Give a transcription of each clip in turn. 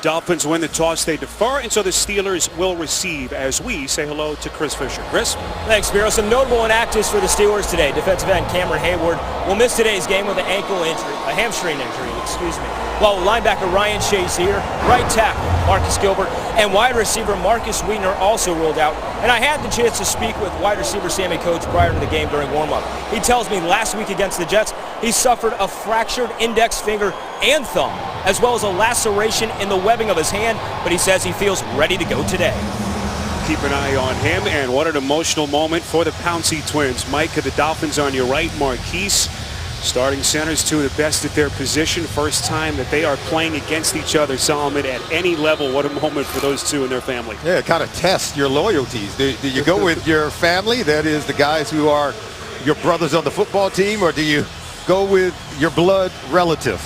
Dolphins win the toss, they defer, and so the Steelers will receive as we say hello to Chris Fisher. Chris? Thanks, Spiro. Some notable inactives for the Steelers today. Defensive end Cameron Hayward will miss today's game with an hamstring injury, while linebacker Ryan Shazier, right tackle Marcus Gilbert, and wide receiver Marcus Wheaton also ruled out. And I had the chance to speak with wide receiver Sammy Coates prior to the game during warm-up. He tells me last week against the Jets, he suffered a fractured index finger and thumb, as well as a laceration in the webbing of his hand, but he says he feels ready to go today. Keep an eye on him, and what an emotional moment for the Pouncey twins. Mike of the Dolphins on your right, Marquise. Starting centers, two of the best at their position. First time that they are playing against each other, Solomon, at any level. What a moment for those two and their family. Yeah, it kind of tests your loyalties. Do you go with your family, that is the guys who are your brothers on the football team, or do you go with your blood relative?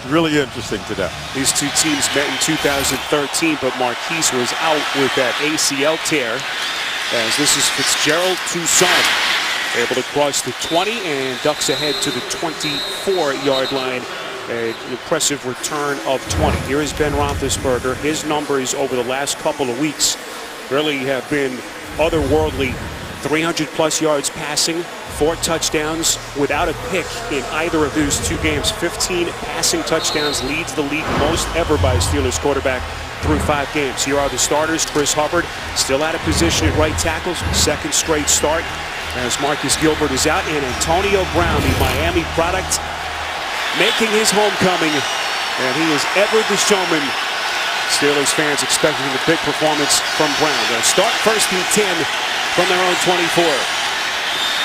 Really interesting today. These two teams met in 2013, but Marquise was out with that ACL tear, as this is Fitzgerald Toussaint, able to cross the 20 and ducks ahead to the 24-yard line. An impressive return of 20. Here is Ben Roethlisberger. His numbers over the last couple of weeks really have been otherworldly. 300-plus yards passing, 4 touchdowns without a pick in either of those 2 games. 15 passing touchdowns, leads the league most ever by a Steelers quarterback through 5 games. Here are the starters. Chris Hubbard still out of position at right tackle, second straight start, as Marcus Gilbert is out, and Antonio Brown, the Miami product, making his homecoming, and he is ever the showman. Steelers fans expecting a big performance from Brown. They'll start first and 10 from their own 24.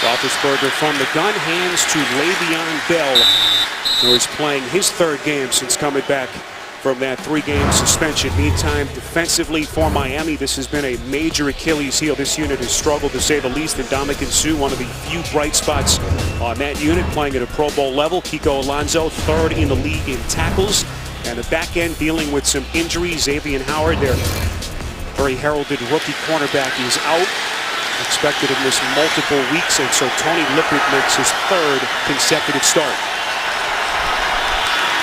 Roethlisberger from the gun, hands to Le'Veon Bell, who is playing his 3rd game since coming back from that 3-game suspension. Meantime, defensively for Miami, this has been a major Achilles heel. This unit has struggled, to say the least, and Ndamukong Suh, one of the few bright spots on that unit, playing at a Pro Bowl level. Kiko Alonso, 3rd in the league in tackles. And the back end dealing with some injuries. Xavier Howard, their very heralded rookie cornerback, is out. Expected to miss multiple weeks, and so Tony Lippert makes his 3rd consecutive start.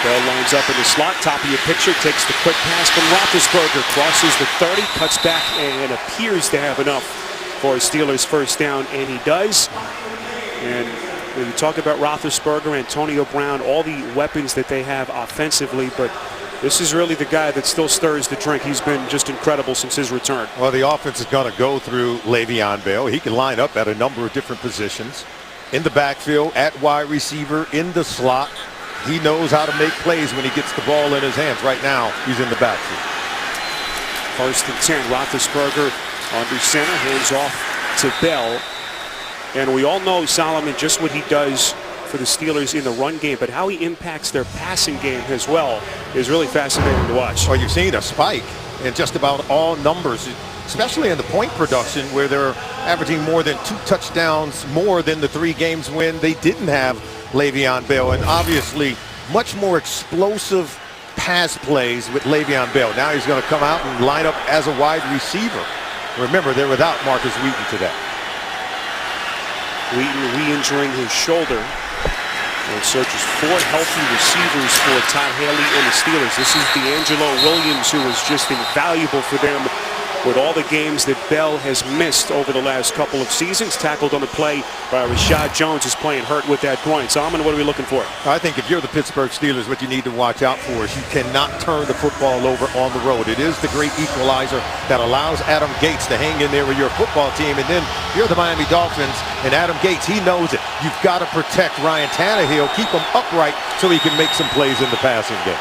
Bell lines up in the slot, top of your picture, takes the quick pass from Roethlisberger, crosses the 30, cuts back, and appears to have enough for a Steelers first down, and he does. And when you talk about Roethlisberger, Antonio Brown, all the weapons that they have offensively, but this is really the guy that still stirs the drink. He's been just incredible since his return. Well, the offense is going to go through Le'Veon Bell. He can line up at a number of different positions. In the backfield, at wide receiver, in the slot. He knows how to make plays when he gets the ball in his hands. Right now, he's in the backfield. First and 10, Roethlisberger under center, hands off to Bell. And we all know, Solomon, just what he does for the Steelers in the run game, but how he impacts their passing game as well is really fascinating to watch. Well, you've seen a spike in just about all numbers, especially in the point production, where they're averaging more than 2 touchdowns more than the 3 games when they didn't have Le'Veon Bell, and obviously much more explosive pass plays with Le'Veon Bell. Now he's going to come out and line up as a wide receiver. Remember, they're without Marcus Wheaton today. Wheaton re-injuring his shoulder, and searches 4 healthy receivers for Todd Haley and the Steelers. This is D'Angelo Williams, who was just invaluable for them with all the games that Bell has missed over the last couple of seasons. Tackled on the play by Rashad Jones, is playing hurt with that groin. Solomon, what are we looking for? I think if you're the Pittsburgh Steelers, what you need to watch out for is you cannot turn the football over on the road. It is the great equalizer that allows Adam Gates to hang in there with your football team. And then you're the Miami Dolphins, and Adam Gates, he knows it. You've got to protect Ryan Tannehill, keep him upright so he can make some plays in the passing game.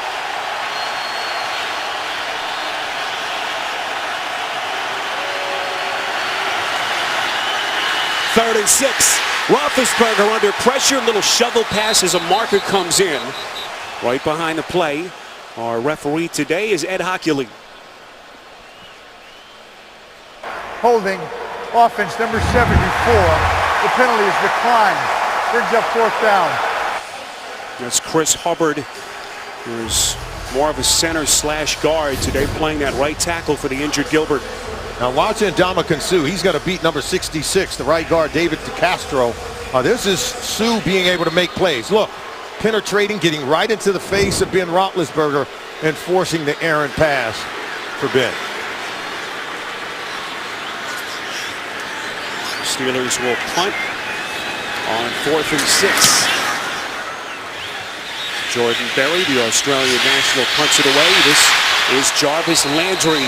Third and 6. Roethlisberger under pressure. Little shovel pass as a marker comes in. Right behind the play, our referee today is Ed Hockley. Holding, offense number 74. The penalty is declined. Brings up 4th down. That's Chris Hubbard, who's more of a center slash guard today, playing that right tackle for the injured Gilbert. Now watching Ndamukong Suh, he's going to beat number 66, the right guard David DeCastro. This is Suh being able to make plays. Look, penetrating, getting right into the face of Ben Roethlisberger. and forcing the errant pass for Ben. Steelers will punt on 4th and 6. Jordan Berry, the Australian national, punts it away. This is Jarvis Landry.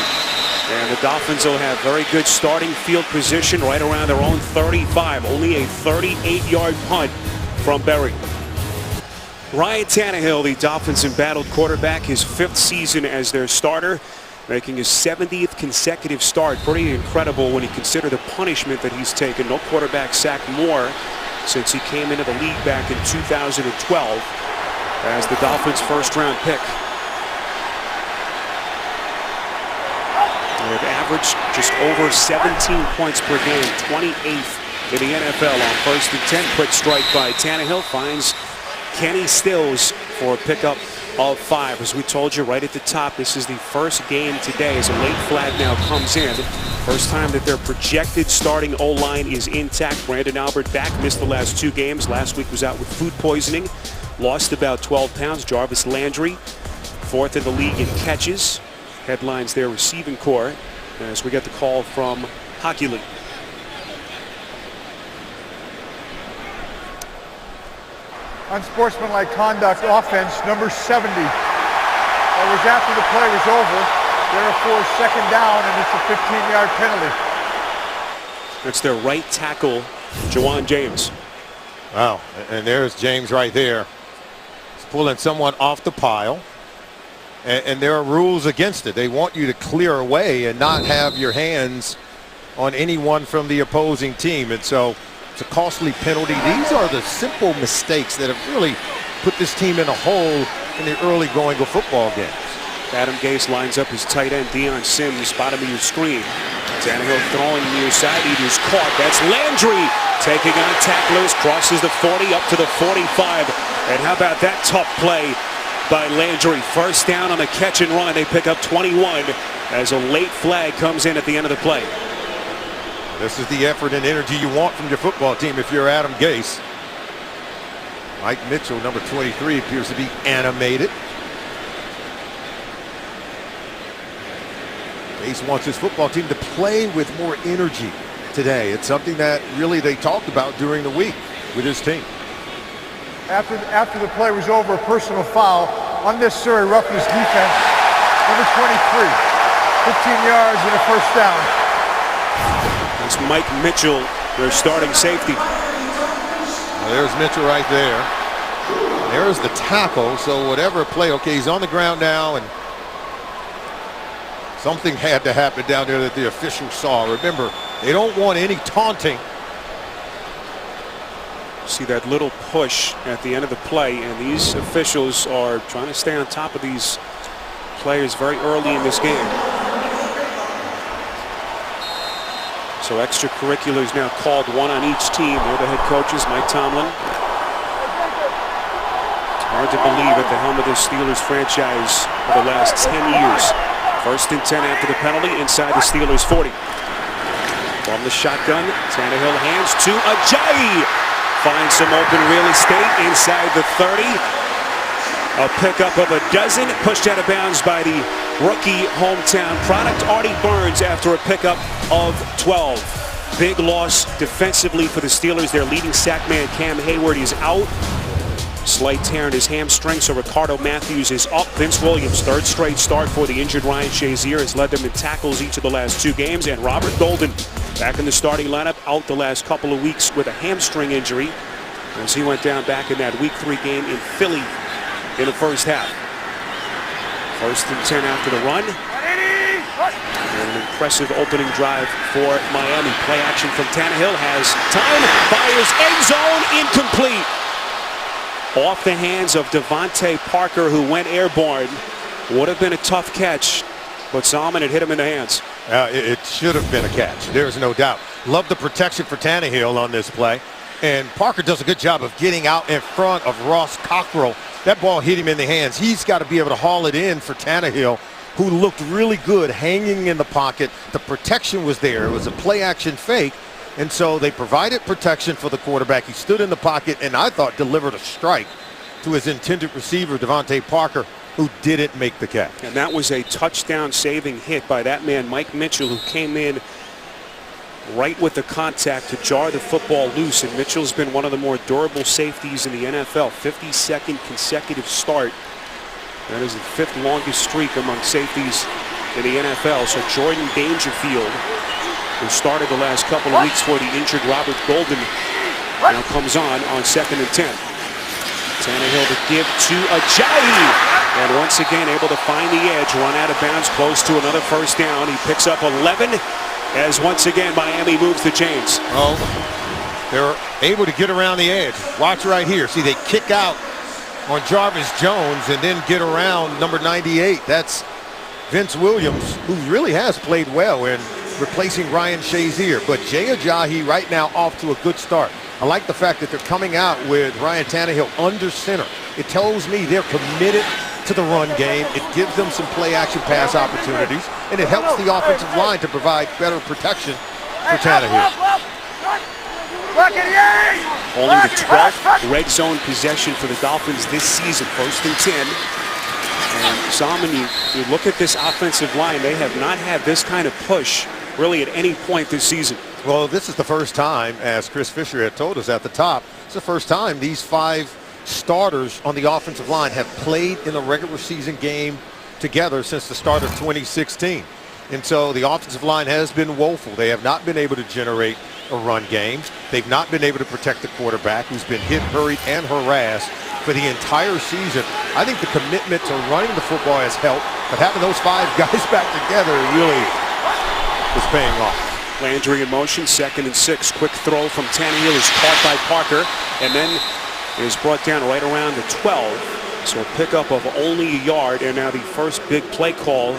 And the Dolphins will have very good starting field position right around their own 35. Only a 38-yard punt from Berry. Ryan Tannehill, the Dolphins' embattled quarterback, his 5th season as their starter, making his 70th consecutive start. Pretty incredible when you consider the punishment that he's taken. No quarterback sacked more since he came into the league back in 2012 as the Dolphins' first-round pick. They've averaged just over 17 points per game, 28th in the NFL on 1st and 10. Quick strike by Tannehill finds Kenny Stills for a pickup of 5. As we told you right at the top, this is the first game today as a late flag now comes in. First time that their projected starting O-line is intact. Brandon Albert back, missed the last 2 games. Last week was out with food poisoning. Lost about 12 pounds. Jarvis Landry, 4th in the league in catches. Headlines their receiving core as we get the call from Hockey League. Unsportsmanlike conduct offense, number 70. That was after the play was over. Therefore, 2nd down, and it's a 15-yard penalty. That's their right tackle, Jawan James. Wow, and there's James right there. He's pulling someone off the pile. And there are rules against it. They want you to clear away and not have your hands on anyone from the opposing team. And so it's a costly penalty. These are the simple mistakes that have really put this team in a hole in the early going of football games. Adam Gase lines up his tight end, Deion Sims, bottom of your screen. Tannehill throwing near side. He is caught. That's Landry taking on tacklers, crosses the 40 up to the 45. And how about that tough play by Landry? First down on the catch and run. They pick up 21 as a late flag comes in at the end of the play. This is the effort and energy you want from your football team if you're Adam Gase. Mike Mitchell, number 23, appears to be animated. Gase wants his football team to play with more energy today. It's something that really they talked about during the week with his team. After the play was over, a personal foul, unnecessary roughness defense, number 23, 15 yards and a 1st down. It's Mike Mitchell, their starting safety. Well, there's Mitchell right there. There's the tackle, so whatever play, okay, he's on the ground now, and something had to happen down there that the officials saw. Remember, they don't want any taunting. See that little push at the end of the play, and these officials are trying to stay on top of these players very early in this game. So extracurriculars now called, 1 on each team. They're the head coaches, Mike Tomlin. It's hard to believe at the helm of the Steelers franchise for the last 10 years. 1st and 10 after the penalty inside the Steelers 40. From the shotgun, Tannehill hands to Ajayi. Finds some open real estate inside the 30. A pickup of a dozen, pushed out of bounds by the rookie hometown product, Artie Burns, after a pickup of 12. Big loss defensively for the Steelers. Their leading sack man, Cam Hayward, is out. Slight tear in his hamstring, so Ricardo Matthews is up. Vince Williams, 3rd straight start for the injured Ryan Shazier, has led them in tackles each of the last 2 games. And Robert Golden, back in the starting lineup, out the last couple of weeks with a hamstring injury as he went down back in that Week 3 game in Philly in the first half. 1st and 10 after the run. And an impressive opening drive for Miami. Play action from Tannehill, has time, fires, end zone, incomplete. Off the hands of Devontae Parker, who went airborne. Would have been a tough catch, but Salmon had hit him in the hands. It should have been a catch. There's no doubt. Love the protection for Tannehill on this play. And Parker does a good job of getting out in front of Ross Cockrell. That ball hit him in the hands. He's got to be able to haul it in for Tannehill, who looked really good hanging in the pocket. The protection was there. It was a play action fake. And so they provided protection for the quarterback. He stood in the pocket and I thought delivered a strike to his intended receiver, Devontae Parker, who didn't make the catch. And that was a touchdown saving hit by that man, Mike Mitchell, who came in right with the contact to jar the football loose. And Mitchell's been one of the more durable safeties in the NFL. 52nd consecutive start. That is the 5th longest streak among safeties in the NFL. So Jordan Dangerfield, who started the last couple of weeks for the injured Robert Golden, now comes on 2nd and 10. Tannehill to give to Ajayi. And once again able to find the edge, run out of bounds, close to another first down. He picks up 11 as once again Miami moves the chains. Oh, they're able to get around the edge. Watch right here. See, they kick out on Jarvis Jones and then get around number 98. That's Vince Williams, who really has played well in replacing Ryan Shazier. But Jay Ajayi right now off to a good start. I like the fact that they're coming out with Ryan Tannehill under center. It tells me they're committed to the run game. It gives them some play action pass opportunities, and it helps the offensive line to provide better protection for Tannehill. Only the 12th red zone possession for the Dolphins this season, 1st and 10. And Salmon, you look at this offensive line, they have not had this kind of push really at any point this season. Well, this is the first time, as Chris Fisher had told us at the top, it's the first time these 5 starters on the offensive line have played in a regular season game together since the start of 2016. And so the offensive line has been woeful. They have not been able to generate a run game. They've not been able to protect the quarterback, who's been hit, hurried, and harassed for the entire season. I think the commitment to running the football has helped, but having those 5 guys back together really is paying off. Landry in motion, 2nd and 6. Quick throw from Tannehill is caught by Parker, and then is brought down right around the 12. So a pickup of only a yard, and now the first big play call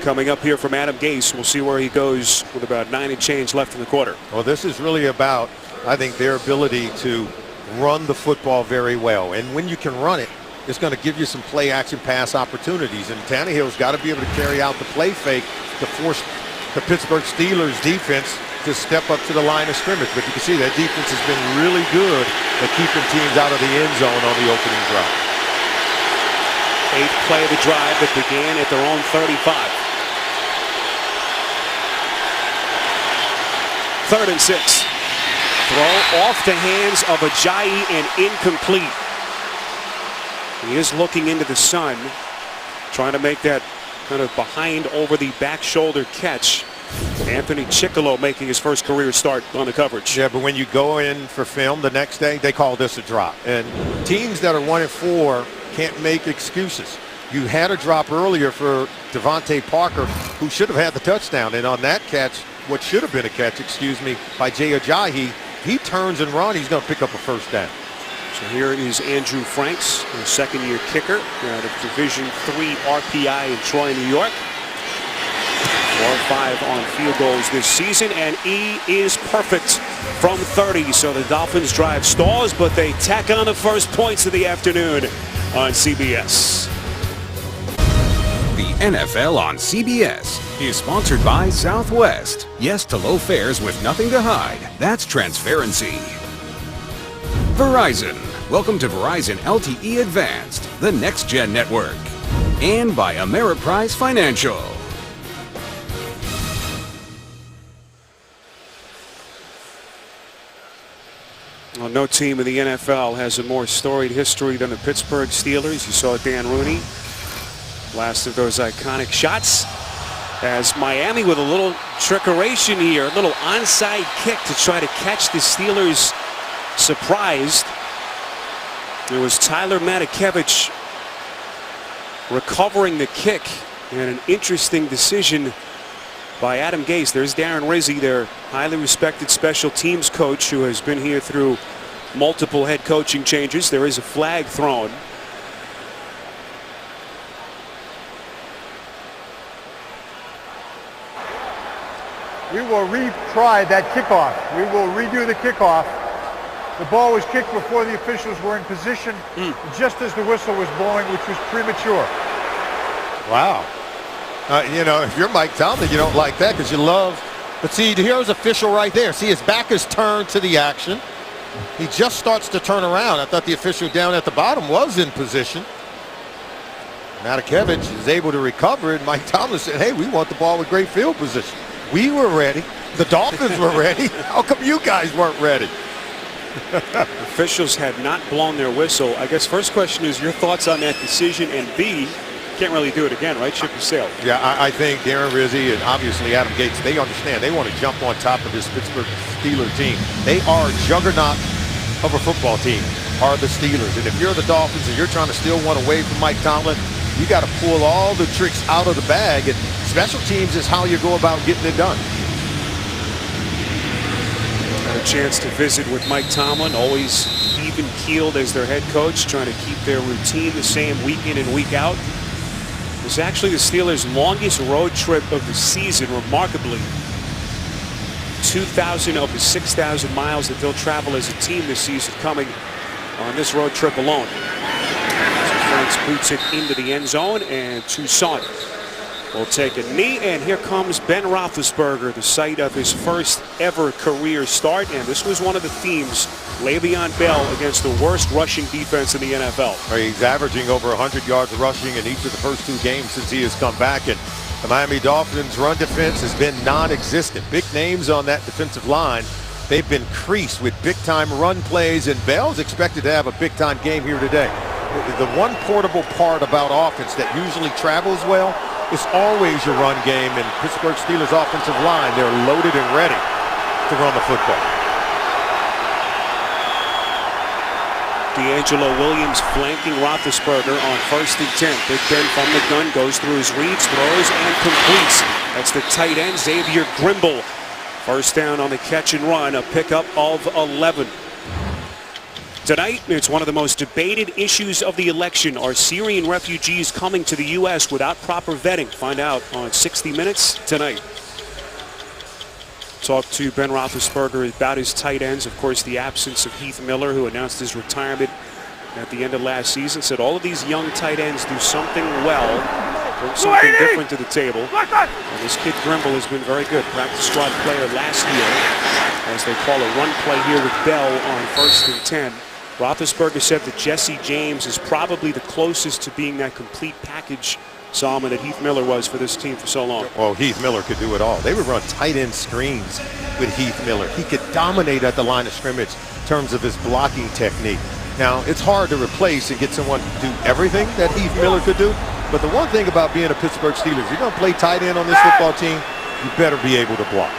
coming up here from Adam Gase. We'll see where he goes with about 9 and change left in the quarter. Well, this is really about, I think, their ability to run the football very well. And when you can run it, it's going to give you some play action pass opportunities. And Tannehill's got to be able to carry out the play fake to force the Pittsburgh Steelers defense to step up to the line of scrimmage. But you can see that defense has been really good at keeping teams out of the end zone on the opening drive. 8th play of the drive that began at their own 35. 3rd and 6. Throw off the hands of Ajayi and incomplete. He is looking into the sun, trying to make that kind of behind over the back shoulder catch. Anthony Chickillo making his first career start on the coverage. Yeah, but when you go in for film the next day, they call this a drop. And teams that are 1-4 can't make excuses. You had a drop earlier for Devontae Parker, who should have had the touchdown. And on that catch, what should have been a catch, by Jay Ajayi, he turns and runs. He's going to pick up a first down. So here is Andrew Franks, the 2nd-year kicker out of Division III RPI in Troy, New York. 4-5 on field goals this season, and he is perfect from 30. So the Dolphins drive stalls, but they tack on the first points of the afternoon on CBS. The NFL on CBS is sponsored by Southwest. Yes to low fares with nothing to hide. That's transparency. Verizon. Welcome to Verizon LTE Advanced, the next-gen network. And by Ameriprise Financial. Well, no team in the NFL has a more storied history than the Pittsburgh Steelers. You saw Dan Rooney, last of those iconic shots, as Miami with a little trickeration here, a little onside kick to try to catch the Steelers surprised. There was Tyler Matakevich recovering the kick, and an interesting decision by Adam Gase. There's Darren Rizzi, their highly respected special teams coach, who has been here through multiple head coaching changes. There is a flag thrown. We will retry that kickoff. We will redo the kickoff. The ball was kicked before the officials were in position, just as the whistle was blowing, which was premature. Wow. You know, if you're Mike Tomlin, you don't like that because you love. But see, here's official right there. See, his back is turned to the action. He just starts to turn around. I thought the official down at the bottom was in position. Matakevich is able to recover it. Mike Tomlin said, hey, we want the ball with great field position. We were ready. The Dolphins were ready. How come you guys weren't ready? Officials had not blown their whistle. I guess first question is your thoughts on that decision, and B, can't really do it again, right? Ship has sailed. Yeah, I think Darren Rizzi and obviously Adam Gates, they understand. They want to jump on top of this Pittsburgh Steelers team. They are a juggernaut of a football team, are the Steelers. And if you're the Dolphins and you're trying to steal one away from Mike Tomlin, you got to pull all the tricks out of the bag. And special teams is how you go about getting it done. Had a chance to visit with Mike Tomlin, always even-keeled as their head coach, trying to keep their routine the same week in and week out. It was actually the Steelers' longest road trip of the season, remarkably. 2,000 of the 6,000 miles that they'll travel as a team this season coming on this road trip alone. Franks boots it into the end zone, and Toussaint will take a knee, and here comes Ben Roethlisberger, the site of his first ever career start, and this was one of the themes. Le'Veon Bell against the worst rushing defense in the NFL. He's averaging over 100 yards rushing in each of the first 2 games since he has come back, and the Miami Dolphins' run defense has been non-existent. Big names on that defensive line. They've been creased with big-time run plays, and Bell's expected to have a big-time game here today. The one portable part about offense that usually travels well is always your run game, and Pittsburgh Steelers' offensive line, they're loaded and ready to run the football. D'Angelo Williams flanking Roethlisberger on 1st and 10. Big Ben from the gun, goes through his reads, throws, and completes. That's the tight end, Xavier Grimble. First down on the catch and run, a pickup of 11. Tonight, it's one of the most debated issues of the election. Are Syrian refugees coming to the U.S. without proper vetting? Find out on 60 Minutes tonight. Talk to Ben Roethlisberger about his tight ends. Of course, the absence of Heath Miller, who announced his retirement at the end of last season. Said all of these young tight ends do something well, bring something different to the table. And this kid Grimble has been very good. Practice squad player last year, as they call a run play here with Bell on 1st and 10. Roethlisberger said that Jesse James is probably the closest to being that complete package, Salman, that Heath Miller was for this team for so long. Well, Heath Miller could do it all. They would run tight end screens with Heath Miller. He could dominate at the line of scrimmage in terms of his blocking technique. Now, it's hard to replace and get someone to do everything that Heath Miller could do. But the one thing about being a Pittsburgh Steelers, you're going to play tight end on this football team, you better be able to block.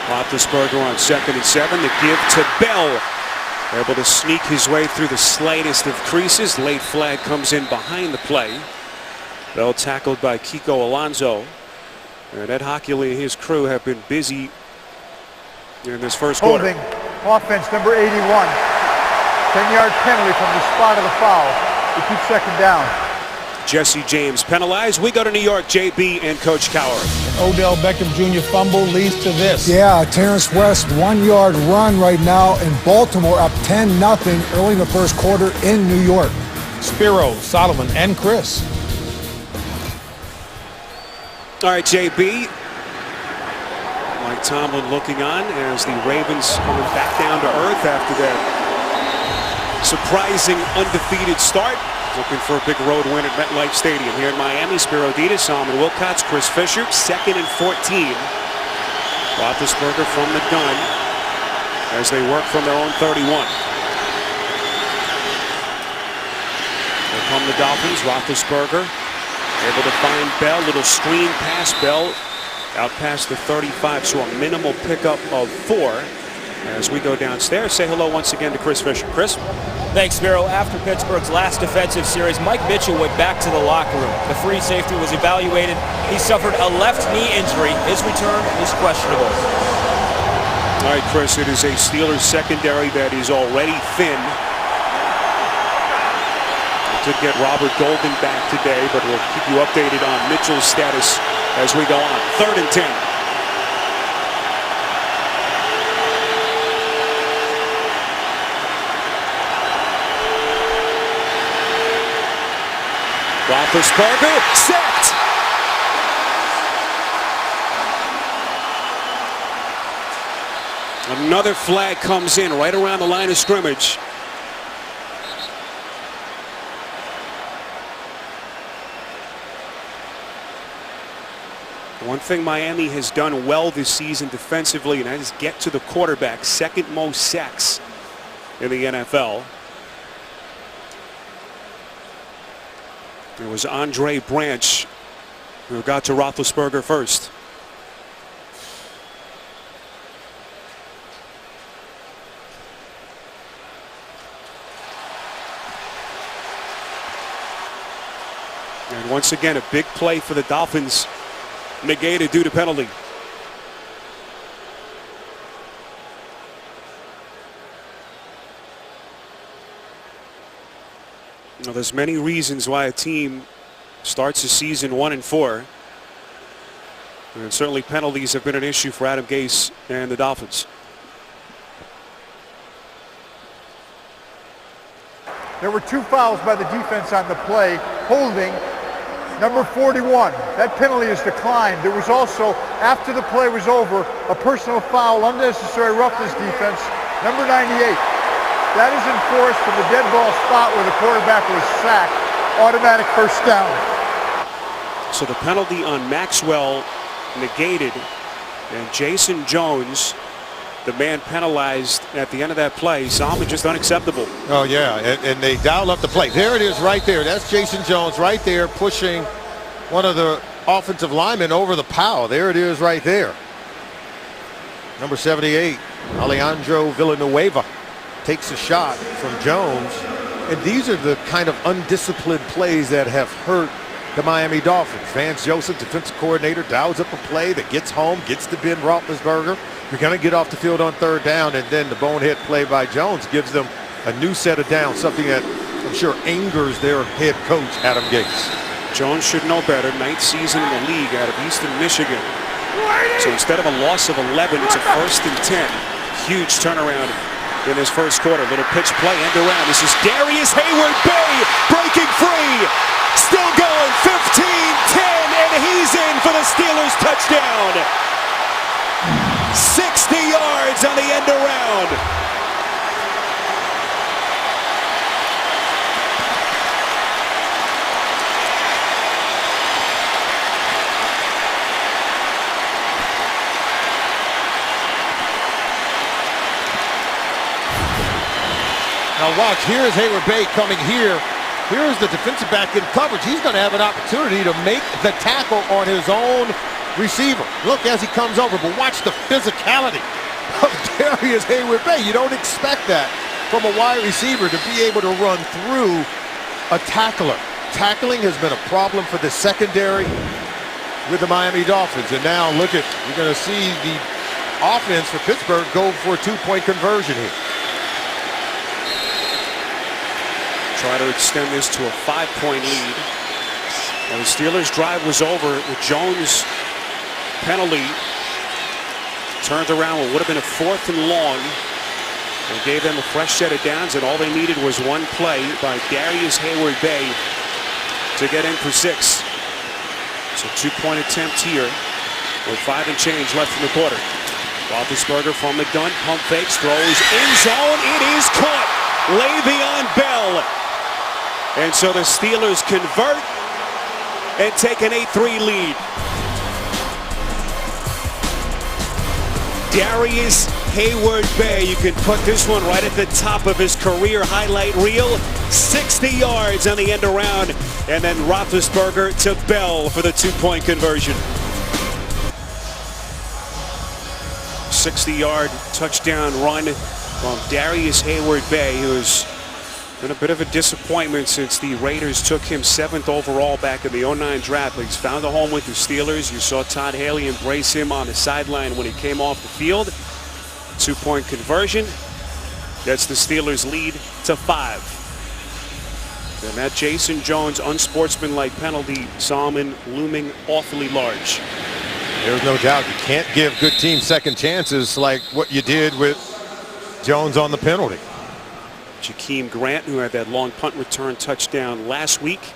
Roethlisberger on 2nd and 7. The give to Bell. Able to sneak his way through the slightest of creases. Late flag comes in behind the play. Bell tackled by Kiko Alonso. And Ed Hockley and his crew have been busy in this first quarter. Holding offense number 81. 10-yard penalty from the spot of the foul to keep 2nd down. Jesse James penalized. We go to New York, JB and Coach Cowher. Odell Beckham Jr. fumble leads to this. Yeah, Terrence West, 1-yard run right now, and Baltimore up 10-0 early in the first quarter in New York. Spiro, Solomon, and Chris. All right, JB. Mike Tomlin looking on as the Ravens coming back down to earth after that surprising undefeated start. Looking for a big road win at MetLife Stadium here in Miami. Spiro Ditas, Salman Wilcots, Chris Fisher, 2nd and 14. Roethlisberger from the gun as they work from their own 31. Here come the Dolphins. Roethlisberger able to find Bell. Little screen pass. Bell out past the 35, so a minimal pickup of 4. As we go downstairs, say hello once again to Chris Fisher. Chris? Thanks, Spiro. After Pittsburgh's last defensive series, Mike Mitchell went back to the locker room. The free safety was evaluated. He suffered a left knee injury. His return is questionable. All right, Chris, it is a Steelers secondary that is already thin. We did get Robert Golden back today, but we'll keep you updated on Mitchell's status as we go on. 3rd and 10. Roethlisberger sacked. Another flag comes in right around the line of scrimmage. One thing Miami has done well this season defensively, and that is get to the quarterback. Second most sacks in the NFL. It was Andre Branch who got to Roethlisberger first. And once again, a big play for the Dolphins, negated due to penalty. Now, there's many reasons why a team starts the season 1-4. And certainly penalties have been an issue for Adam Gase and the Dolphins. There were 2 fouls by the defense on the play, holding number 41. That penalty is declined. There was also, after the play was over, a personal foul, unnecessary roughness defense, number 98. That is enforced from the dead ball spot where the quarterback was sacked. Automatic first down. So the penalty on Maxwell negated, and Jason Jones, the man penalized at the end of that play, Solomon, just unacceptable. Oh, yeah, and they dial up the play. There it is right there. That's Jason Jones right there pushing one of the offensive linemen over the pile. There it is right there. Number 78, Alejandro Villanueva, takes a shot from Jones. And these are the kind of undisciplined plays that have hurt the Miami Dolphins. Vance Joseph, defensive coordinator, dials up a play that gets home, gets to Ben Roethlisberger. You're going to get off the field on third down, and then the bonehead play by Jones gives them a new set of downs, something that I'm sure angers their head coach, Adam Gase. Jones should know better. 9th season in the league out of Eastern Michigan. So instead of a loss of 11, it's a 1st and 10. Huge turnaround in his first quarter. Little pitch play, end around. This is Darius Hayward-Bay breaking free. Still going, 15-10, and he's in for the Steelers touchdown. 60 yards on the end around. Now watch, here's Hayward-Bay coming here. Here's the defensive back in coverage. He's going to have an opportunity to make the tackle on his own receiver. Look as he comes over, but watch the physicality of Darius Hayward-Bay. You don't expect that from a wide receiver to be able to run through a tackler. Tackling has been a problem for the secondary with the Miami Dolphins. And now look at, you're going to see the offense for Pittsburgh go for a 2-point conversion here. Try to extend this to a 5-point lead. And the Steelers' drive was over. The Jones penalty turned around what would have been a 4th and long. And gave them a fresh set of downs, and all they needed was one play by Darius Hayward-Bay to get in for 6. So 2-point attempt here with 5 and change left in the quarter. Roethlisberger from the gun, pump fakes, throws end zone. It is caught. Le'Veon Bell. And so the Steelers convert and take an 8-3 lead. Darius Hayward-Bay, you can put this one right at the top of his career highlight reel. 60 yards on the end around, and then Roethlisberger to Bell for the 2-point conversion. 60-yard touchdown run from Darius Hayward-Bay, who's been a bit of a disappointment since the Raiders took him 7th overall back in the 09 draft. But he's found a home with the Steelers. You saw Todd Haley embrace him on the sideline when he came off the field. 2-point conversion. That's the Steelers' lead to 5. And that Jason Jones unsportsmanlike penalty, Solomon, looming awfully large. There's no doubt you can't give good teams second chances like what you did with Jones on the penalty. Jakeem Grant, who had that long punt return touchdown last week,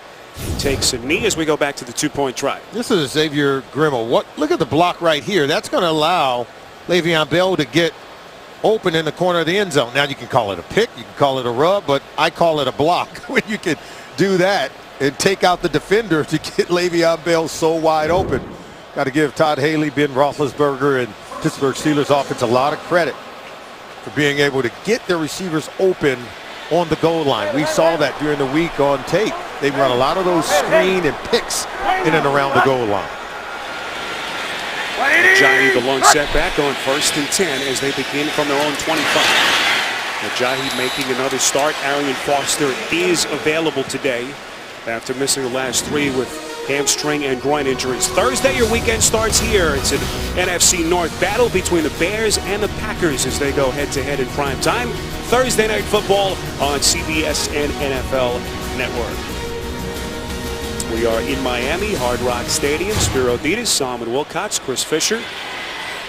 takes a knee as we go back to the 2-point try. This is Xavier Grimmel. Look at the block right here. That's going to allow Le'Veon Bell to get open in the corner of the end zone. Now you can call it a pick, you can call it a rub, but I call it a block when you can do that and take out the defender to get Le'Veon Bell so wide open. Got to give Todd Haley, Ben Roethlisberger, and Pittsburgh Steelers offense a lot of credit for being able to get their receivers open on the goal line. We saw that during the week on tape. They run a lot of those screen and picks in and around the goal line. Ajayi, the lone setback on 1st and 10 as they begin from their own 25. Ajayi making another start. Arian Foster is available today after missing the last 3 with hamstring and groin injuries. Thursday, your weekend starts here. It's an NFC North battle between the Bears and the Packers as they go head-to-head in prime time. Thursday Night Football on CBS and NFL Network. We are in Miami, Hard Rock Stadium. Spiro Ditas, Salman Wilcox, Chris Fisher,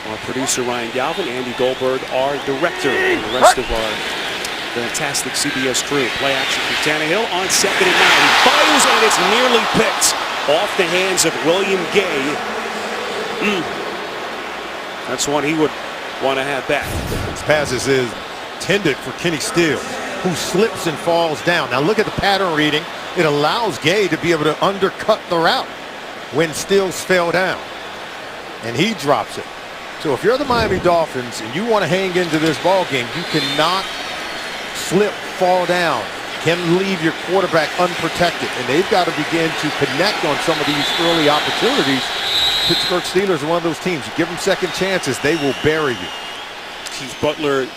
our producer Ryan Galvin, Andy Goldberg, our director, and the rest of our fantastic CBS crew. Play action from Tannehill on 2nd and 9. He fires and it's nearly picked off the hands of William Gay. That's one he would want to have back. This pass is intended for Kenny Stills, who slips and falls down. Now look at the pattern reading. It allows Gay to be able to undercut the route when Stills fell down. And he drops it. So if you're the Miami Dolphins and you want to hang into this ball game, you cannot slip, fall down, can leave your quarterback unprotected. And they've got to begin to connect on some of these early opportunities. Pittsburgh Steelers are one of those teams. You give them second chances, they will bury you. Keith Butler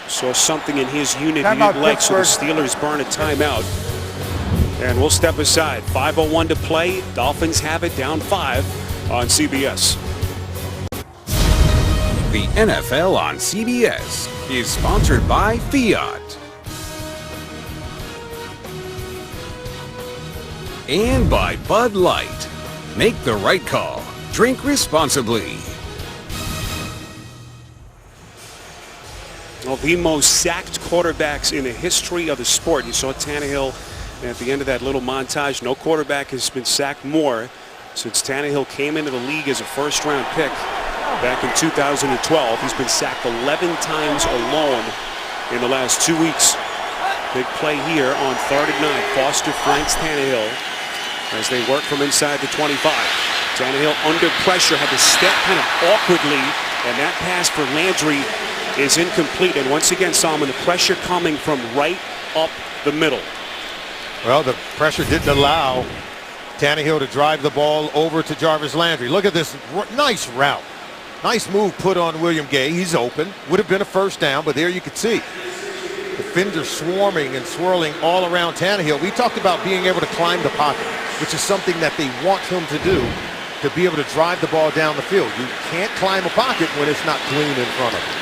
saw something in his unit he didn't like, so the Steelers burn a timeout. And we'll step aside. 5:01 to play. Dolphins have it down 5 on CBS. The NFL on CBS is sponsored by Fiat. And by Bud Light. Make the right call. Drink responsibly. Well, the most sacked quarterbacks in the history of the sport. You saw Tannehill at the end of that little montage. No quarterback has been sacked more since Tannehill came into the league as a first-round pick back in 2012. He's been sacked 11 times alone in the last 2 weeks. Big play here on 3rd and 9. Foster flanks Tannehill as they work from inside the 25. Tannehill under pressure, had to step kind of awkwardly, and that pass for Landry is incomplete. And once again, Salman, the pressure coming from right up the middle. Well, the pressure didn't allow Tannehill to drive the ball over to Jarvis Landry. Look at this nice route. Nice move put on William Gay. He's open. Would have been a first down, but there you could see defenders swarming and swirling all around Tannehill. We talked about being able to climb the pocket, which is something that they want him to do, to be able to drive the ball down the field. You can't climb a pocket when it's not clean in front of you.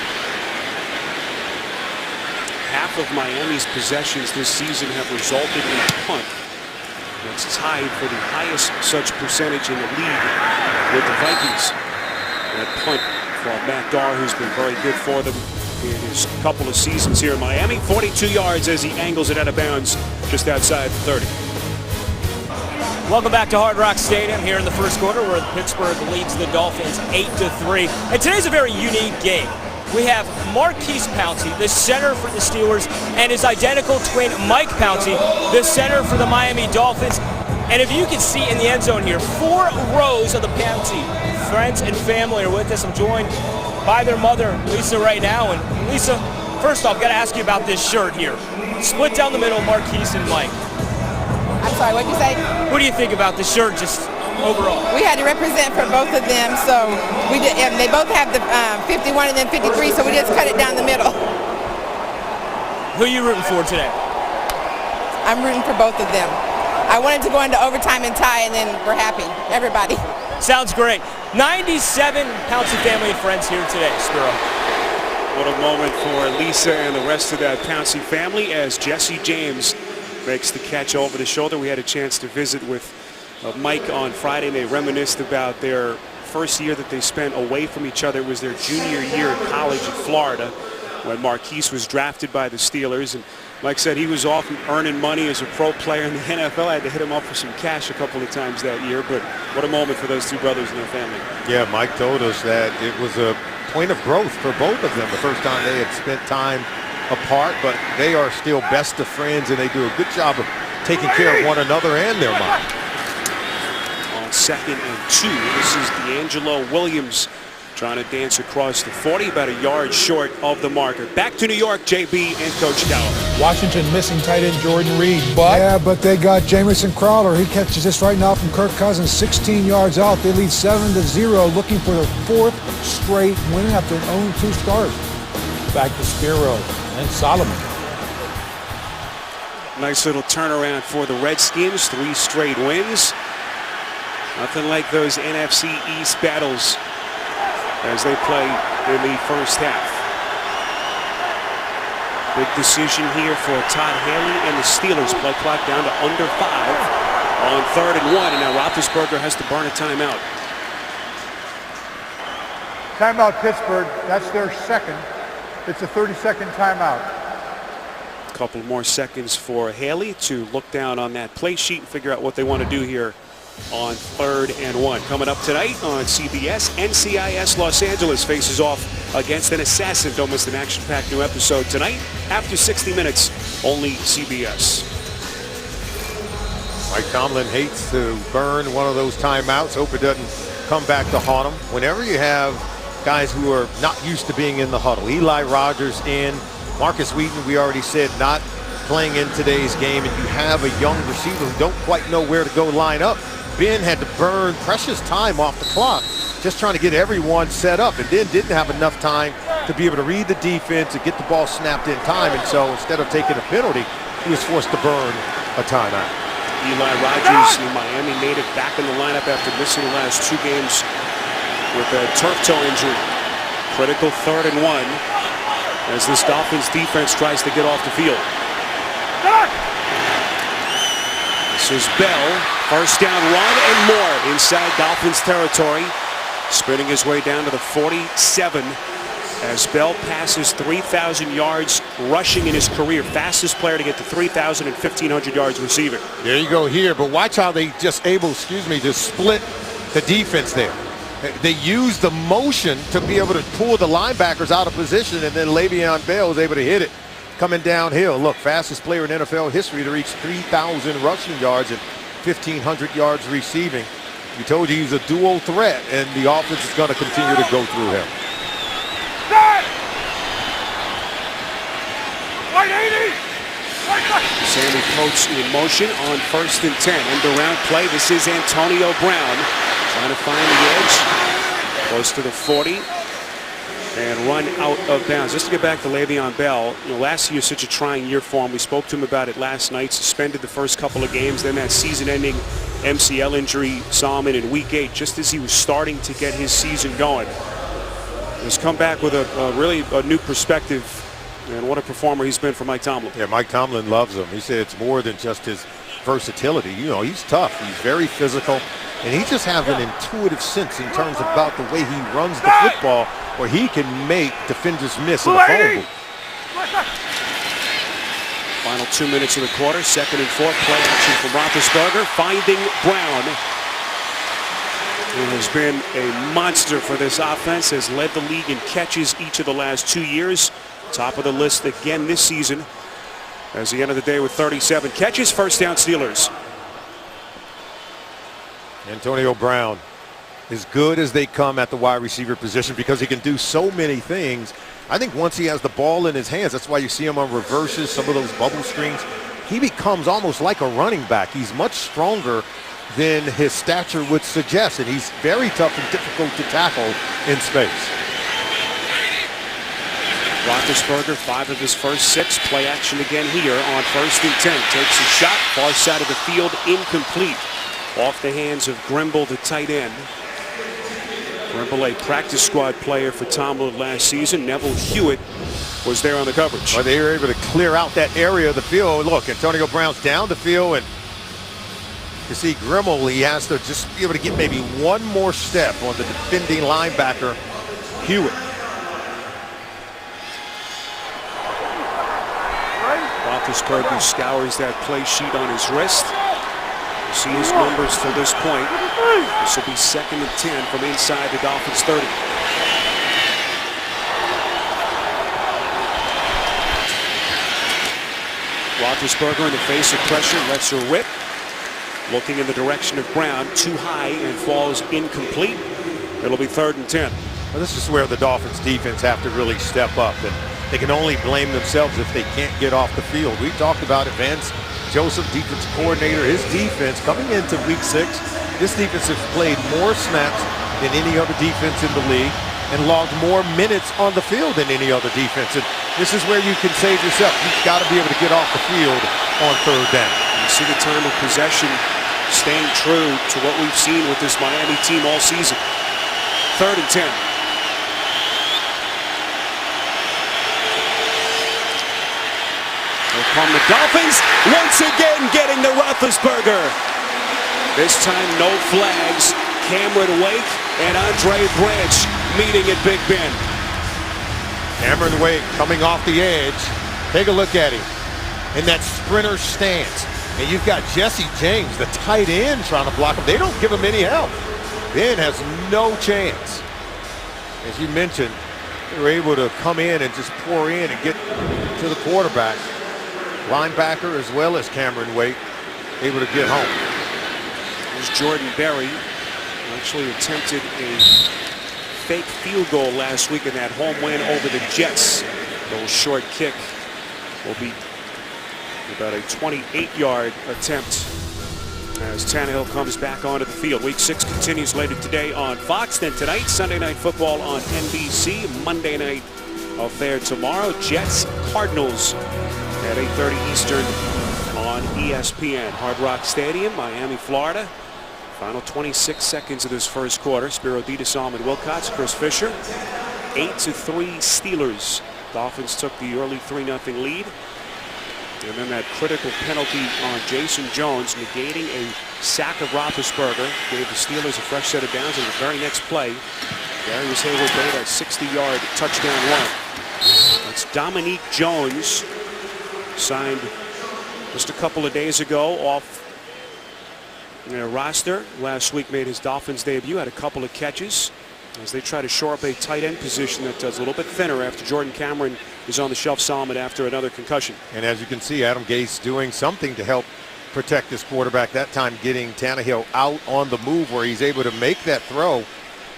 Half of Miami's possessions this season have resulted in a punt. That's tied for the highest such percentage in the league with the Vikings. That punt from Matt Darr, who's been very good for them in his couple of seasons here in Miami. 42 yards as he angles it out of bounds just outside the 30. Welcome back to Hard Rock Stadium here in the first quarter, where Pittsburgh leads the Dolphins 8-3. And today's a very unique game. We have Maurkice Pouncey, the center for the Steelers, and his identical twin, Mike Pouncey, the center for the Miami Dolphins. And if you can see in the end zone here, 4 rows of the Pouncey friends and family are with us. I'm joined by their mother, Lisa, right now. And Lisa, first off, got to ask you about this shirt here. Split down the middle, Maurkice and Mike. I'm sorry, what'd you say? What do you think about the shirt just overall? We had to represent for both of them, so we did, and they both have the 51 and then 53, so we just cut it down the middle. Who are you rooting for today? I'm rooting for both of them. I wanted to go into overtime and tie, and then we're happy, everybody. Sounds great. 97 Pouncey family and friends here today, Spiro. What a moment for Lisa and the rest of that Pouncey family as Jesse James makes the catch over the shoulder. We had a chance to visit with Mike on Friday, and they reminisced about their first year that they spent away from each other. It was their junior year in college in Florida when Maurkice was drafted by the Steelers. And Mike said he was off earning money as a pro player in the NFL. I had to hit him up for some cash a couple of times that year, but what a moment for those two brothers and their family. Yeah, Mike told us that it was a point of growth for both of them. The first time they had spent time apart, but they are still best of friends, and they do a good job of taking care of one another and their mom. On 2nd and 2, this is D'Angelo Williams trying to dance across the 40, about a yard short of the marker. Back to New York, JB and Coach Callum. Washington missing tight end Jordan Reed, but Yeah, but they got Jamison Crowder. He catches this right now from Kirk Cousins, 16 yards out. They lead 7-0, looking for their 4th straight win after an 0-2 start. back to Spiro and Solomon. Nice little turnaround for the Redskins. 3 straight wins. Nothing like those NFC East battles as they play in the first half. Big decision here for Todd Haley and the Steelers. Play clock down to under 5 on 3rd and 1. And now Roethlisberger has to burn a timeout. Timeout Pittsburgh. That's their second. It's a 30-second timeout. A couple more seconds for Haley to look down on that play sheet and figure out what they want to do here on 3rd and 1. Coming up tonight on CBS, NCIS Los Angeles faces off against an assassin. Don't miss an action-packed new episode tonight after 60 minutes, only CBS. Mike Tomlin hates to burn one of those timeouts. Hope it doesn't come back to haunt him. Whenever you have guys who are not used to being in the huddle, Eli Rogers in, Marcus Wheaton, we already said, not playing in today's game, and you have a young receiver who don't quite know where to go line up. Ben had to burn precious time off the clock just trying to get everyone set up, and then didn't have enough time to be able to read the defense and get the ball snapped in time. And so instead of taking a penalty, he was forced to burn a timeout. Eli Rogers, the Miami native, back in the lineup after missing the last 2 games with a turf toe injury. Critical 3rd and 1 as this Dolphins defense tries to get off the field. This is Bell. First down run and more inside Dolphins territory. Spinning his way down to the 47 as Bell passes 3,000 yards rushing in his career. Fastest player to get to 3,000 and 1,500 yards receiving. There you go here, but watch how they just able, to split the defense there. They use the motion to be able to pull the linebackers out of position, and then Le'Veon Bell is able to hit it coming downhill. Look, fastest player in NFL history to reach 3,000 rushing yards and 1,500 yards receiving. We told you he's a dual threat, and the offense is going to continue to go through him. Sammy Coates in motion on 1st and 10. End around play. This is Antonio Brown trying to find the edge. Close to the 40. And run out of bounds. Just to get back to Le'Veon Bell, last year was such a trying year for him. We spoke to him about it last night. Suspended the first couple of games. Then that season-ending MCL injury saw him in Week 8, just as he was starting to get his season going. He's come back with a really new perspective, and what a performer he's been for Mike Tomlin. Yeah, Mike Tomlin loves him. He said it's more than just his versatility. He's tough. He's very physical, and he just has an intuitive sense in terms of about the way he runs the football, where he can make defenders miss in the phone booth. Final 2 minutes of the quarter. 2nd and 4. Play action from Roethlisberger, finding Brown, who has been a monster for this offense, has led the league in catches each of the last 2 years. Top of the list again this season, as he ended the day with 37 catches. First down, Steelers. Antonio Brown, as good as they come at the wide receiver position, because he can do so many things. I think once he has the ball in his hands, that's why you see him on reverses, some of those bubble screens. He becomes almost like a running back. He's much stronger than his stature would suggest, and he's very tough and difficult to tackle in space. Roethlisberger, 5 of his first 6. Play action again here on 1st and 10. Takes a shot, far side of the field, incomplete. Off the hands of Grimble, the tight end. Grimble, a practice squad player for Tomlin last season. Neville Hewitt was there on the coverage. Well, they were able to clear out that area of the field. Look, Antonio Brown's down the field, and you see Grimble, he has to just be able to get maybe one more step on the defending linebacker, Hewitt. Roethlisberger scours that play sheet on his wrist. See his numbers to this point. This will be 2nd and 10 from inside the Dolphins 30. Roethlisberger in the face of pressure lets her rip. Looking in the direction of Brown, too high and falls incomplete. It'll be 3rd and 10. Well, this is where the Dolphins defense have to really step up, and they can only blame themselves if they can't get off the field. We talked about it, Vance Joseph, defensive coordinator, his defense coming into week 6. This defense has played more snaps than any other defense in the league and logged more minutes on the field than any other defense. And this is where you can save yourself. You've got to be able to get off the field on 3rd down. You see the time of possession staying true to what we've seen with this Miami team all season. 3rd and 10. Here come the Dolphins, once again getting the Roethlisberger. This time no flags. Cameron Wake and Andre Branch meeting at Big Ben. Cameron Wake coming off the edge. Take a look at him in that sprinter stance. And you've got Jesse James, the tight end, trying to block him. They don't give him any help. Ben has no chance. As you mentioned, they were able to come in and just pour in and get to the quarterback. Linebacker as well as Cameron Wake able to get home. There's Jordan Berry, who actually attempted a fake field goal last week in that home win over the Jets. A little short kick will be about a 28-yard attempt as Tannehill comes back onto the field. Week 6 continues later today on Fox. Then tonight, Sunday Night Football on NBC. Monday Night Affair tomorrow. Jets, Cardinals at 8:30 Eastern on ESPN. Hard Rock Stadium, Miami, Florida. Final 26 seconds of this first quarter. Spiro Ditas, Almond Wilcox, Chris Fisher. 8-3 Steelers. Dolphins took the early 3-0 lead. And then that critical penalty on Jason Jones, negating a sack of Roethlisberger, gave the Steelers a fresh set of downs. In the very next play, Darius Hayward made a 60-yard touchdown run. That's Dominique Jones, signed just a couple of days ago off their roster. Last week made his Dolphins debut, had a couple of catches as they try to shore up a tight end position that does a little bit thinner after Jordan Cameron is on the shelf, Solomon, after another concussion. And as you can see, Adam Gase doing something to help protect this quarterback, that time getting Tannehill out on the move where he's able to make that throw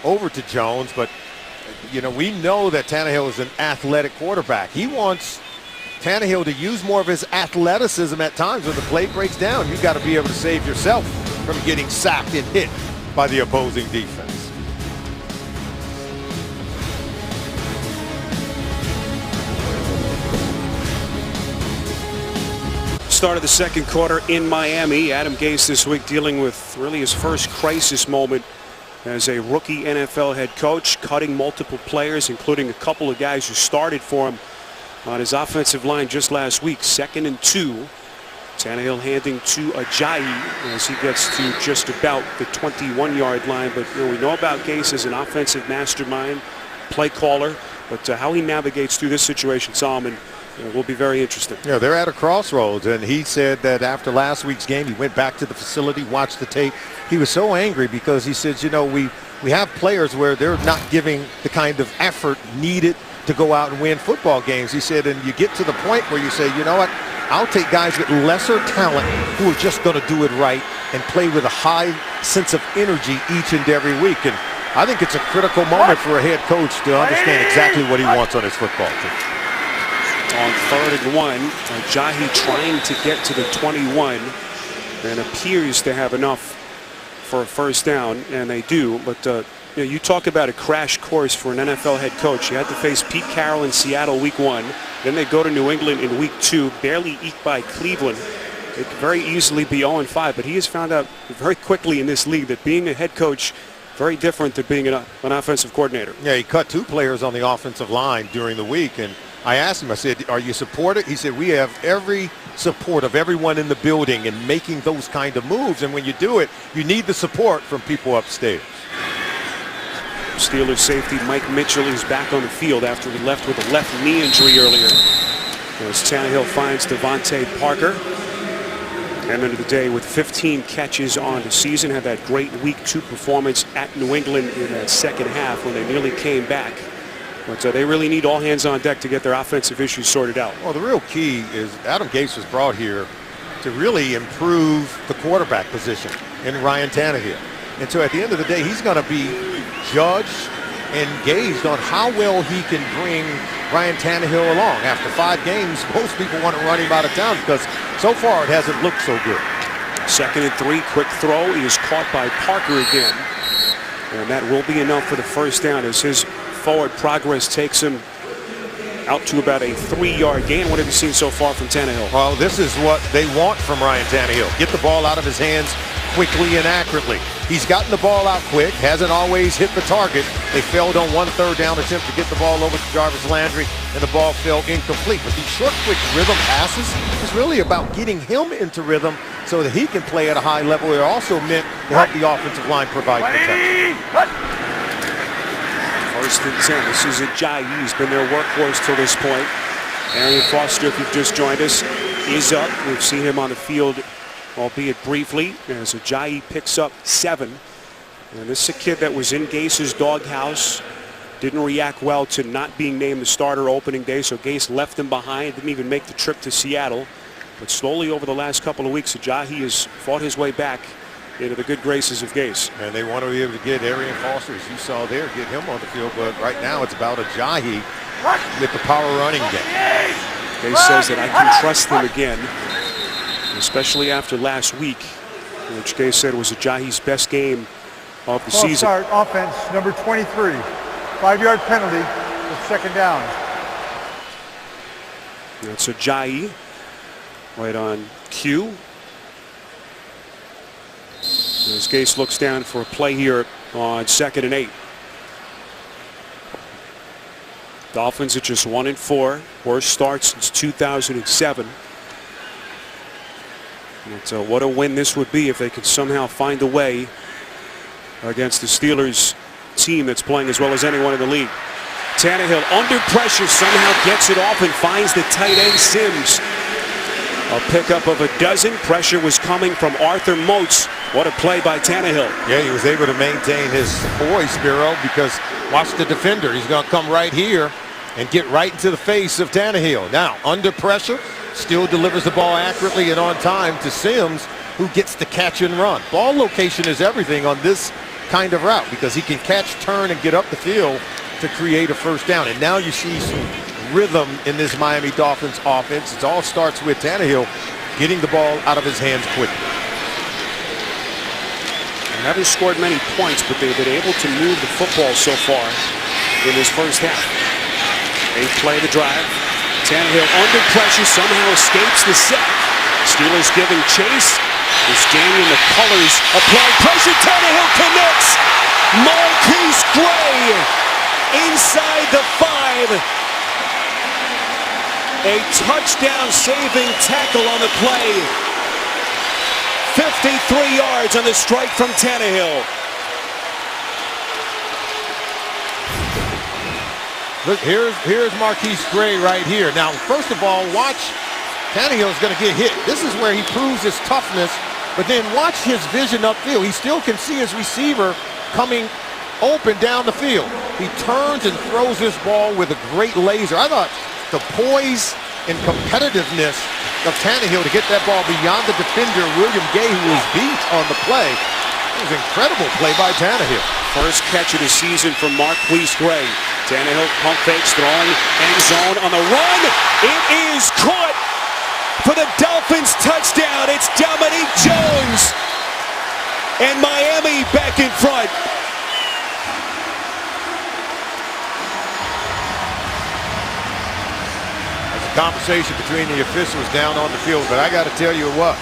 over to Jones. But, you know, we know that Tannehill is an athletic quarterback. He wants Tannehill to use more of his athleticism at times when the play breaks down. You've got to be able to save yourself from getting sacked and hit by the opposing defense. Start of the second quarter in Miami. Adam Gase this week dealing with really his first crisis moment as a rookie NFL head coach, cutting multiple players, including a couple of guys who started for him on his offensive line just last week. 2nd and 2. Tannehill handing to Ajayi as he gets to just about the 21-yard line. But you know, we know about Gase as an offensive mastermind, play caller, but how he navigates through this situation, Solomon, will be very interesting. Yeah, they're at a crossroads, and he said that after last week's game, he went back to the facility, watched the tape. He was so angry because he says, you know, we have players where they're not giving the kind of effort needed to go out and win football games. He said, and you get to the point where you say, you know what, I'll take guys with lesser talent who are just going to do it right and play with a high sense of energy each and every week. And I think it's a critical moment for a head coach to understand exactly what he wants on his football team. On 3rd and 1, Ajayi trying to get to the 21 and appears to have enough for a first down, and they do. But you know, you talk about a crash course for an NFL head coach. You had to face Pete Carroll in Seattle week 1. Then they go to New England in week 2, barely eked by Cleveland. It could very easily be 0-5, but he has found out very quickly in this league that being a head coach very different than being an offensive coordinator. Yeah, he cut 2 players on the offensive line during the week, and I asked him, I said, are you supported? He said, we have every support of everyone in the building in making those kind of moves, and when you do it, you need the support from people upstairs. Steelers safety Mike Mitchell is back on the field after he left with a left knee injury earlier. As Tannehill finds Devontae Parker. And end of the day with 15 catches on the season. Had that great week 2 performance at New England in that second half when they nearly came back But they really need all hands on deck to get their offensive issues sorted out. Well, the real key is Adam Gase was brought here to really improve the quarterback position in Ryan Tannehill. And so at the end of the day, he's going to be judged and gauged on how well he can bring Ryan Tannehill along. After 5 games, most people want to run him out of town because so far it hasn't looked so good. 2nd and 3, quick throw. He is caught by Parker again. And that will be enough for the first down as his forward progress takes him out to about a 3-yard gain. What have you seen so far from Tannehill? Well, this is what they want from Ryan Tannehill. Get the ball out of his hands quickly and accurately. He's gotten the ball out quick, hasn't always hit the target. They failed on 1 3rd down attempt to get the ball over to Jarvis Landry, and the ball fell incomplete. But these short, quick rhythm passes is really about getting him into rhythm so that he can play at a high level. They're also meant to help the offensive line provide protection. 1st and 10. This is Ajayi. He's been their workhorse till this point. Arian Foster, if you've just joined us, is up. We've seen him on the field, albeit briefly, as Ajayi picks up 7. And this is a kid that was in Gase's doghouse. Didn't react well to not being named the starter opening day, so Gase left him behind. Didn't even make the trip to Seattle. But slowly over the last couple of weeks, Ajayi has fought his way back into the good graces of Gase. And they want to be able to get Arian Foster, as you saw there, get him on the field. But right now it's about Ajayi with the power running game. Gase says that I can trust him again, especially after last week, which Gase said was Ajayi's best game of the season. Start offense, number 23. 5-yard penalty with 2nd down. That's Ajayi right on cue. As Gase looks down for a play here on 2nd and 8. Dolphins are just 1 and 4. Worst start since 2007. And so what a win this would be if they could somehow find a way against the Steelers team that's playing as well as anyone in the league. Tannehill under pressure somehow gets it off and finds the tight end Sims. A pickup of a dozen. Pressure was coming from Arthur Moats. What a play by Tannehill. Yeah, he was able to maintain his poise, Spiro, because watch the defender. He's going to come right here and get right into the face of Tannehill. Now, under pressure, still delivers the ball accurately and on time to Sims, who gets the catch and run. Ball location is everything on this kind of route because he can catch, turn, and get up the field to create a first down. And now you see some rhythm in this Miami Dolphins offense. It all starts with Tannehill getting the ball out of his hands quickly. They haven't scored many points, but they've been able to move the football so far in this first half. They play the drive. Tannehill under pressure somehow escapes the sack. Steelers giving chase. Is gaining the colors. Applying pressure. Tannehill connects. Marquise Gray inside the 5. A touchdown-saving tackle on the play. 53 yards on the strike from Tannehill. Look, here's Marquise Gray right here. Now, first of all, watch. Tannehill's going to get hit. This is where he proves his toughness. But then watch his vision upfield. He still can see his receiver coming open down the field. He turns and throws this ball with a great laser. I thought the poise and competitiveness of Tannehill to get that ball beyond the defender, William Gay, who was beat on the play. It was an incredible play by Tannehill. First catch of the season from Marquise Gray. Tannehill pump fakes, throwing end zone on the run. It is caught for the Dolphins touchdown. It's Dominique Jones. And Miami back in front. Conversation between the officials down on the field, but I got to tell you what,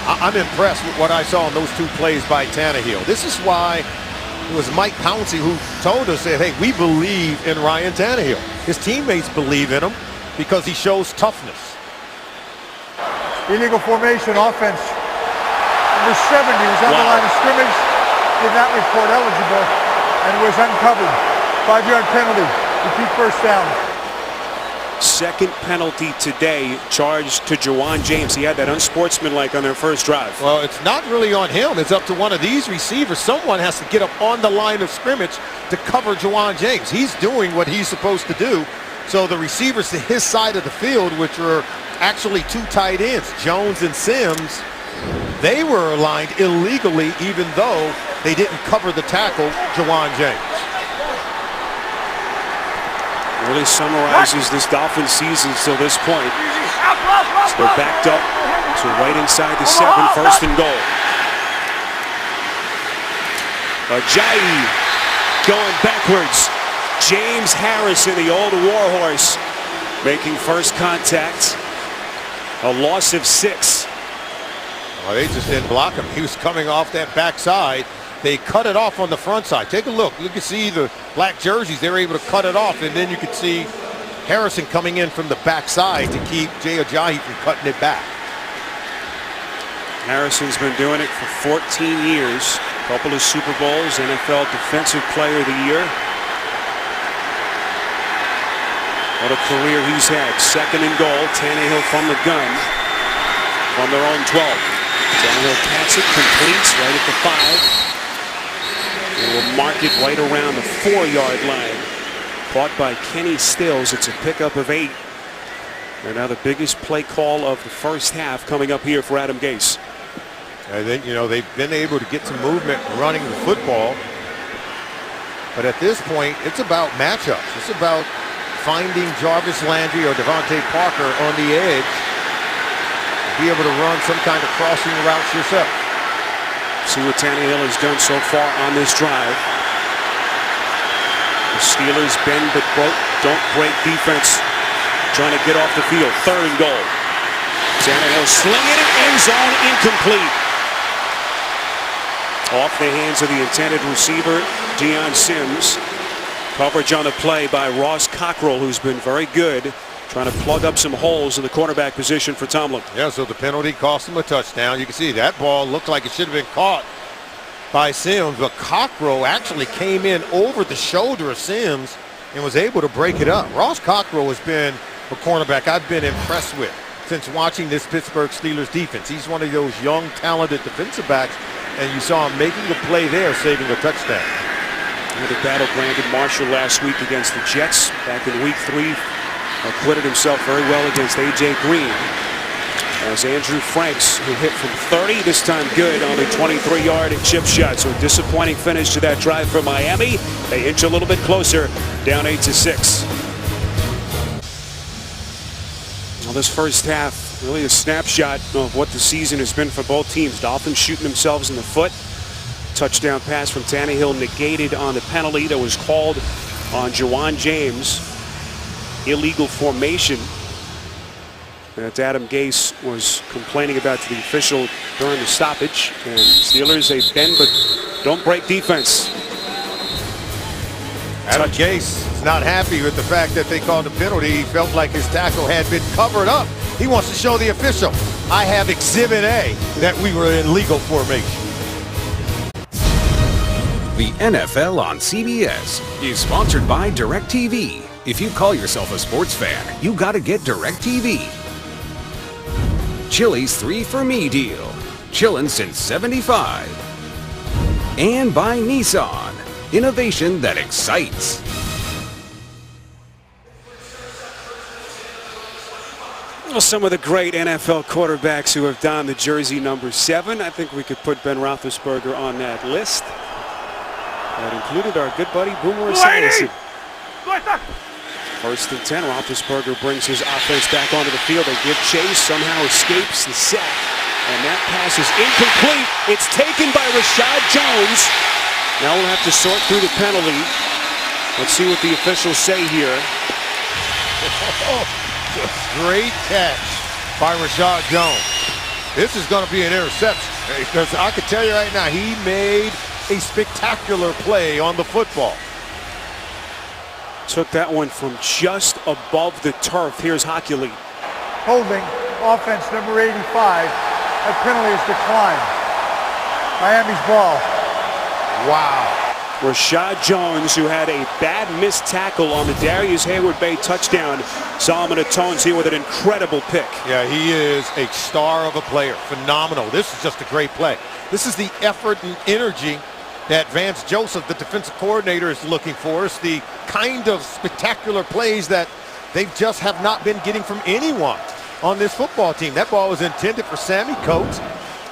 I'm impressed with what I saw in those 2 plays by Tannehill. This is why it was Mike Pouncey who told us that, hey, we believe in Ryan Tannehill. His teammates believe in him because he shows toughness. Illegal formation offense. Number 70 was on the line of scrimmage, did not report eligible, and was uncovered. 5-yard penalty. Repeat first down. Second penalty today charged to Juwan James. He had that unsportsmanlike on their first drive. Well, it's not really on him. It's up to one of these receivers. Someone has to get up on the line of scrimmage to cover Juwan James. He's doing what he's supposed to do. So the receivers to his side of the field, which are actually two tight ends, Jones and Sims, they were aligned illegally even though they didn't cover the tackle, Juwan James. Really summarizes this Dolphins season till this point. So they're backed up to right inside the 7, 1st and goal. Ajayi going backwards. James Harrison, the old warhorse, making first contact. A loss of 6. Well, they just didn't block him. He was coming off that backside. They cut it off on the front side. Take a look. You can see the black jerseys. They were able to cut it off, and then you could see Harrison coming in from the backside to keep Jay Ajayi from cutting it back. Harrison's been doing it for 14 years. A couple of Super Bowls, NFL Defensive Player of the Year. What a career he's had. 2nd and goal. Tannehill from the gun. From their own 12. Tannehill pats it, completes right at the 5. And will mark it right around the 4-yard line. Caught by Kenny Stills. It's a pickup of 8. And now the biggest play call of the first half coming up here for Adam Gase. I think, they've been able to get some movement running the football. But at this point, it's about matchups. It's about finding Jarvis Landry or Devontae Parker on the edge. Be able to run some kind of crossing routes yourself. See what Tannehill has done so far on this drive. The Steelers bend but don't break defense. Trying to get off the field. 3rd and goal. Tannehill slinging it, end zone, incomplete. Off the hands of the intended receiver, Deion Sims. Coverage on the play by Ross Cockrell, who's been very good, trying to plug up some holes in the cornerback position for Tomlin. Yeah, so the penalty cost him a touchdown. You can see that ball looked like it should have been caught by Sims, but Cockrell actually came in over the shoulder of Sims and was able to break it up. Ross Cockrell has been a cornerback I've been impressed with since watching this Pittsburgh Steelers defense. He's one of those young, talented defensive backs, and you saw him making a play there, saving a touchdown. The battle Brandon Marshall last week against the Jets back in week 3. Acquitted himself very well against A.J. Green. As Andrew Franks, who hit from 30, this time good on the 23-yard chip shot. So a disappointing finish to that drive for Miami. They inch a little bit closer, down 8-6. Well, this first half, really a snapshot of what the season has been for both teams. Dolphins shooting themselves in the foot. Touchdown pass from Tannehill negated on the penalty that was called on Juwan James. Illegal formation that Adam Gase was complaining about to the official during the stoppage. And Steelers, they bend but don't break defense. Adam Gase is not happy with the fact that they called a penalty. He felt like his tackle had been covered up. He wants to show the official, I have Exhibit A, that we were in legal formation. The NFL on CBS is sponsored by DirecTV. If you call yourself a sports fan, you gotta get DirecTV. Chili's 3 for Me deal. Chillin' since 75. And by Nissan. Innovation that excites. Well, some of the great NFL quarterbacks who have donned the jersey number 7. I think we could put Ben Roethlisberger on that list. That included our good buddy Boomer Esiason. 1st and 10. Roethlisberger brings his offense back onto the field. They give chase, somehow escapes the sack. And that pass is incomplete. It's taken by Rashad Jones. Now we'll have to sort through the penalty. Let's see what the officials say here. Great catch by Rashad Jones. This is going to be an interception. Because I can tell you right now, he made a spectacular play on the football. Took that one from just above the turf. Here's Hockley. Holding, offense number 85. That penalty is declined. Miami's ball. Wow. Rashad Jones, who had a bad missed tackle on the Darius Hayward-Bay touchdown. Solomon Atones here with an incredible pick. Yeah, he is a star of a player. Phenomenal. This is just a great play. This is the effort and energy that Vance Joseph, the defensive coordinator, is looking for. It's the kind of spectacular plays that they just have not been getting from anyone on this football team. That ball was intended for Sammy Coates,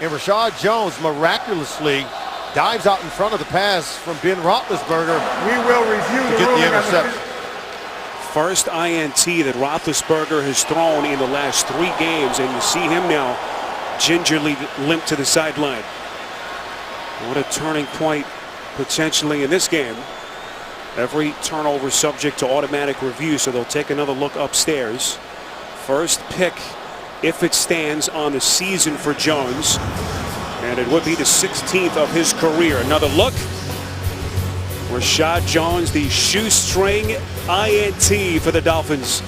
and Rashad Jones miraculously dives out in front of the pass from Ben Roethlisberger. We will review to the get ruling the on interception. First INT that Roethlisberger has thrown in the last 3 games, and you see him now gingerly limp to the sideline. What a turning point potentially in this game. Every turnover subject to automatic review, so they'll take another look upstairs. First pick, if it stands, on the season for Jones, and it would be the 16th of his career. Another look. Rashad Jones, the shoestring INT for the Dolphins.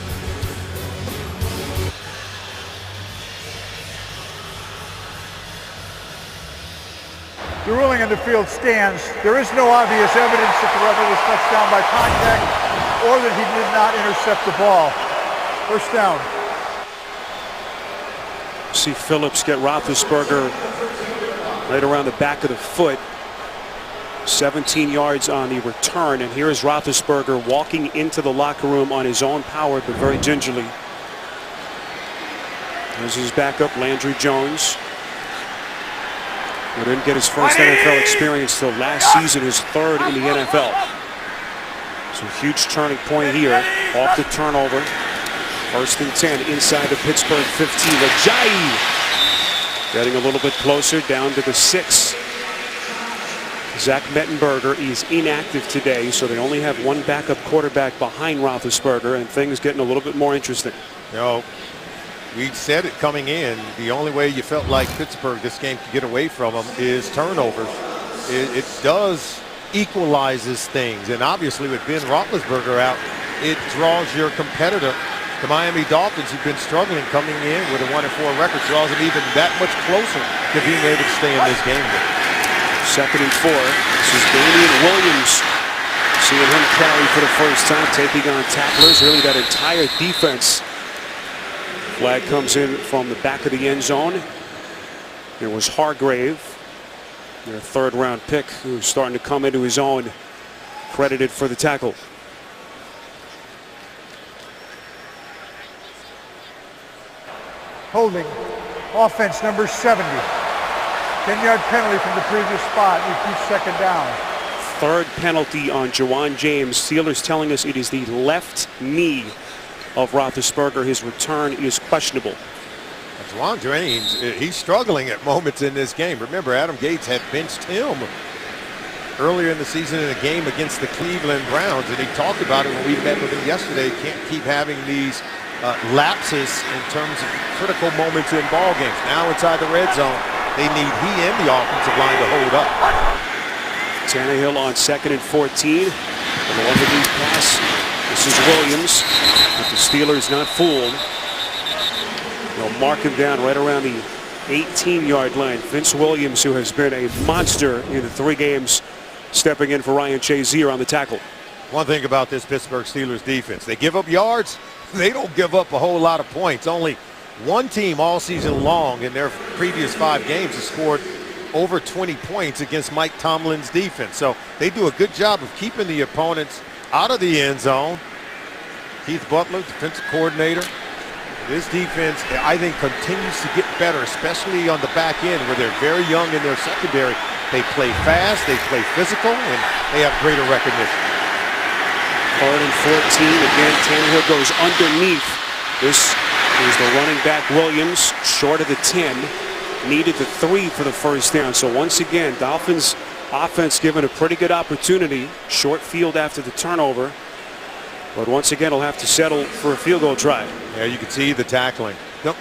The ruling on the field stands. There is no obvious evidence that the runner was touched down by contact or that he did not intercept the ball. First down. See Phillips get Roethlisberger right around the back of the foot. 17 yards on the return, and here is Roethlisberger walking into the locker room on his own power, but very gingerly. There's his backup, Landry Jones. He didn't get his first NFL experience till last season, his 3rd in the NFL. So huge turning point here off the turnover. 1st and 10 inside the Pittsburgh 15. Ajayi getting a little bit closer down to the 6. Zach Mettenberger is inactive today, so they only have one backup quarterback behind Roethlisberger, and things getting a little bit more interesting. You know, we said it coming in, the only way you felt like Pittsburgh this game could get away from them is turnovers. It does equalizes things, and obviously with Ben Roethlisberger out, it draws your competitor, the Miami Dolphins, who've been struggling coming in with a 1-4 record, draws them even that much closer to being able to stay in this game. 2nd and 4. This is Damian Williams. Seeing him carry for the first time, taking on tacklers, really that entire defense. Flag comes in from the back of the end zone. It was Hargrave, their 3rd round pick, who's starting to come into his own, credited for the tackle. Holding. Offense number 70. 10-yard penalty from the previous spot. We keep 2nd down. 3rd penalty on Jawan James. Steelers telling us it is the left knee of Roethlisberger. His return is questionable. Jawan James, he's struggling at moments in this game. Remember, Adam Gates had benched him earlier in the season in a game against the Cleveland Browns, and he talked about it when we met with him yesterday. Can't keep having these lapses in terms of critical moments in ball games. Now inside the red zone, they need he and the offensive line to hold up. Tannehill on 2nd and 14. And the underneath pass. This is Williams. But the Steelers not fooled. They'll mark him down right around the 18-yard line. Vince Williams, who has been a monster in the 3 games, stepping in for Ryan Shazier on the tackle. One thing about this Pittsburgh Steelers defense, they give up yards. They don't give up a whole lot of points. Only one team all season long in their previous 5 games has scored over 20 points against Mike Tomlin's defense. So they do a good job of keeping the opponents out of the end zone. Keith Butler, defensive coordinator. This defense, I think, continues to get better, especially on the back end where they're very young in their secondary. They play fast, they play physical, and they have greater recognition. 3rd and 14. Again, Tannehill goes underneath. This is the running back Williams, short of the 10. Needed the 3 for the first down. So once again, Dolphins offense given a pretty good opportunity. Short field after the turnover. But once again, he'll have to settle for a field goal try. Yeah, you can see the tackling.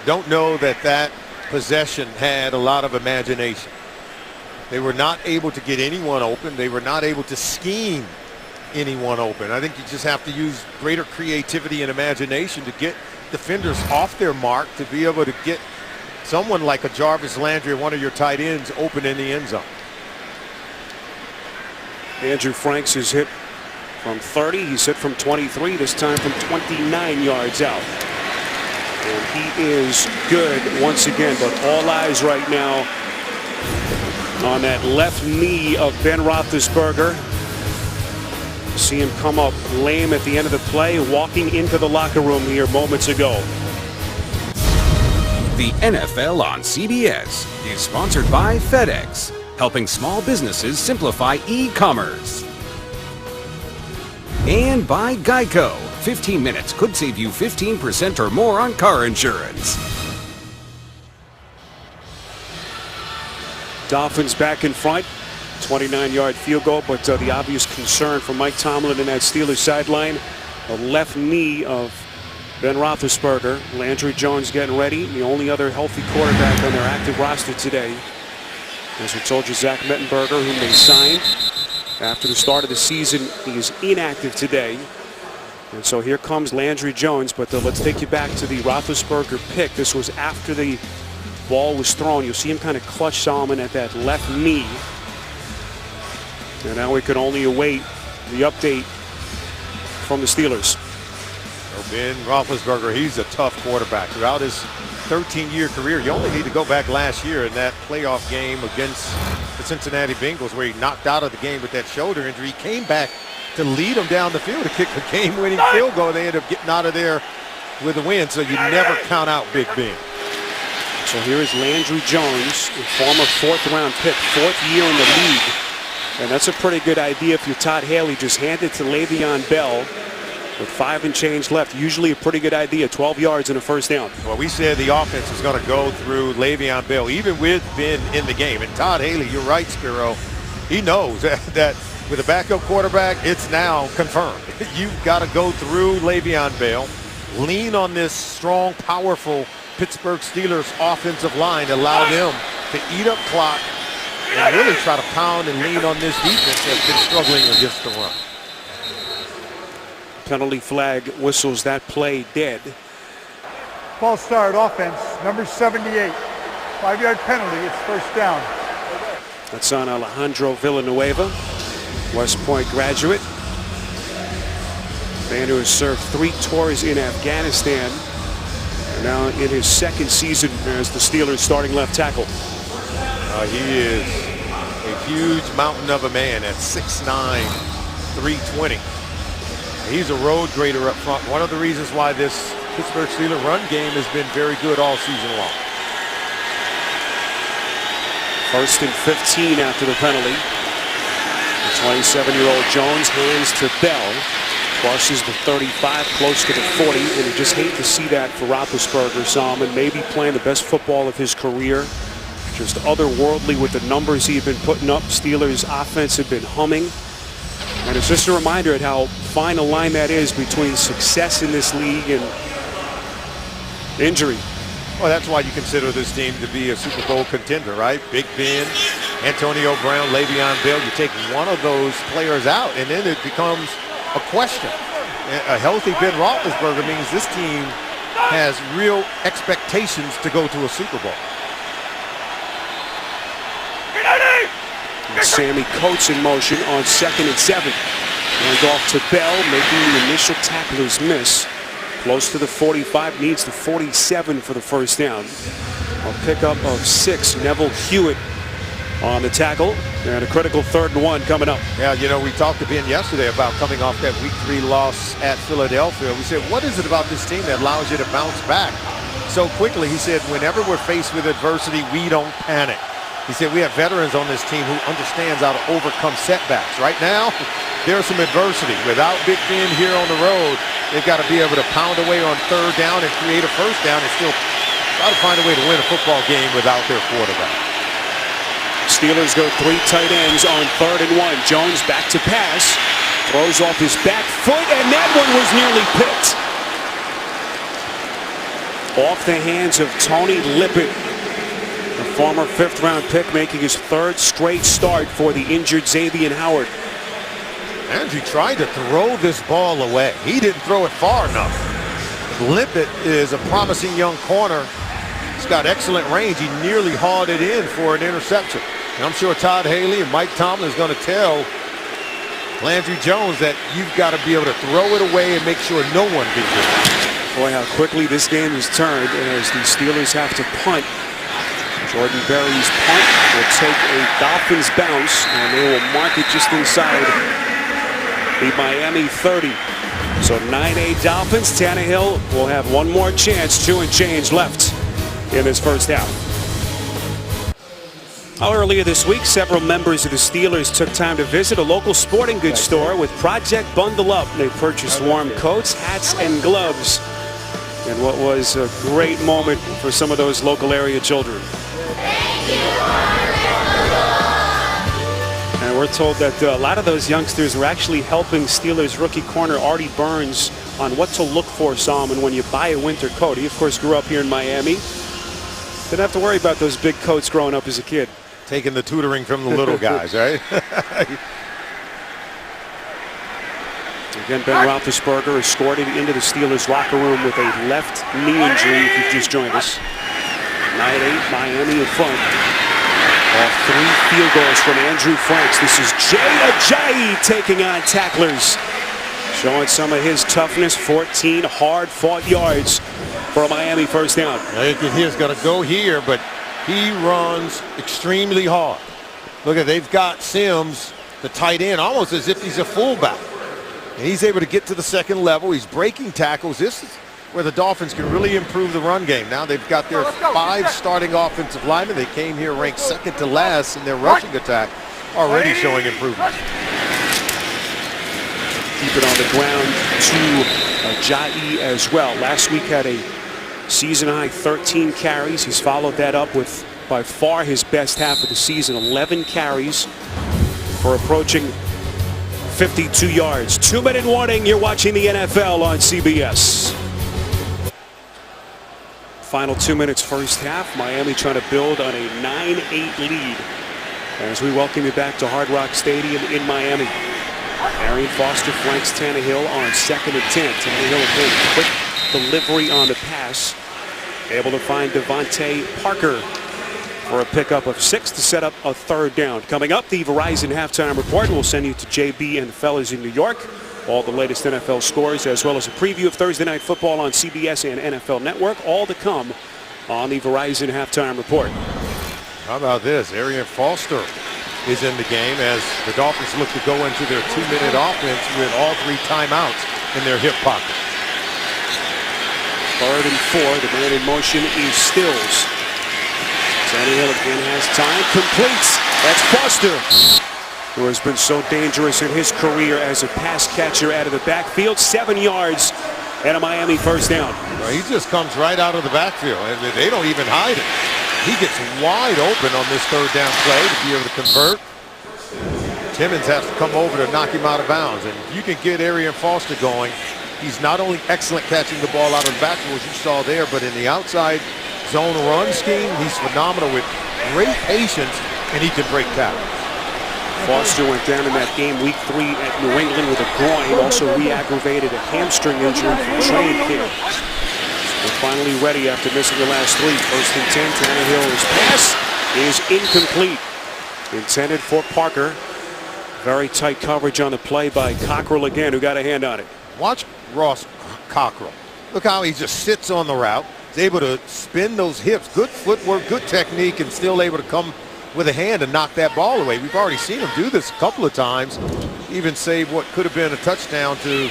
Don't know that possession had a lot of imagination. They were not able to get anyone open. They were not able to scheme anyone open. I think you just have to use greater creativity and imagination to get defenders off their mark, to be able to get someone like a Jarvis Landry or one of your tight ends open in the end zone. Andrew Franks has hit from 30. He's hit from 23, this time from 29 yards out. And he is good once again, but all eyes right now on that left knee of Ben Roethlisberger. See him come up lame at the end of the play, walking into the locker room here moments ago. The NFL on CBS is sponsored by FedEx, helping small businesses simplify e-commerce. And by Geico. 15 minutes could save you 15% or more on car insurance. Dolphins back in front. 29-yard field goal, but the obvious concern for Mike Tomlin in that Steelers sideline, the left knee of Ben Roethlisberger. Landry Jones getting ready, the only other healthy quarterback on their active roster today. As we told you, Zach Mettenberger, whom they signed after the start of the season, he is inactive today. And so here comes Landry Jones, but let's take you back to the Roethlisberger pick. This was after the ball was thrown. You'll see him kind of clutch Solomon at that left knee. And now we can only await the update from the Steelers. Ben Roethlisberger, he's a tough quarterback. Throughout his 13-year career, you only need to go back last year in that playoff game against the Cincinnati Bengals where he knocked out of the game with that shoulder injury. He came back to lead them down the field to kick a game-winning field goal. They ended up getting out of there with a win, so you never count out Big Ben. So here is Landry Jones, a former fourth-round pick, fourth year in the league. And that's a pretty good idea if you're Todd Haley. Just hand it to Le'Veon Bell with 5 and change left. Usually a pretty good idea, 12 yards and a first down. Well, we said the offense was going to go through Le'Veon Bell, even with Ben in the game. And Todd Haley, you're right, Spiro, he knows that with a backup quarterback, it's now confirmed. You've got to go through Le'Veon Bell, lean on this strong, powerful Pittsburgh Steelers offensive line, allow them to eat up clock and really try to pound and lean on this defense that's been struggling against the run. Penalty flag whistles that play dead. False start offense, number 78. 5-yard penalty, it's first down. That's on Alejandro Villanueva, West Point graduate. Man who has served 3 tours in Afghanistan. And now in his second season as the Steelers starting left tackle. He is a huge mountain of a man at 6'9", 320. He's a road grader up front. One of the reasons why this Pittsburgh Steelers run game has been very good all season long. First and 15 after the penalty. The 27-year-old Jones hands to Bell. Crosses the 35, close to the 40. And you just hate to see that for Roethlisberger, Solomon. Maybe playing the best football of his career. Just otherworldly with the numbers he had been putting up. Steelers offense had been humming. And it's just a reminder at how fine a line that is between success in this league and injury. Well, that's why you consider this team to be a Super Bowl contender, right? Big Ben, Antonio Brown, Le'Veon Bell. You take one of those players out, and then it becomes a question. A healthy Ben Roethlisberger means this team has real expectations to go to a Super Bowl. And Sammy Coates in motion on 2nd and 7. And off to Bell, making the initial tacklers miss. Close to the 45, needs the 47 for the first down. A pickup of 6. Neville Hewitt on the tackle. And a critical 3rd and 1 coming up. Yeah, you know, we talked to Ben yesterday about coming off that Week 3 loss at Philadelphia. We said, what is it about this team that allows you to bounce back so quickly? He said, whenever we're faced with adversity, we don't panic. He said, we have veterans on this team who understands how to overcome setbacks. Right now, there's some adversity. Without Big Ben here on the road, they've got to be able to pound away on 3rd down and create a first down and still try to find a way to win a football game without their quarterback. Steelers go 3 tight ends on 3rd and 1. Jones back to pass. Throws off his back foot, and that one was nearly picked. Off the hands of Tony Lippett. The former 5th-round pick making his 3rd straight start for the injured Xavier Howard. And he tried to throw this ball away. He didn't throw it far enough. Lippett is a promising young corner. He's got excellent range. He nearly hauled it in for an interception. And I'm sure Todd Haley and Mike Tomlin is going to tell Landry Jones that you've got to be able to throw it away and make sure no one gets it. Boy, how quickly this game has turned as the Steelers have to punt. Jordan Berry's punt will take a Dolphins bounce, and they will mark it just inside the Miami 30. So 9-8 Dolphins. Tannehill will have one more chance, 2 and change left in this first half. Earlier this week, several members of the Steelers took time to visit a local sporting goods store with Project Bundle Up. They purchased warm coats, hats, and gloves in what was a great moment for some of those local area children. And we're told that a lot of those youngsters were actually helping Steelers rookie corner Artie Burns on what to look for, Solomon, when you buy a winter coat. He, of course, grew up here in Miami. Didn't have to worry about those big coats growing up as a kid. Taking the tutoring from the little guys, right? Again, Ben Roethlisberger escorted into the Steelers locker room with a left knee injury, if you've just joined us. 9-8, Miami in front. Off 3 field goals from Andrew Franks. This is Jay Ajayi taking on tacklers. Showing some of his toughness. 14 hard-fought yards for a Miami first down. I think he's going to go here, but he runs extremely hard. Look at, they've got Sims, the tight end, almost as if he's a fullback. And he's able to get to the second level. He's breaking tackles. This is where the Dolphins can really improve the run game. Now they've got their 5 starting offensive linemen. They came here ranked second to last in their rushing attack, already showing improvement. Keep it on the ground to Ajayi as well. Last week had a season-high 13 carries. He's followed that up with by far his best half of the season, 11 carries for approaching 52 yards. 2-minute warning. You're watching the NFL on CBS. Final 2 minutes first half. Miami trying to build on a 9-8 lead as we welcome you back to Hard Rock Stadium in Miami. Arian Foster flanks Tannehill on 2nd and 10. Tannehill again, quick delivery on the pass. Able to find Devontae Parker for a pickup of 6 to set up a 3rd down. Coming up, the Verizon Halftime Report. We'll send you to JB and the fellas in New York. All the latest NFL scores, as well as a preview of Thursday Night Football on CBS and NFL Network. All to come on the Verizon Halftime Report. How about this? Arian Foster is in the game as the Dolphins look to go into their 2-minute offense with all 3 timeouts in their hip pocket. 3rd and 4. The man in motion is Stills. Tannehill again has time. Completes. That's Foster, who has been so dangerous in his career as a pass catcher out of the backfield. 7 yards and a Miami first down. Well, he just comes right out of the backfield, and they don't even hide it. He gets wide open on this 3rd down play to be able to convert. Timmons has to come over to knock him out of bounds. And if you can get Arian Foster going, he's not only excellent catching the ball out of the backfield, as you saw there, but in the outside zone run scheme, he's phenomenal with great patience, and he can break tackles. Foster went down in that game week 3 at New England with a groin. Also re-aggravated a hamstring injury from training camp. We're finally ready after missing the last 3. 1st and 10. Tannehill's pass is incomplete. Intended for Parker. Very tight coverage on the play by Cockrell again, who got a hand on it. Watch Ross Cockrell. Look how he just sits on the route. He's able to spin those hips. Good footwork, good technique, and still able to come with a hand and knock that ball away. We've already seen him do this a couple of times. Even save what could have been a touchdown to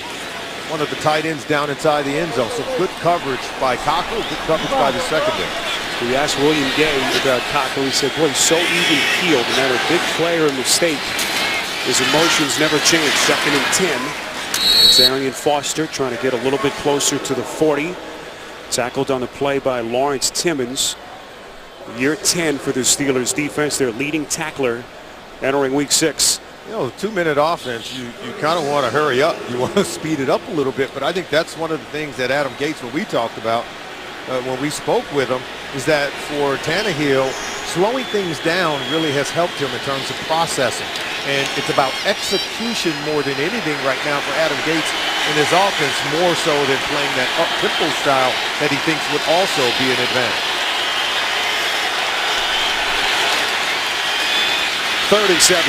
one of the tight ends down inside the end zone. So good coverage by Cockrell, good coverage by the secondary. We asked William Gay about Cockrell. He said, boy, he's so even keeled. No matter big play or mistake, his emotions never change. 2nd and 10. It's Arian Foster trying to get a little bit closer to the 40. Tackled on the play by Lawrence Timmons. Year 10 for the Steelers defense. Their leading tackler entering week 6. You know, the 2-minute offense, you kind of want to hurry up. You want to speed it up a little bit. But I think that's one of the things that Adam Gates, when we talked about, when we spoke with him, is that for Tannehill, slowing things down really has helped him in terms of processing. And it's about execution more than anything right now for Adam Gates in his offense, more so than playing that up-tempo style that he thinks would also be an advantage. 3rd and 7.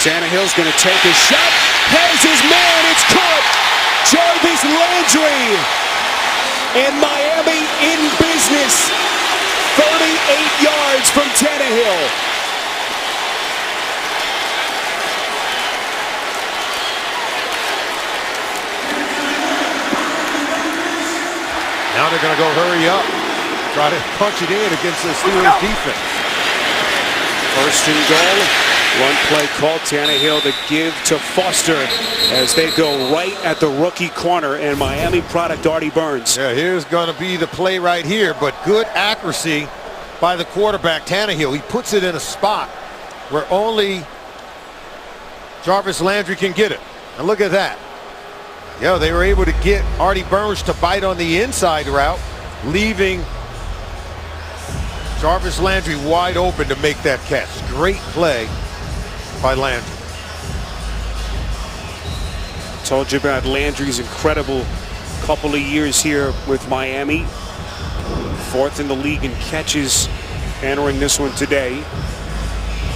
Tannehill's going to take a shot. Has his man. It's caught. Jarvis Landry. And Miami in business. 38 yards from Tannehill. Now they're going to go hurry up. Try to punch it in against the Steelers defense. First and goal. One play called. Tannehill to give to Foster as they go right at the rookie corner, and Miami product Artie Burns. Yeah, here's going to be the play right here, but good accuracy by the quarterback Tannehill. He puts it in a spot where only Jarvis Landry can get it. And look at that. Yeah, they were able to get Artie Burns to bite on the inside route, leaving Jarvis Landry wide open to make that catch. Great play by Landry. Told you about Landry's incredible couple of years here with Miami. Fourth in the league in catches entering this one today.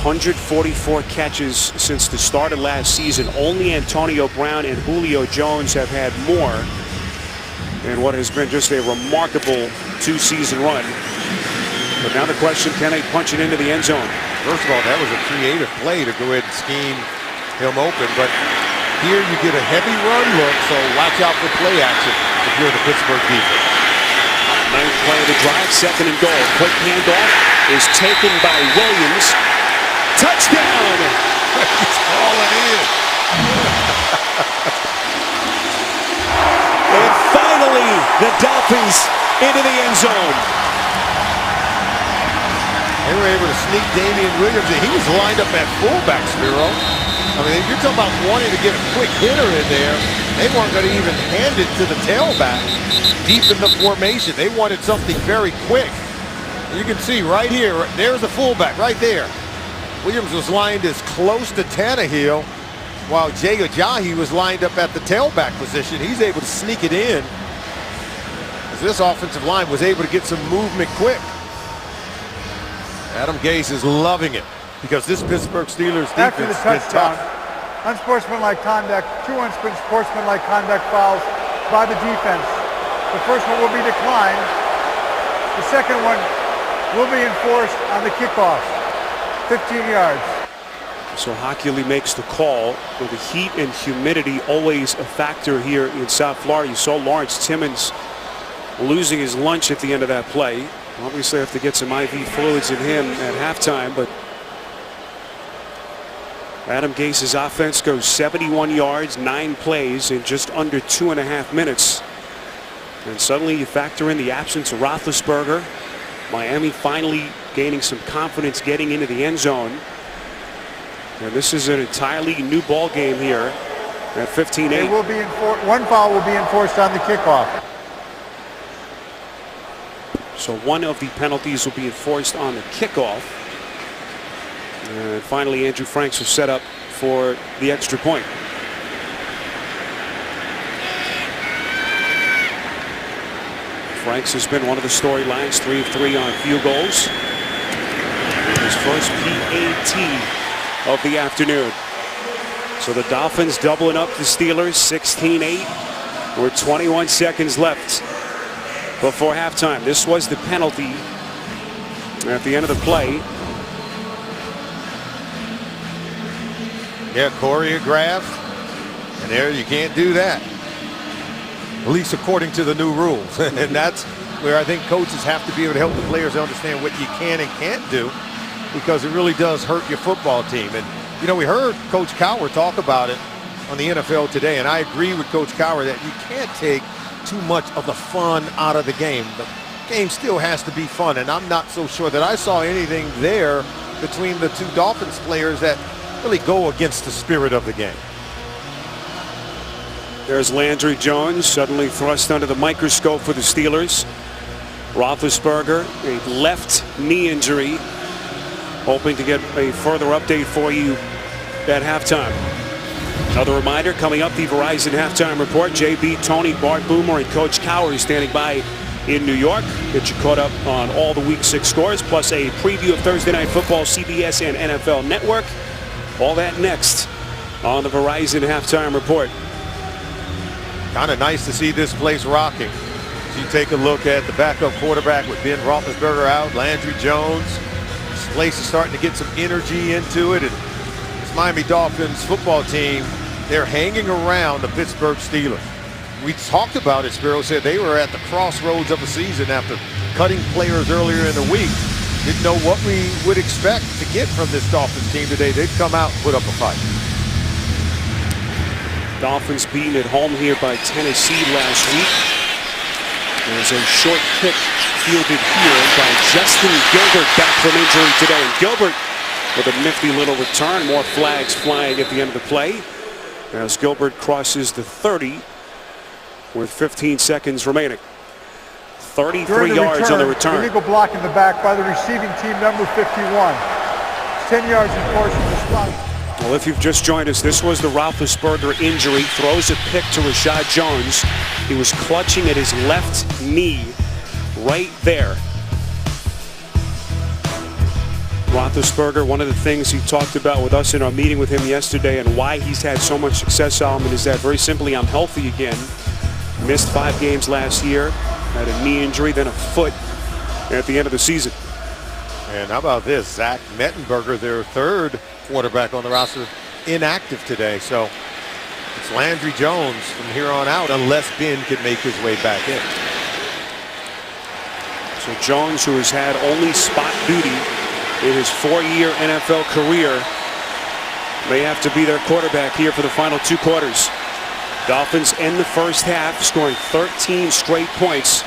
144 catches since the start of last season. Only Antonio Brown and Julio Jones have had more in what has been just a remarkable two-season run. But now the question, can they punch it into the end zone? First of all, that was a creative play to go ahead and scheme him open. But here you get a heavy run look, so watch out for play action if you're the Pittsburgh defense. Ninth play of the drive, second and goal. Quick handoff is taken by Williams. Touchdown! He's falling in. And finally, the Dolphins into the end zone. They were able to sneak Damian Williams in. He was lined up at fullback, Spiro. I mean, if you're talking about wanting to get a quick hitter in there, they weren't going to even hand it to the tailback deep in the formation. They wanted something very quick. You can see right here, there's the fullback right there. Williams was lined as close to Tannehill, while Jay Ajayi was lined up at the tailback position. He's able to sneak it in, as this offensive line was able to get some movement quick. Adam Gase is loving it because this Pittsburgh Steelers After the defense is touchdown, tough. unsportsmanlike conduct, two unsportsmanlike conduct fouls by the defense. The first one will be declined. The second one will be enforced on the kickoff. 15 yards. So Hockley makes the call. With the heat and humidity always a factor here in South Florida. You saw Lawrence Timmons losing his lunch at the end of that play. Obviously have to get some IV fluids in him at halftime, but Adam Gase's offense goes 71 yards, 9 plays in just under 2.5 minutes. And suddenly you factor in the absence of Roethlisberger. Miami finally gaining some confidence getting into the end zone. And this is an entirely new ball game here at 15-8. One foul will be enforced on the kickoff. So one of the penalties will be enforced on the kickoff. And finally, Andrew Franks will set up for the extra point. Franks has been one of the storylines, 3 of 3 on field goals. His first PAT of the afternoon. So the Dolphins doubling up the Steelers, 16-8 with 21 seconds left before halftime. This was the penalty at the end of the play. Yeah, choreographed, and there you can't do that, at least according to the new rules. And that's where I think coaches have to be able to help the players understand what you can and can't do, because it really does hurt your football team. And you know, we heard Coach Cowher talk about it on the NFL Today, and I agree with Coach Cowher that you can't take too much of the fun out of the game. The game still has to be fun, and I'm not so sure that I saw anything there between the two Dolphins players that really go against the spirit of the game. There's Landry Jones, suddenly thrust under the microscope for the Steelers. Roethlisberger, a left knee injury. Hoping to get a further update for you at halftime. Another reminder, coming up, the Verizon Halftime Report. JB, Tony, Bart Boomer, and Coach Cowher standing by in New York. Get you caught up on all the Week 6 scores, plus a preview of Thursday Night Football, CBS and NFL Network. All that next on the Verizon Halftime Report. Kind of nice to see this place rocking. As you take a look at the backup quarterback with Ben Roethlisberger out, Landry Jones. This place is starting to get some energy into it. And this Miami Dolphins football team, they're hanging around the Pittsburgh Steelers. We talked about it, Spiro said they were at the crossroads of the season after cutting players earlier in the week. Didn't know what we would expect to get from this Dolphins team today. They'd come out and put up a fight. Dolphins beaten at home here by Tennessee last week. There's a short kick fielded here by Justin Gilbert back from injury today. And Gilbert with a nifty little return. More flags flying at the end of the play as Gilbert crosses the 30 with 15 seconds remaining. 33 yards on the return. Illegal block in the back by the receiving team, number 51. 10 yards in course of the spot. Well, if you've just joined us, this was the Roethlisberger injury. Throws a pick to Rashad Jones. He was clutching at his left knee right there. Roethlisberger, one of the things he talked about with us in our meeting with him yesterday and why he's had so much success, Solomon, is that very simply, I'm healthy again. Missed 5 games last year. Had a knee injury, then a foot at the end of the season. And how about this? Zach Mettenberger, their third quarterback on the roster, inactive today. So it's Landry Jones from here on out unless Ben can make his way back in. So Jones, who has had only spot duty in his 4-year NFL career, may have to be their quarterback here for the final 2 quarters. Dolphins end the first half scoring 13 straight points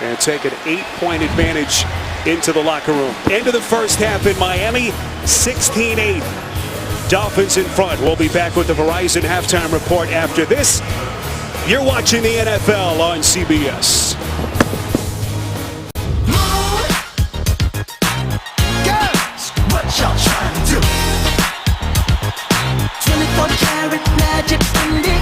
and take an 8-point advantage into the locker room. End of the first half in Miami, 16-8. Dolphins in front. We'll be back with the Verizon Halftime Report after this. You're watching the NFL on CBS. Girls, what y'all trying to do? 24-karat magic in the air.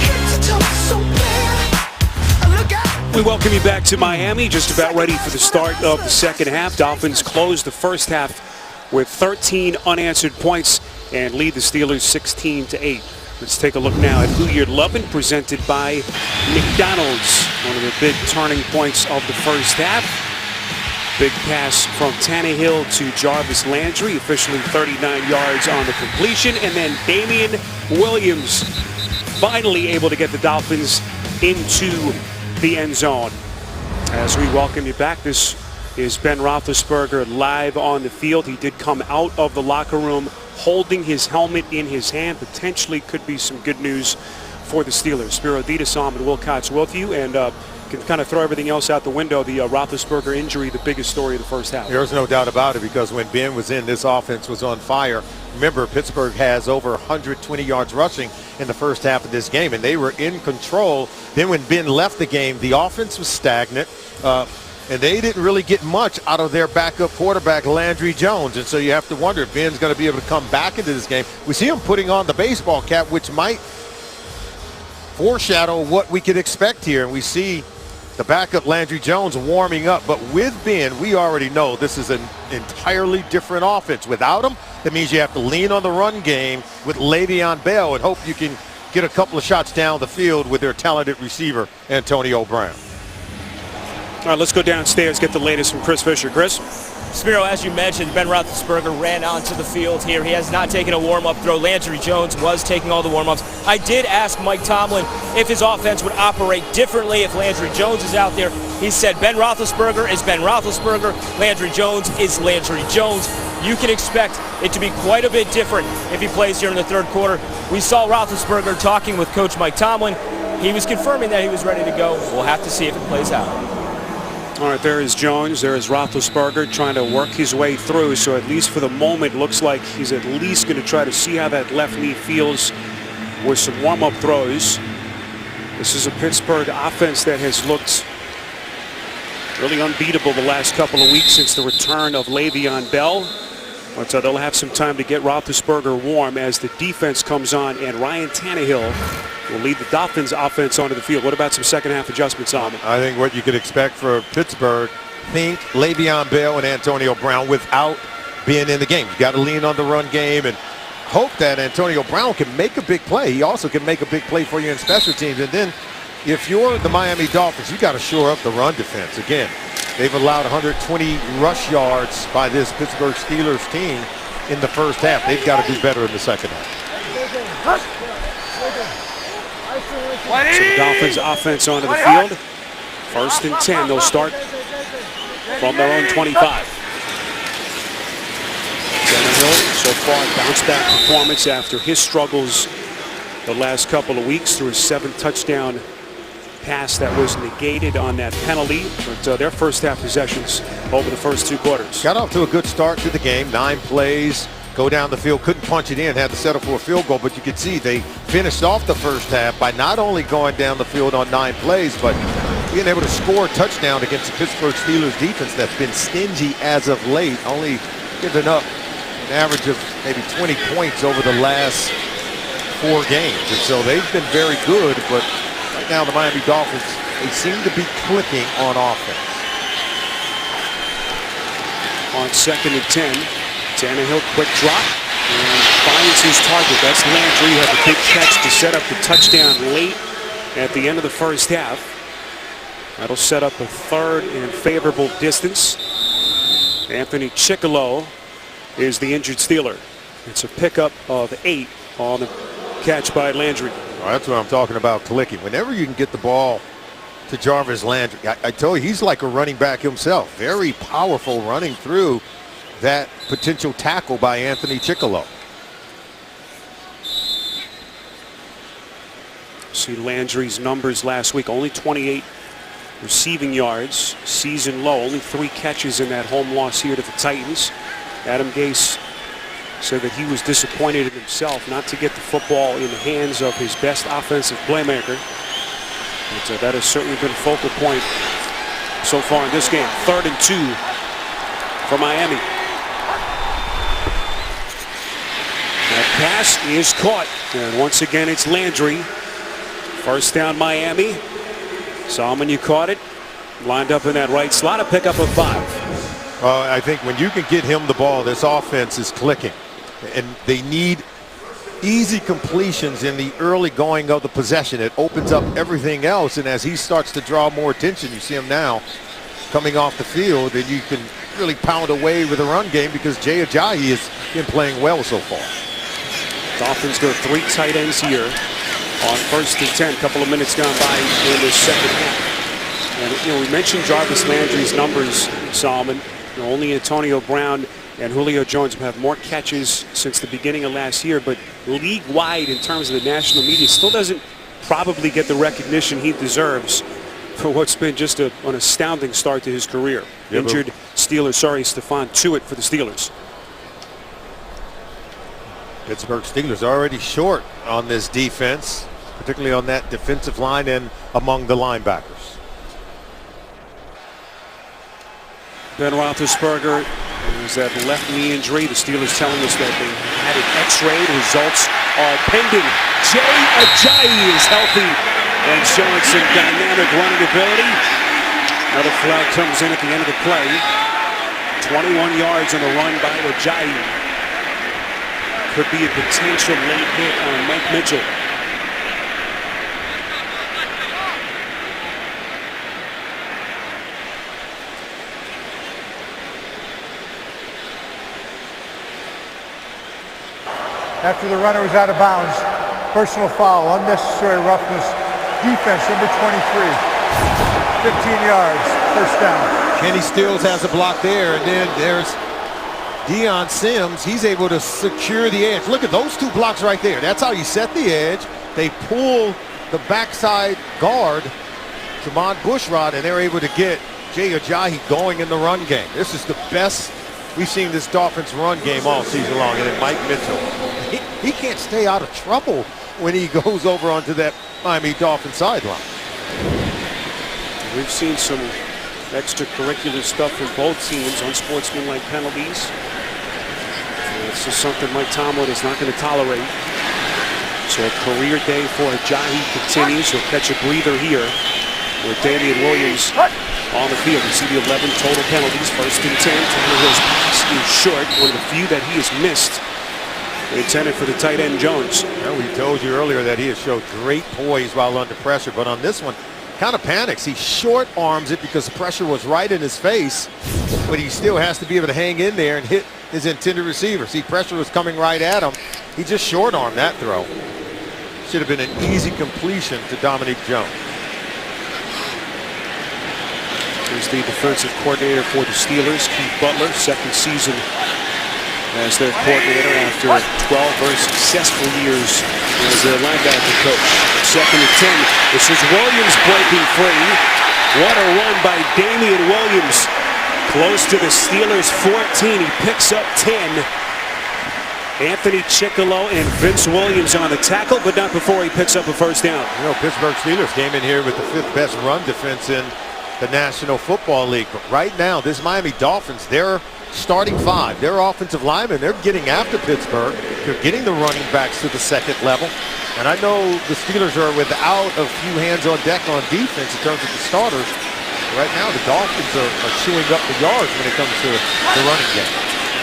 Head to toe, so clear. Look out. We welcome you back to Miami, just about ready for the start of the second half. Dolphins close the first half with 13 unanswered points and lead the Steelers 16-8. Let's take a look now at Who You're Lovin', presented by McDonald's. One of the big turning points of the first half. Big pass from Tannehill to Jarvis Landry, officially 39 yards on the completion. And then Damian Williams finally able to get the Dolphins into the end zone. As we welcome you back, this is Ben Roethlisberger live on the field. He did come out of the locker room holding his helmet in his hand. Potentially could be some good news for the Steelers. Spiro Dita, Solomon Wilcox with you, and can kind of throw everything else out the window. The Roethlisberger injury, the biggest story of the first half. There's no doubt about it, because when Ben was in, this offense was on fire. Remember, Pittsburgh has over 120 yards rushing in the first half of this game, and they were in control. Then when Ben left the game, the offense was stagnant, and they didn't really get much out of their backup quarterback, Landry Jones. And so you have to wonder if Ben's going to be able to come back into this game. We see him putting on the baseball cap, which might foreshadow what we could expect here. And we see the backup Landry Jones warming up. But with Ben, we already know this is an entirely different offense. Without him, that means you have to lean on the run game with Le'Veon Bell and hope you can get a couple of shots down the field with their talented receiver, Antonio Brown. All right, let's go downstairs, get the latest from Chris Fisher. Chris? Spiro, as you mentioned, Ben Roethlisberger ran onto the field here. He has not taken a warm-up throw. Landry Jones was taking all the warm-ups. I did ask Mike Tomlin if his offense would operate differently if Landry Jones is out there. He said Ben Roethlisberger is Ben Roethlisberger. Landry Jones is Landry Jones. You can expect it to be quite a bit different if he plays here in the third quarter. We saw Roethlisberger talking with Coach Mike Tomlin. He was confirming that he was ready to go. We'll have to see if it plays out. All right, there is Jones. There is Roethlisberger trying to work his way through. So at least for the moment, looks like he's at least going to try to see how that left knee feels with some warm-up throws. This is a Pittsburgh offense that has looked really unbeatable the last couple of weeks since the return of Le'Veon Bell. But they'll have some time to get Roethlisberger warm as the defense comes on, and Ryan Tannehill will lead the Dolphins offense onto the field. What about some second half adjustments, Solomon? I think what you could expect for Pittsburgh, think Le'Veon Bell and Antonio Brown without being in the game. You got to lean on the run game and hope that Antonio Brown can make a big play. He also can make a big play for you in special teams. And then if you're the Miami Dolphins, you got to shore up the run defense. Again, they've allowed 120 rush yards by this Pittsburgh Steelers team in the first half. They've got to do better in the second half. So the Dolphins offense onto the field. 1st and 10. They'll start from their own 25. Tannehill so far bounce back performance after his struggles the last couple of weeks through a 7-touchdown pass that was negated on that penalty. But their first half possessions over the first 2 quarters. Got off to a good start to the game. 9 plays, go down the field, couldn't punch it in, had to settle for a field goal. But you could see they finished off the first half by not only going down the field on 9 plays, but being able to score a touchdown against the Pittsburgh Steelers defense that's been stingy as of late, only giving up an average of maybe 20 points over the last 4 games. And so they've been very good, but right now the Miami Dolphins, they seem to be clicking on offense. On 2nd and 10, Tannehill quick drop and finds his target. That's Landry, who had the big catch to set up the touchdown late at the end of the first half. That'll set up a 3rd and favorable distance. Anthony Chickillo is the injured Steeler. It's a pickup of 8 on the catch by Landry. Well, that's what I'm talking about, clicking. Whenever you can get the ball to Jarvis Landry, I tell you, he's like a running back himself. Very powerful running through that potential tackle by Anthony Chickillo. See Landry's numbers last week, only 28 receiving yards, season low, only 3 catches in that home loss here to the Titans. Adam Gase said that he was disappointed in himself not to get the football in the hands of his best offensive playmaker. And that has certainly been a focal point so far in this game. 3rd and 2 for Miami. That pass is caught, and once again it's Landry. 1st down Miami. Solomon, you caught it. Lined up in that right slot, a pickup of 5. I think when you can get him the ball, this offense is clicking. And they need easy completions in the early going of the possession. It opens up everything else. And as he starts to draw more attention, you see him now coming off the field, and you can really pound away with the run game because Jay Ajayi has been playing well so far. Dolphins go 3 tight ends here on 1st and 10. A couple of minutes gone by in the second half. And we mentioned Jarvis Landry's numbers, Solomon. Only Antonio Brown and Julio Jones have more catches since the beginning of last year, but league-wide in terms of the national media still doesn't probably get the recognition he deserves for what's been just an astounding start to his career. Injured Steelers, Stephon Tuitt for the Steelers. Pittsburgh Steelers already short on this defense, particularly on that defensive line and among the linebackers. Ben Roethlisberger has that left knee injury. The Steelers telling us that they had an x-ray. The results are pending. Jay Ajayi is healthy and showing some dynamic running ability. Another flag comes in at the end of the play. 21 yards on the run by Ajayi. Could be a potential late hit on Mike Mitchell. After the runner was out of bounds, personal foul, unnecessary roughness, defense, number 23, 15 yards, 1st down. Kenny Stills has a block there, and then there's Deion Sims. He's able to secure the edge. Look at those 2 blocks right there. That's how you set the edge. They pull the backside guard, Jamon Bushrod, and they're able to get Jay Ajayi going in the run game. This is the best we've seen this Dolphins run game all season long. And then Mike Mitchell, he can't stay out of trouble when he goes over onto that Miami Dolphins sideline. We've seen some extracurricular stuff from both teams, unsportsmanlike penalties. It's just something Mike Tomlin is not going to tolerate. So a career day for Ajayi continues. He'll catch a breather here with Damian Williams on the field. You see the 11 total penalties, 1st and 10. Tannehill's pass is short, one of the few that he has missed. Intended for the tight end Jones. Well, we told you earlier that he has showed great poise while under pressure, but on this one, kind of panics. He short arms it because the pressure was right in his face, but he still has to be able to hang in there and hit his intended receiver. See, pressure was coming right at him. He just short armed that throw. Should have been an easy completion to Dominique Jones. Here's the defensive coordinator for the Steelers, Keith Butler, 2nd season as their coordinator after 12 very successful years as their linebacker coach. 2nd and 10. This is Williams breaking free. What a run by Damian Williams. Close to the Steelers' 14. He picks up 10. Anthony Chickillo and Vince Williams on the tackle, but not before he picks up a 1st down. You know, Pittsburgh Steelers came in here with the 5th best run defense in the National Football League. But right now, this Miami Dolphins, they're starting 5. Their offensive linemen, they're getting after Pittsburgh. They're getting the running backs to the 2nd level. And I know the Steelers are without a few hands on deck on defense in terms of the starters. Right now, the Dolphins are chewing up the yards when it comes to the running game.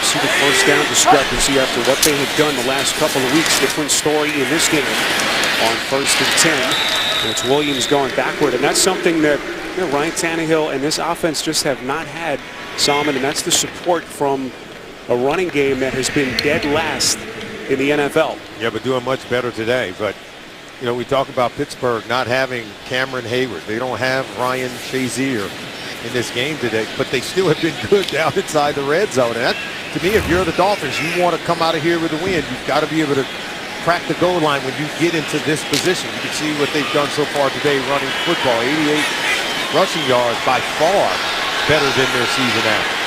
See the 1st down discrepancy after what they had done the last couple of weeks. Different story in this game on 1st and 10. And it's Williams going backward, and that's something that Ryan Tannehill and this offense just have not had, Solomon, and that's the support from a running game that has been dead last in the NFL. Yeah, but doing much better today. But, you know, we talk about Pittsburgh not having Cameron Hayward. They don't have Ryan Shazier in this game today, but they still have been good down inside the red zone. And that, to me, if you're the Dolphins, you want to come out of here with a win. You've got to be able to crack the goal line when you get into this position. You can see what they've done so far today running football. 88 rushing yards, by far better than their season average.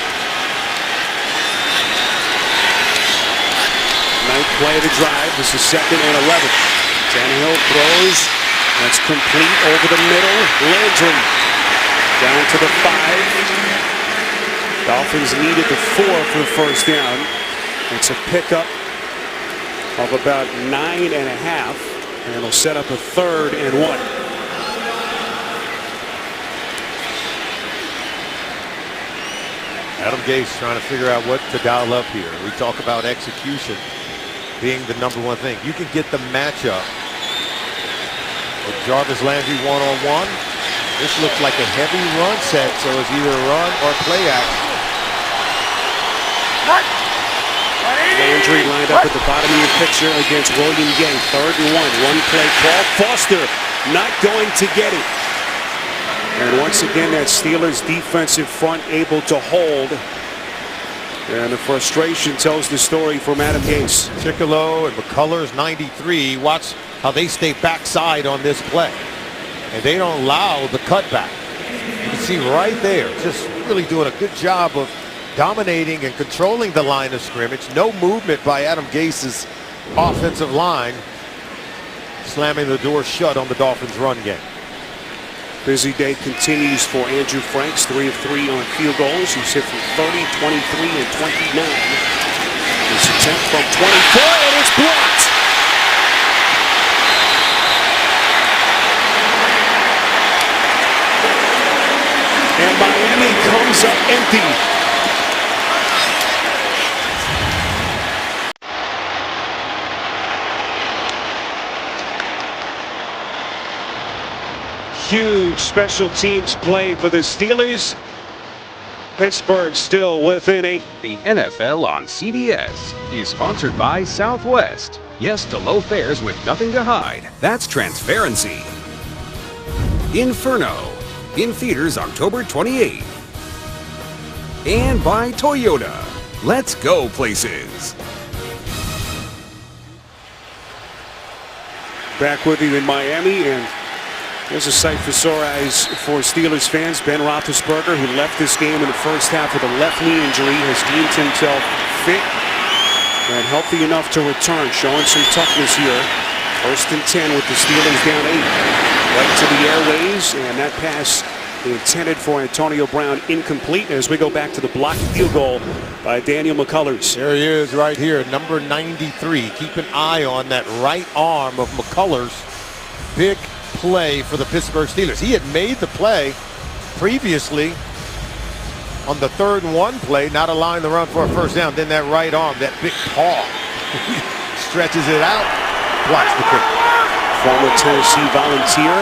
9th play of the drive. This is 2nd and 11. Tannehill throws. That's complete over the middle. Landry down to the 5. Dolphins needed the 4 for the 1st down. It's a pickup of about 9.5, and it'll set up a 3rd and 1. Adam Gase trying to figure out what to dial up here. We talk about execution being the #1 thing. You can get the matchup with Jarvis Landry one-on-one. This looks like a heavy run set, so it's either run or play action. Landry lined up at the bottom of your picture against William Gay. 3rd and 1. One play call. Foster not going to get it. And once again, that Steelers defensive front able to hold. And the frustration tells the story from Adam Gase. Chickillo and McCullers, 93. Watch how they stay backside on this play. And they don't allow the cutback. You can see right there, just really doing a good job of dominating and controlling the line of scrimmage. No movement by Adam Gase's offensive line. Slamming the door shut on the Dolphins' run game. Busy day continues for Andrew Franks, 3 of 3 on field goals. He's hit from 30, 23, and 29. This attempt from 24, and it's blocked. And Miami comes up empty. Huge special teams play for the Steelers. Pittsburgh still within 8. The NFL on CBS is sponsored by Southwest. Yes to low fares with nothing to hide. That's transparency. Inferno, in theaters October 28th. And by Toyota. Let's go places. Back with you in Miami, and there's a sight for sore eyes for Steelers fans. Ben Roethlisberger, who left this game in the first half with a left knee injury, has deemed himself fit and healthy enough to return, showing some toughness here. 1st and 10 with the Steelers down 8. Right to the airways, and that pass intended for Antonio Brown incomplete as we go back to the blocked field goal by Daniel McCullers. There he is right here, number 93. Keep an eye on that right arm of McCullers. Big play for the Pittsburgh Steelers. He had made the play previously on the 3rd and 1 play, not allowing the run for a first down. Then that right arm, that big paw, stretches it out. Watch the kick. Former Tennessee Volunteer.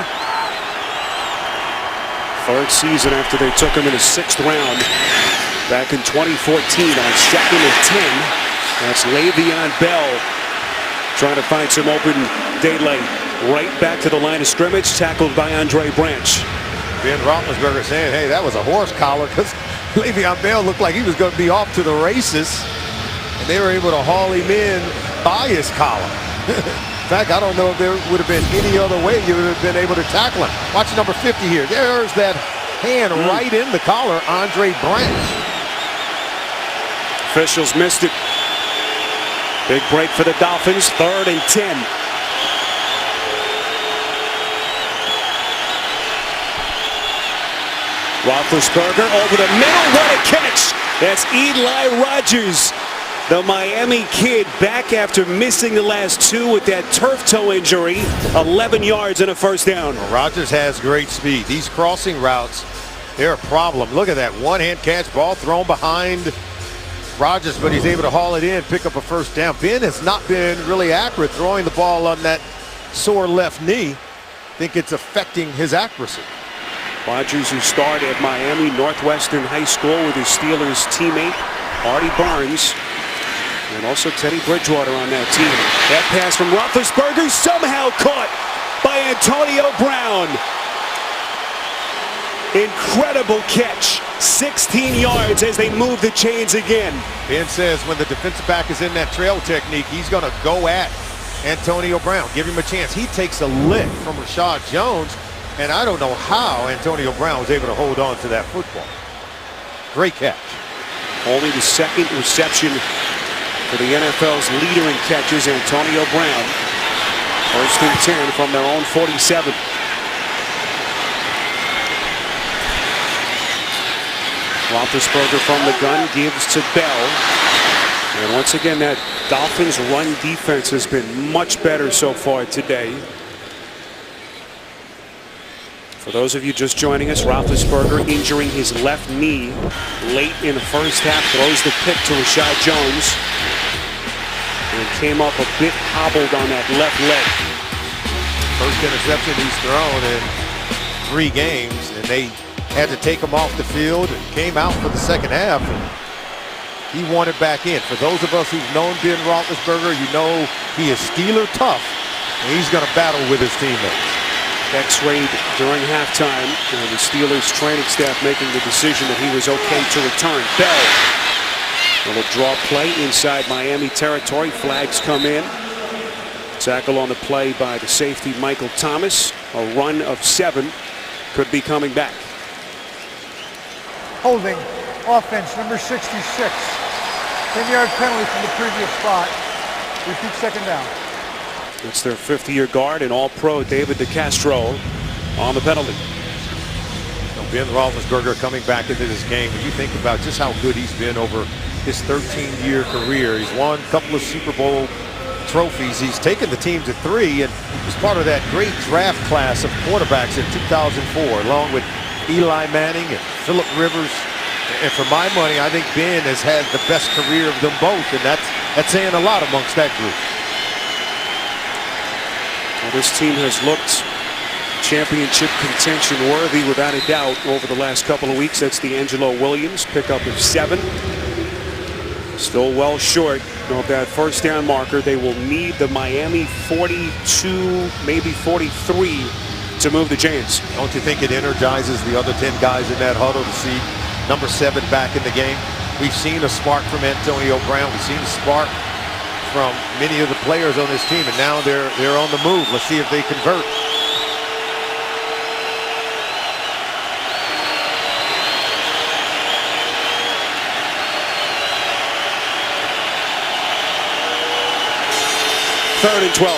3rd season after they took him in the 6th round back in 2014 on 2nd and 10. That's Le'Veon Bell trying to find some open daylight. Right back to the line of scrimmage, tackled by Andre Branch. Ben Roethlisberger saying, hey, that was a horse collar, because Le'Veon Bell looked like he was going to be off to the races, and they were able to haul him in by his collar. In fact, I don't know if there would have been any other way you would have been able to tackle him. Watch number 50 here. There's that hand right in the collar, Andre Branch. Officials missed it. Big break for the Dolphins, 3rd and 10. Roethlisberger over the middle, what a catch! That's Eli Rogers, the Miami kid, back after missing the last 2 with that turf toe injury. 11 yards and a first down. Rogers has great speed. These crossing routes, they're a problem. Look at that one-hand catch, ball thrown behind Rogers, but he's able to haul it in, pick up a first down. Ben has not been really accurate throwing the ball on that sore left knee. I think it's affecting his accuracy. Rogers, who started at Miami Northwestern High School with his Steelers teammate Artie Burns, and also Teddy Bridgewater on that team. That pass from Roethlisberger somehow caught by Antonio Brown. Incredible catch. 16 yards as they move the chains again. Ben says when the defensive back is in that trail technique, he's going to go at Antonio Brown. Give him a chance. He takes a lick from Rashad Jones, and I don't know how Antonio Brown was able to hold on to that football. Great catch. Only the 2nd reception for the NFL's leader in catches, Antonio Brown. 1st and 10 from their own 47. Roethlisberger from the gun gives to Bell. And once again, that Dolphins run defense has been much better so far today. For those of you just joining us, Roethlisberger injuring his left knee late in the first half, throws the pick to Rashad Jones. And came up a bit hobbled on that left leg. First interception he's thrown in 3 games, and they had to take him off the field and came out for the second half. And he wanted back in. For those of us who've known Ben Roethlisberger, you know he is Steeler tough, and he's going to battle with his teammates. X-rayed during halftime. The Steelers training staff making the decision that he was okay to return. Bell. Little draw play inside Miami territory. Flags come in. Tackle on the play by the safety Michael Thomas. A run of 7 could be coming back. Holding offense number 66. 10-yard penalty from the previous spot. Repeat second down. It's their 5th-year guard and All-Pro David DeCastro on the penalty. Ben Roethlisberger coming back into this game. When you think about just how good he's been over his 13-year career, he's won a couple of Super Bowl trophies. He's taken the team to 3 and was part of that great draft class of quarterbacks in 2004, along with Eli Manning and Phillip Rivers. And for my money, I think Ben has had the best career of them both, and that's saying a lot amongst that group. Well, this team has looked championship contention worthy without a doubt over the last couple of weeks. That's D'Angelo Williams, pickup of 7. Still well short of that first down marker. They will need the Miami 42, maybe 43 to move the chains. Don't you think it energizes the other 10 guys in that huddle to see number 7 back in the game? We've seen a spark from Antonio Brown. We've seen a spark from many of the players on this team, and now they're on the move. Let's see if they convert. Third and 12.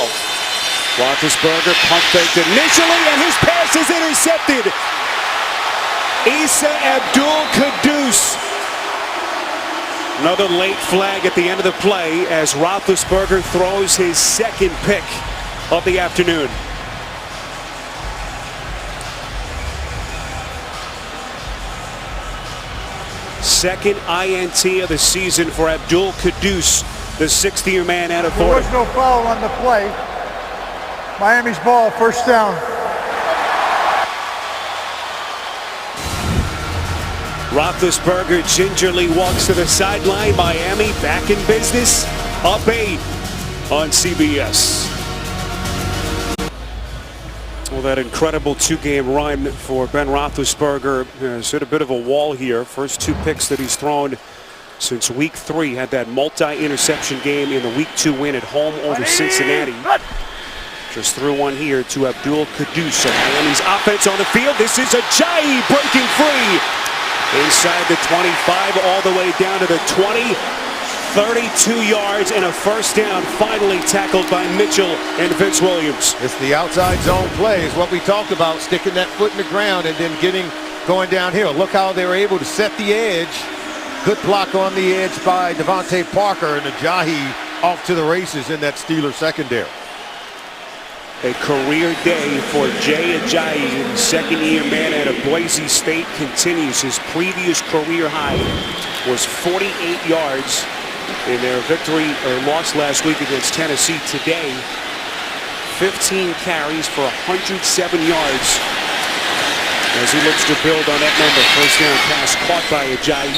Roethlisberger pump faked initially, and his pass is intercepted. Issa Abdul Quddus. Another late flag at the end of the play as Roethlisberger throws his 2nd pick of the afternoon. Second INT of the season for Abdul Kudus, the 60-year man out of There Florida. was no foul on the play. Miami's ball, first down. Roethlisberger gingerly walks to the sideline. Miami back in business. Up 8 on CBS. Well, that incredible two-game run for Ben Roethlisberger has hit a bit of a wall here. First 2 picks that he's thrown since week 3. Had that multi-interception game in the week 2 win at home over Cincinnati. Just threw one here to Abdul Kudus. So Miami's offense on the field. This is Ajayi breaking free. Inside the 25, all the way down to the 20. 32 yards and a first down, finally tackled by Mitchell and Vince Williams. It's the outside zone play is what we talked about, sticking that foot in the ground and then going downhill. Look how they were able to set the edge. Good block on the edge by Devontae Parker, and Ajayi off to the races in that Steelers secondary. A career day for Jay Ajayi, the second-year man out of Boise State, continues. His previous career high was 48 yards in their victory or loss last week against Tennessee. Today, 15 carries for 107 yards as he looks to build on that number. First down pass caught by Ajayi,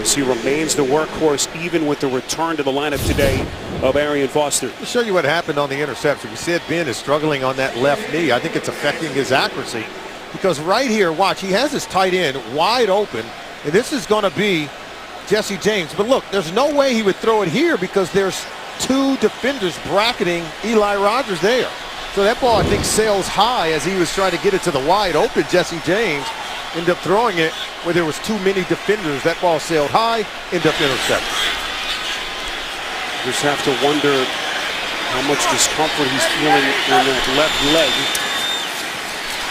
as he remains the workhorse even with the return to the lineup today of Arian Foster. To show you what happened on the interception, we said Ben is struggling on that left knee. I think it's affecting his accuracy, because right here, watch, he has his tight end wide open, and this is going to be Jesse James. But look, there's no way he would throw it here because there's 2 defenders bracketing Eli Rogers there. So that ball, I think, sails high as he was trying to get it to the wide open Jesse James. Ended up throwing it where there was too many defenders. That ball sailed high, ended up intercepted. Just have to wonder how much discomfort he's feeling in that left leg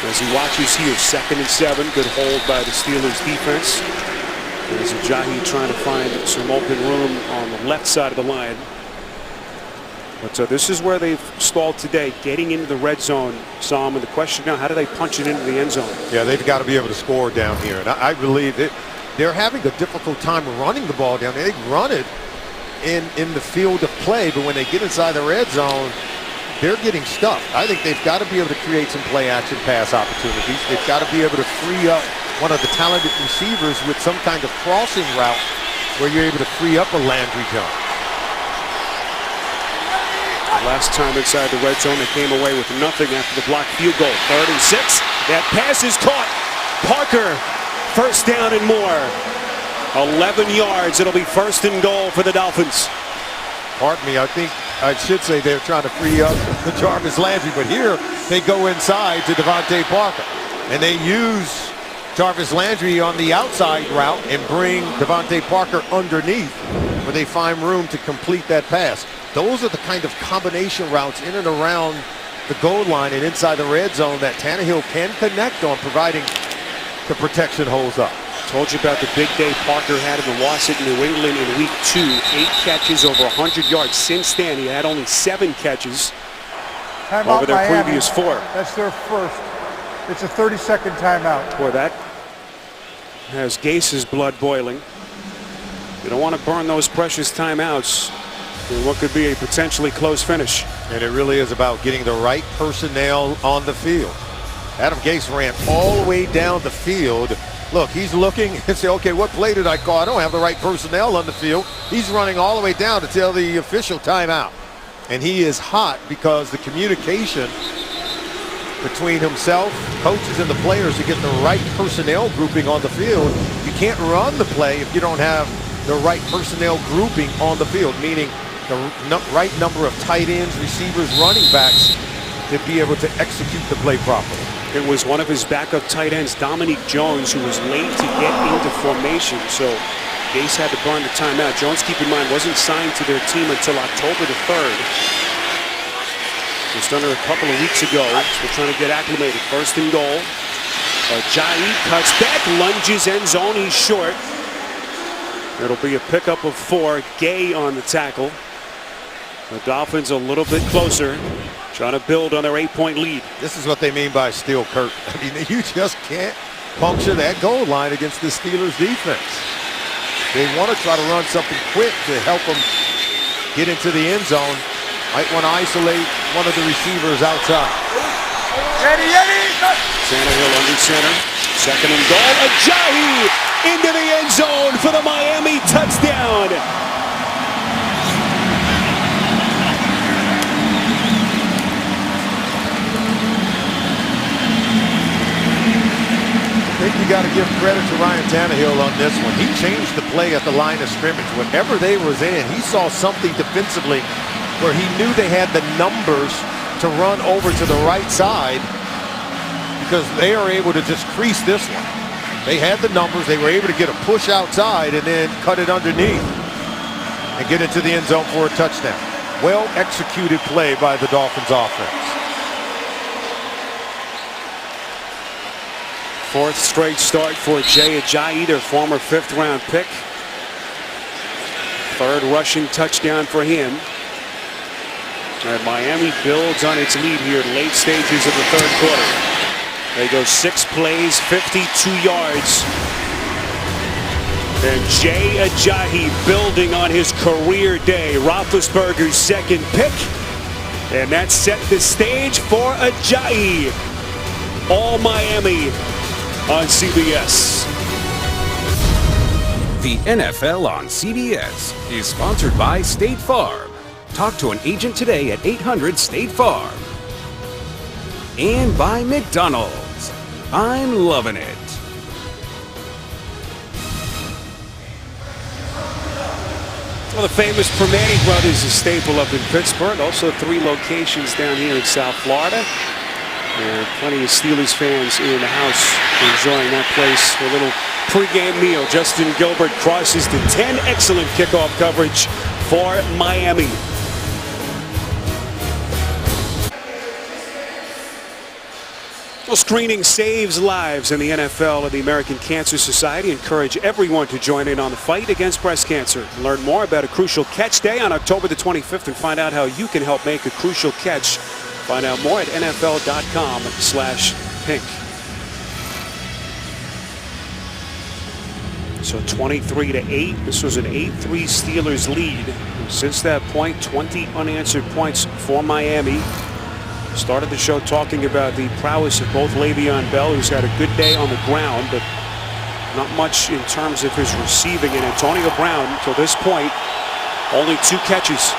as he watches here. 2nd and 7. Good hold by the Steelers defense. There's Ajayi trying to find some open room on the left side of the line. But this is where they've stalled today, getting into the red zone, Sam. And the question now, how do they punch it into the end zone? Yeah, they've got to be able to score down here. And I believe that they're having a difficult time running the ball down there. They run it in the field of play, but when they get inside the red zone, they're getting stuffed. I think they've got to be able to create some play-action pass opportunities. They've got to be able to free up one of the talented receivers with some kind of crossing route where you're able to free up a Landry jump. Last time inside the red zone, they came away with nothing after the blocked field goal. 3rd and 6. That pass is caught. Parker, first down and more. 11 yards. It'll be 1st and goal for the Dolphins. Pardon me, I think I should say they're trying to free up the Jarvis Landry, but here they go inside to Devontae Parker. And they use Jarvis Landry on the outside route and bring Devontae Parker underneath where they find room to complete that pass. Those are the kind of combination routes in and around the goal line and inside the red zone that Tannehill can connect on, providing the protection holds up. Told you about the big day Parker had in the loss at New England in week 2. 8 catches, over 100 yards. Since then, he had only 7 catches over their previous 4. That's their first. It's a 30-second timeout. Boy, that has Gase's blood boiling. You don't want to burn those precious timeouts in what could be a potentially close finish. And it really is about getting the right personnel on the field. Adam Gase ran all the way down the field. Look, he's looking and say, okay, what play did I call? I don't have the right personnel on the field. He's running all the way down to tell the official timeout. And he is hot because the communication between himself, coaches, and the players to get the right personnel grouping on the field. You can't run the play if you don't have the right personnel grouping on the field, meaning the right number of tight ends, receivers, running backs to be able to execute the play properly. It was one of his backup tight ends, Dominique Jones, who was late to get into formation. So Gase had to burn the timeout. Jones, keep in mind, wasn't signed to their team until October the 3rd. Just under a couple of weeks ago. So trying to get acclimated. 1st and goal. Ajayi cuts back, lunges end zone. He's short. It'll be a pickup of 4. Gay on the tackle. The Dolphins a little bit closer, trying to build on their 8-point lead. This is what they mean by steel curtain. I mean, you just can't puncture that goal line against the Steelers defense. They want to try to run something quick to help them get into the end zone. Might want to isolate one of the receivers outside. Tannehill under center. Second and goal. Ajayi into the end zone for the Miami touchdown. I think you got to give credit to Ryan Tannehill on this one. He changed the play at the line of scrimmage. Whatever they was in, he saw something defensively where he knew they had the numbers to run over to the right side because they are able to just crease this one. They had the numbers. They were able to get a push outside and then cut it underneath and get into the end zone for a touchdown. Well executed play by the Dolphins offense. Fourth straight start for Jay Ajayi, their former fifth-round pick. Third rushing touchdown for him. And Miami builds on its lead here in late stages of the third quarter. They go 6 plays, 52 yards. And Jay Ajayi building on his career day. Roethlisberger's second pick. And that set the stage for Ajayi. All Miami on CBS. The NFL on CBS is sponsored by State Farm. Talk to an agent today at 800-STATE-FARM. And by McDonald's. I'm loving it. Well, the famous Primanti Brothers is a staple up in Pittsburgh. Also 3 locations down here in South Florida. And plenty of Steelers fans in the house enjoying that place for a little pregame meal. Justin Gilbert crosses to 10. Excellent kickoff coverage for Miami. Well, screening saves lives in the NFL, and the American Cancer Society encourage everyone to join in on the fight against breast cancer. Learn more about a Crucial Catch Day on October the 25th and find out how you can help make a crucial catch. Find out more at NFL.com/pink. So 23-8. This was an 8-3 Steelers lead. Since that point, 20 unanswered points for Miami. Started the show talking about the prowess of both Le'Veon Bell, who's had a good day on the ground, but not much in terms of his receiving. And Antonio Brown, until this point, only 2 catches.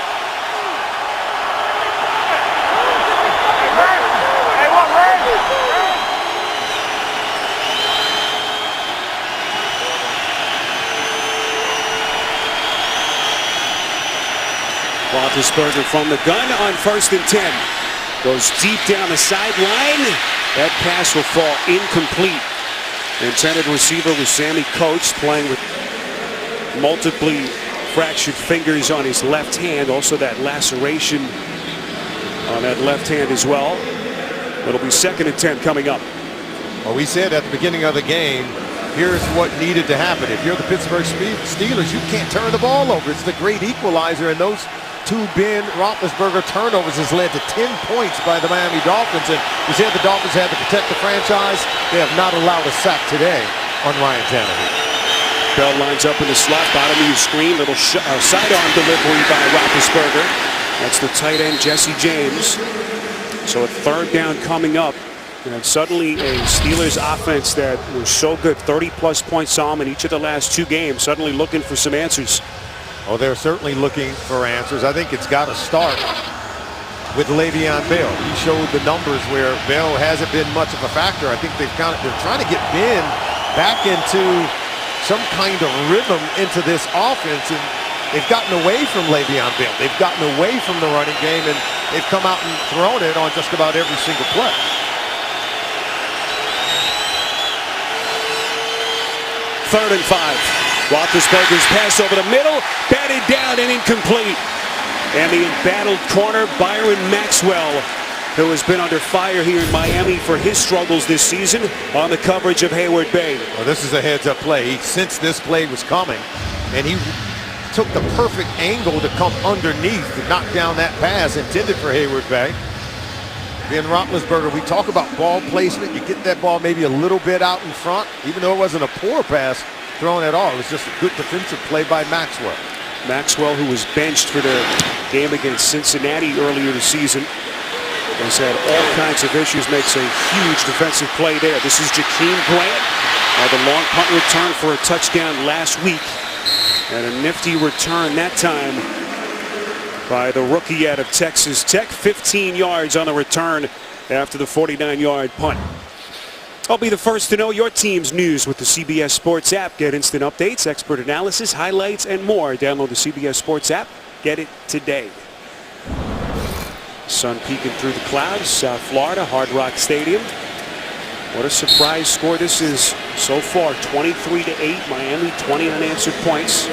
Roethlisberger from the gun on 1st and 10. Goes deep down the sideline. That pass will fall incomplete. Intended receiver was Sammy Coates, playing with multiply fractured fingers on his left hand. Also that laceration on that left hand as well. It'll be 2nd and 10 coming up. Well, we said at the beginning of the game, here's what needed to happen. If you're the Pittsburgh Steelers, you can't turn the ball over. It's the great equalizer, and those 2 Ben Roethlisberger turnovers has led to 10 points by the Miami Dolphins. And we said the Dolphins had to protect the franchise. They have not allowed a sack today on Ryan Tannehill. Bell lines up in the slot, bottom of your screen. Little sidearm delivery by Roethlisberger. That's the tight end, Jesse James. So a 3rd down coming up. And suddenly a Steelers offense that was so good, 30-plus points saw them in each of the last 2 games, suddenly looking for some answers. Oh, they're certainly looking for answers. I think it's got to start with Le'Veon Bell. He showed the numbers where Bell hasn't been much of a factor. I think they're trying to get Ben back into some kind of rhythm into this offense, and they've gotten away from Le'Veon Bell. They've gotten away from the running game, and they've come out and thrown it on just about every single play. Third and 5. Roethlisberger's pass over the middle, batted down and incomplete. And the embattled corner, Byron Maxwell, who has been under fire here in Miami for his struggles this season, on the coverage of Hayward Bay. Well, this is a heads-up play. He sensed this play was coming, and he took the perfect angle to come underneath to knock down that pass intended for Hayward Bay. Ben Roethlisberger, we talk about ball placement. You get that ball maybe a little bit out in front, even though it wasn't a poor pass thrown at all. It was just a good defensive play by Maxwell. Maxwell, who was benched for the game against Cincinnati earlier this season, has had all kinds of issues, makes a huge defensive play there. This is Jakeem Grant. The long punt return for a touchdown last week. And a nifty return that time by the rookie out of Texas Tech. 15 yards on the return after the 49-yard punt. I'll be the first to know your team's news with the CBS Sports app. Get instant updates, expert analysis, highlights, and more. Download the CBS Sports app. Get it today. Sun peeking through the clouds. South Florida, Hard Rock Stadium. What a surprise score this is so far. 23-8. Miami, 20 unanswered points.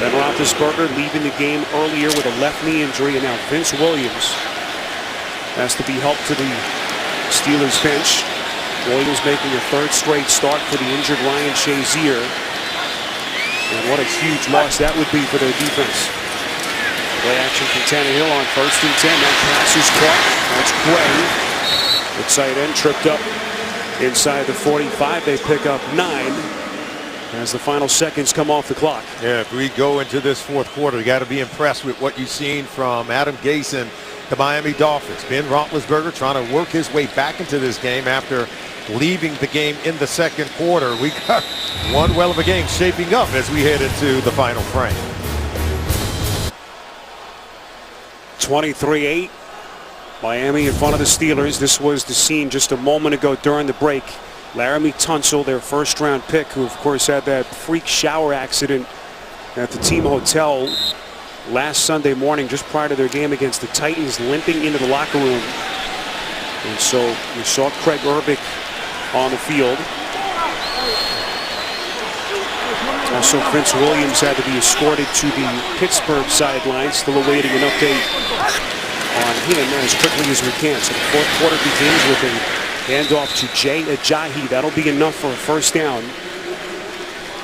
Ben Roethlisberger leaving the game earlier with a left knee injury, and now Vince Williams has to be helped to the Steelers bench. Williams making a third straight start for the injured Ryan Shazier. And what a huge loss that would be for their defense. Play action from Tannehill on 1st and 10. That pass is caught. That's Gray. The tight end tripped up inside the 45. They pick up 9 as the final seconds come off the clock. Yeah, if we go into this fourth quarter, you got to be impressed with what you've seen from Adam Gase and the Miami Dolphins. Ben Roethlisberger trying to work his way back into this game after leaving the game in the second quarter. We got one well of a game shaping up as we head into the final frame. 23-8. Miami in front of the Steelers. This was the scene just a moment ago during the break. Laramie Tunsil, their first-round pick, who of course had that freak shower accident at the team hotel last Sunday morning just prior to their game against the Titans, limping into the locker room. And so we saw Craig Urbick on the field. Also, Vince Williams had to be escorted to the Pittsburgh sideline, still awaiting an update on him as quickly as we can. So the fourth quarter begins with a handoff to Jay Ajayi. That'll be enough for a first down.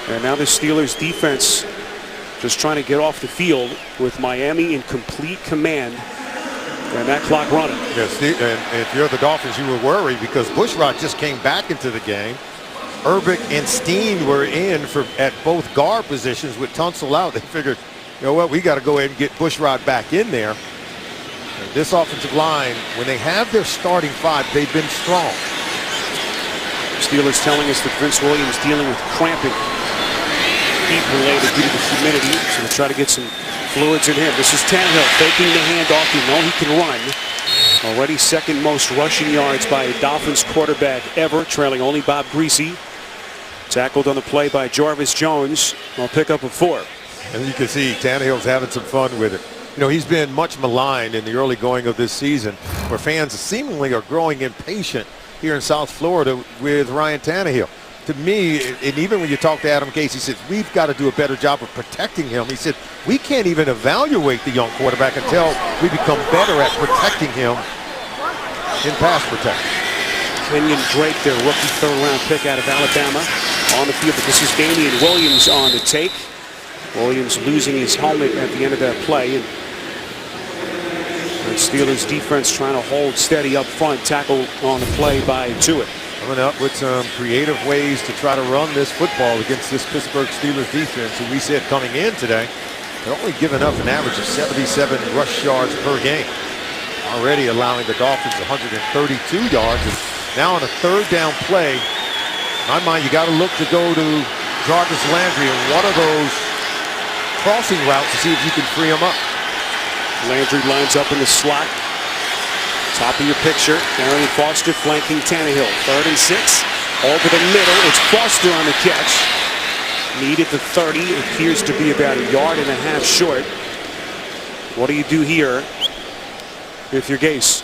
And now the Steelers defense just trying to get off the field with Miami in complete command. And that clock running. Yes, and if you're the Dolphins, you were worried because Bushrod just came back into the game. Urbick and Steen were in at both guard positions with Tunsil out. They figured, you know what, we got to go ahead and get Bushrod back in there. And this offensive line, when they have their starting 5, they've been strong. Steelers telling us that Vince Williams dealing with cramping, heat related due to the humidity, so they try to get some fluids in him. This is Tannehill faking the handoff. You know he can run. Already second most rushing yards by a Dolphins quarterback ever, trailing only Bob Greasy. Tackled on the play by Jarvis Jones. I'll pick up a 4. And you can see Tannehill's having some fun with it. You know, he's been much maligned in the early going of this season, where fans seemingly are growing impatient here in South Florida with Ryan Tannehill. To me, and even when you talk to Adam Gase, he said, we've got to do a better job of protecting him. He said, we can't even evaluate the young quarterback until we become better at protecting him in pass protection. Kenyon Drake, their rookie third-round pick out of Alabama, on the field. But this is Damian Williams on the take. Williams losing his helmet at the end of that play. And Steelers defense trying to hold steady up front. Tackle on the play by Tuitt. Coming up with some creative ways to try to run this football against this Pittsburgh Steelers defense, who we said coming in today, they're only giving up an average of 77 rush yards per game. Already allowing the Dolphins 132 yards. And now on a third down play, in my mind, you got to look to go to Jarvis Landry and one of those crossing routes to see if you can free him up. Landry lines up in the slot. Top of your picture, Arian Foster flanking Tannehill. 3rd and 6, over the middle. It's Foster on the catch. Needed the 30. It appears to be about 1.5 yards short. What do you do here if you're Gase?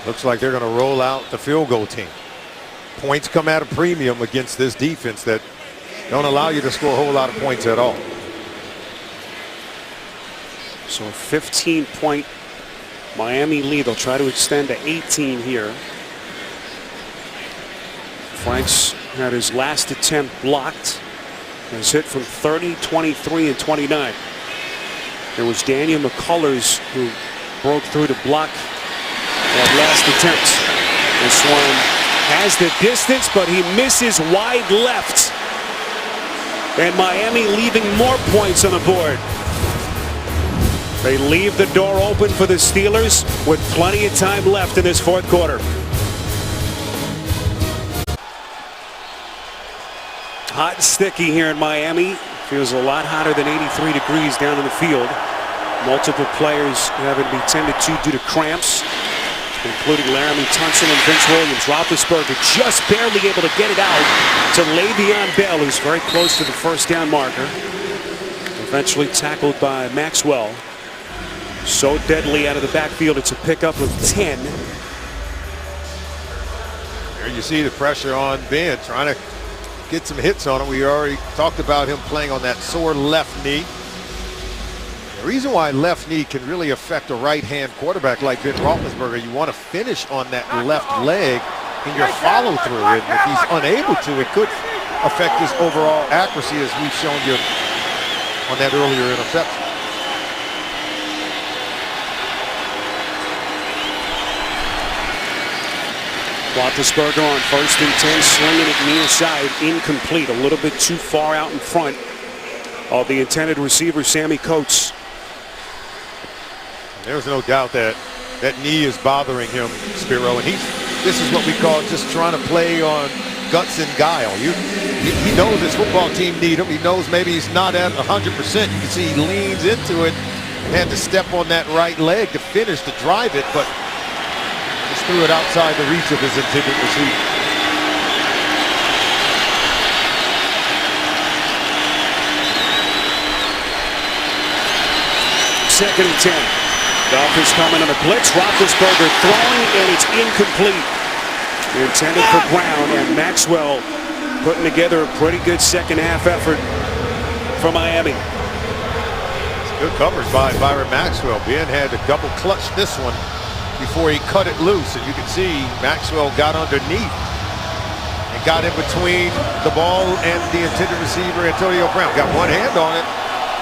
Looks like they're going to roll out the field goal team. Points come at a premium against this defense that don't allow you to score a whole lot of points at all. So a 15-point Miami lead. They'll try to extend to 18 here. Franks had his last attempt blocked. Was hit from 30, 23, and 29. There was Daniel McCullers who broke through to block at last attempt. This one has the distance, but he misses wide left. And Miami leaving more points on the board. They leave the door open for the Steelers with plenty of time left in this fourth quarter. Hot and sticky here in Miami. Feels a lot hotter than 83 degrees down in the field. Multiple players having to be tended to due to cramps, including Laramie Tunsil and Vince Williams. Roethlisberger just barely able to get it out to Le'Veon Bell, who's very close to the first down marker. Eventually tackled by Maxwell. So deadly out of the backfield, it's a pickup of 10. There you see the pressure on Ben, trying to get some hits on him. We already talked about him playing on that sore left knee. The reason why left knee can really affect a right-hand quarterback like Ben Roethlisberger, you want to finish on that left leg in your follow-through. And if he's unable to, it could affect his overall accuracy, as we've shown you on that earlier interception. Roethlisberger on 1st and 10, slinging it near side, incomplete, a little bit too far out in front of the intended receiver, Sammy Coates. There's no doubt that that knee is bothering him, Spiro, and this is what we call just trying to play on guts and guile. He knows his football team need him. He knows maybe he's not at 100%. You can see he leans into it, had to step on that right leg to finish, to drive it, but just threw it outside the reach of his intended receiver. Second and 10. Dolphins coming on a blitz. Roethlisberger throwing, and it's incomplete. Intended for Brown, and Maxwell putting together a pretty good second half effort for Miami. Good coverage by Byron Maxwell. Ben had to double clutch this one before he cut it loose, and you can see Maxwell got underneath and got in between the ball and the intended receiver, Antonio Brown. Got one hand on it,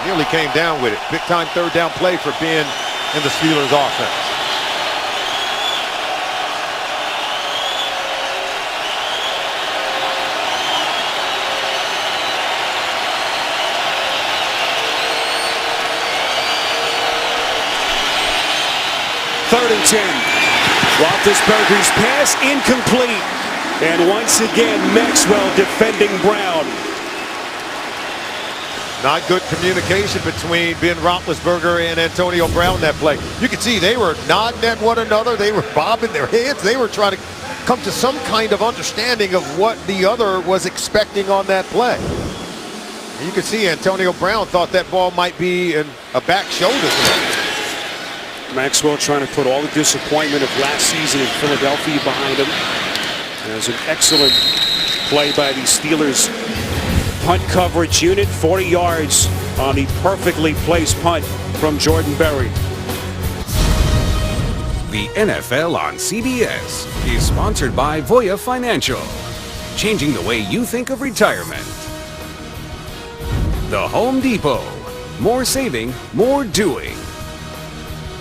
nearly came down with it. Big time third down play for Ben and the Steelers offense. Third and 10. Roethlisberger's pass incomplete. And once again, Maxwell defending Brown. Not good communication between Ben Roethlisberger and Antonio Brown that play. You can see they were nodding at one another. They were bobbing their heads. They were trying to come to some kind of understanding of what the other was expecting on that play. And you can see Antonio Brown thought that ball might be in a back shoulder throw. Maxwell trying to put all the disappointment of last season in Philadelphia behind him. There's an excellent play by the Steelers punt coverage unit. 40 yards on the perfectly placed punt from Jordan Berry. The NFL on CBS is sponsored by Voya Financial, changing the way you think of retirement. The Home Depot, more saving, more doing.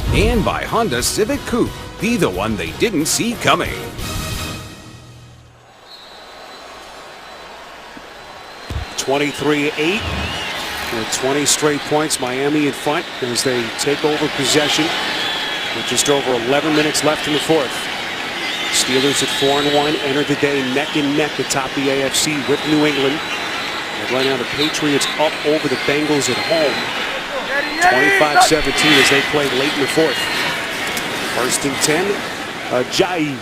And by Honda Civic Coupe, be the one they didn't see coming. (23-8) with 20 straight points. Miami in front as they take over possession with just over 11 minutes left in the fourth. Steelers at 4-1 enter the day neck and neck atop the AFC with New England. And right now the Patriots up over the Bengals at home. 25-17 as they play late in the fourth. First and 10. Ajayi,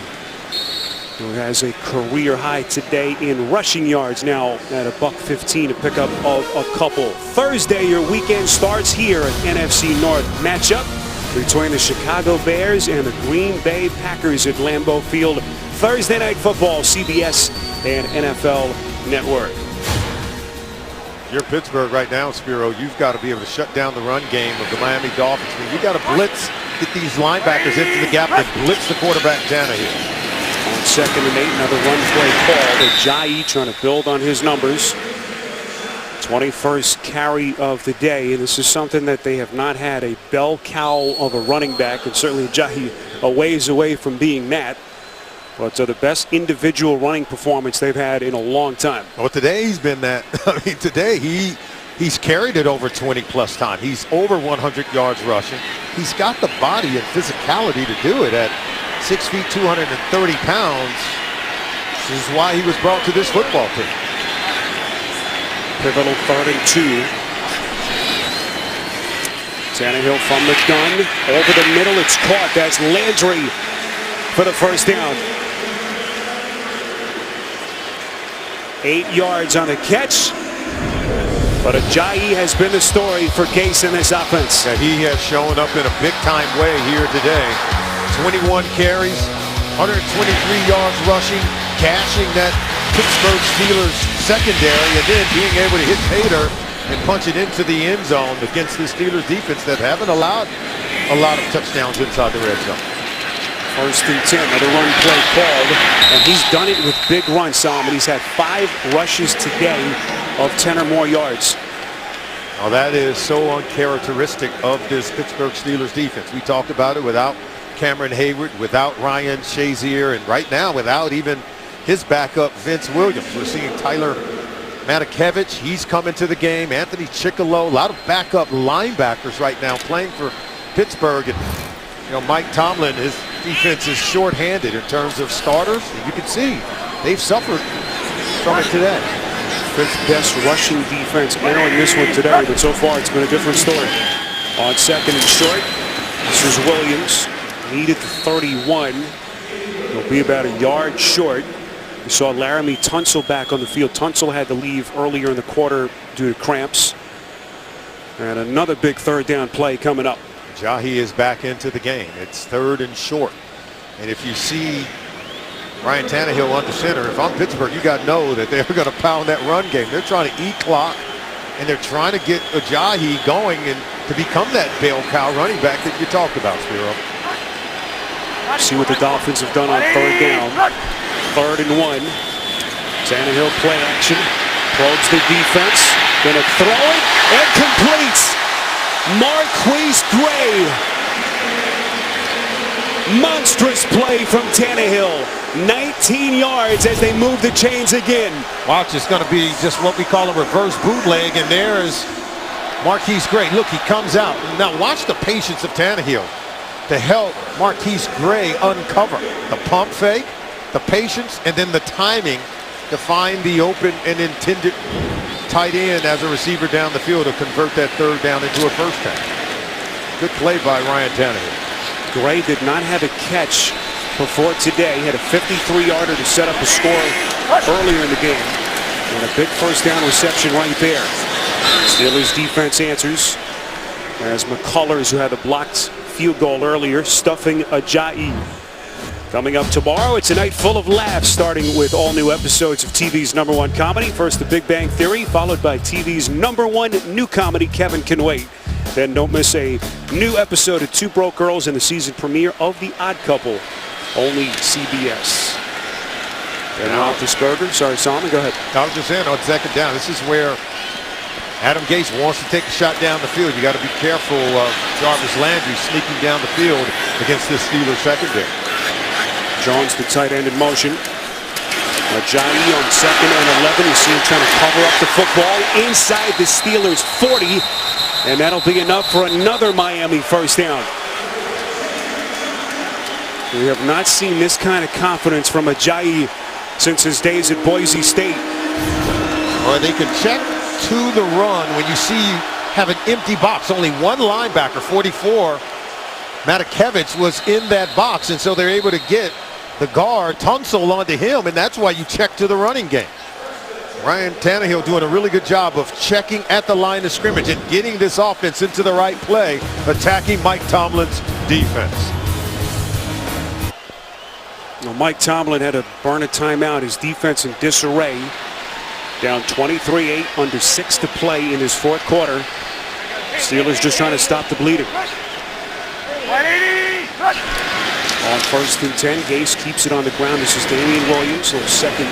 who has a career high today in rushing yards, now at $115 to pick up a couple. Thursday, your weekend starts here at NFC North matchup between the Chicago Bears and the Green Bay Packers at Lambeau Field. Thursday Night Football, CBS and NFL Network. You're Pittsburgh right now, Spiro. You've got to be able to shut down the run game of the Miami Dolphins. I mean, you got to blitz, get these linebackers into the gap, and blitz the quarterback Tannehill. On 2nd and 8, another run play call. Ajayi trying to build on his numbers. 21st carry of the day, and this is something that they have not had a bell cow of a running back, and certainly Ajayi a ways away from being that. But the best individual running performance they've had in a long time. Well, today he's been that. I mean, today he's carried it over 20-plus times. He's over 100 yards rushing. He's got the body and physicality to do it at 6 feet, 230 pounds. This is why he was brought to this football team. Pivotal 3rd and 2. Tannehill from the gun. Over the middle, it's caught. That's Landry for the first down. 8 yards on the catch. But Ajayi has been the story for Gase in this offense. Yeah, he has shown up in a big-time way here today. 21 carries, 123 yards rushing, gashing that Pittsburgh Steelers secondary, and then being able to hit Pater and punch it into the end zone against the Steelers defense that haven't allowed a lot of touchdowns inside the red zone. 1st and 10, another run play called, and he's done it with big runs, Solomon. He's had 5 rushes today of 10 or more yards. Now that is so uncharacteristic of this Pittsburgh Steelers defense. We talked about it without Cameron Hayward, without Ryan Shazier, and right now without even his backup Vince Williams. We're seeing Tyler Matakevich. He's coming to the game. Anthony Chickalow, a lot of backup linebackers right now playing for Pittsburgh. And Mike Tomlin, his defense is shorthanded in terms of starters. You can see they've suffered from it today. Fifth best rushing defense in this one today, but so far it's been a different story. On 2nd and short, this is Williams. Needed the 31. He'll be about a yard short. We saw Laramie Tunsil back on the field. Tunsil had to leave earlier in the quarter due to cramps. And another big 3rd down play coming up. Ajayi is back into the game. It's 3rd and short. And if you see Ryan Tannehill under center, if I'm Pittsburgh, you got to know that they're going to pound that run game. They're trying to eat clock, and they're trying to get Ajayi going and to become that bell cow running back that you talked about, Spiro. See what the Dolphins have done on 3rd down. 3rd and 1. Tannehill play action. Probes the defense. Gonna throw it and completes. Marquise Gray. Monstrous play from Tannehill. 19 yards as they move the chains again. Watch, it's going to be just what we call a reverse bootleg, and there is Marquise Gray. Look, he comes out. Now watch the patience of Tannehill to help Marquise Gray uncover the pump fake, the patience, and then the timing to find the open and intended tight end as a receiver down the field to convert that 3rd down into a 1st down. Good play by Ryan Tannehill. Gray did not have a catch before today. He had a 53-yarder to set up a score earlier in the game. And a big 1st down reception right there. Steelers defense answers as McCullers, who had a blocked field goal earlier, stuffing Ajayi. Coming up tomorrow, it's a night full of laughs, starting with all new episodes of TV's #1 comedy. First, The Big Bang Theory, followed by TV's #1 new comedy, Kevin Can Wait. Then don't miss a new episode of Two Broke Girls and the season premiere of The Odd Couple, only CBS. Ben Roethlisberger, sorry, Solomon, go ahead. I was just saying on 2nd down, this is where Adam Gase wants to take a shot down the field. You got to be careful of Jarvis Landry sneaking down the field against this Steelers secondary. Jones, the tight end in motion. Ajayi on 2nd and 11. You see him trying to cover up the football inside the Steelers 40. And that'll be enough for another Miami 1st down. We have not seen this kind of confidence from Ajayi since his days at Boise State. Or they can check to the run when you see you have an empty box. Only one linebacker, 44. Matakevich was in that box, and so they're able to get the guard, Tunsil, onto him, and that's why you check to the running game. Ryan Tannehill doing a really good job of checking at the line of scrimmage and getting this offense into the right play, attacking Mike Tomlin's defense. Well, Mike Tomlin had to burn a timeout. His defense in disarray. Down 23-8, under 6 to play in his 4th quarter. Steelers just trying to stop the bleeding. On 1st and 10, Gase keeps it on the ground. This is Damian Williams, little 2nd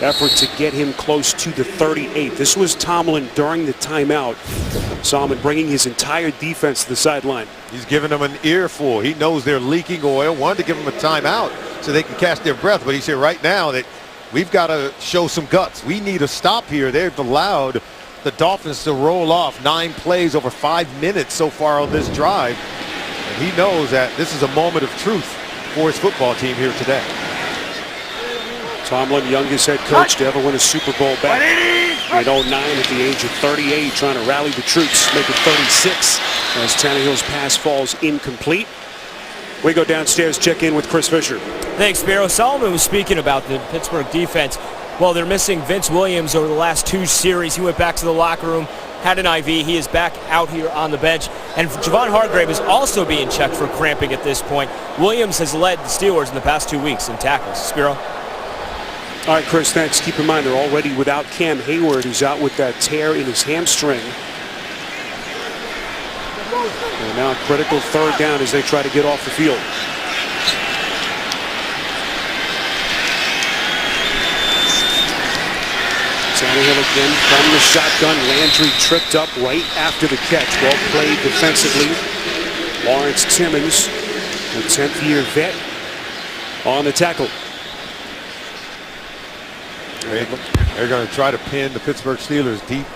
effort to get him close to the 38. This was Tomlin during the timeout. Saw him bringing his entire defense to the sideline. He's giving them an earful. He knows they're leaking oil. Wanted to give them a timeout so they can catch their breath. But he said right now that we've got to show some guts. We need a stop here. They've allowed the Dolphins to roll off 9 plays over 5 minutes so far on this drive. And he knows that this is a moment of truth for his football team here today. Tomlin, youngest head coach to ever win a Super Bowl back in 09 at the age of 38, trying to rally the troops, make it 36 as Tannehill's pass falls incomplete. We go downstairs, check in with Chris Fisher. Thanks, Spiro. Solomon was speaking about the Pittsburgh defense. Well, they're missing Vince Williams over the last 2 series. He went back to the locker room, had an IV. He is back out here on the bench. And Javon Hargrave is also being checked for cramping at this point. Williams has led the Steelers in the past 2 weeks in tackles. Spiro? All right, Chris, thanks. Keep in mind they're already without Cam Hayward, who's out with that tear in his hamstring. And now a critical 3rd down as they try to get off the field. Tannehill again from the shotgun. Landry tripped up right after the catch. Well played defensively. Lawrence Timmons, a 10th-year vet, on the tackle. They're going to try to pin the Pittsburgh Steelers deep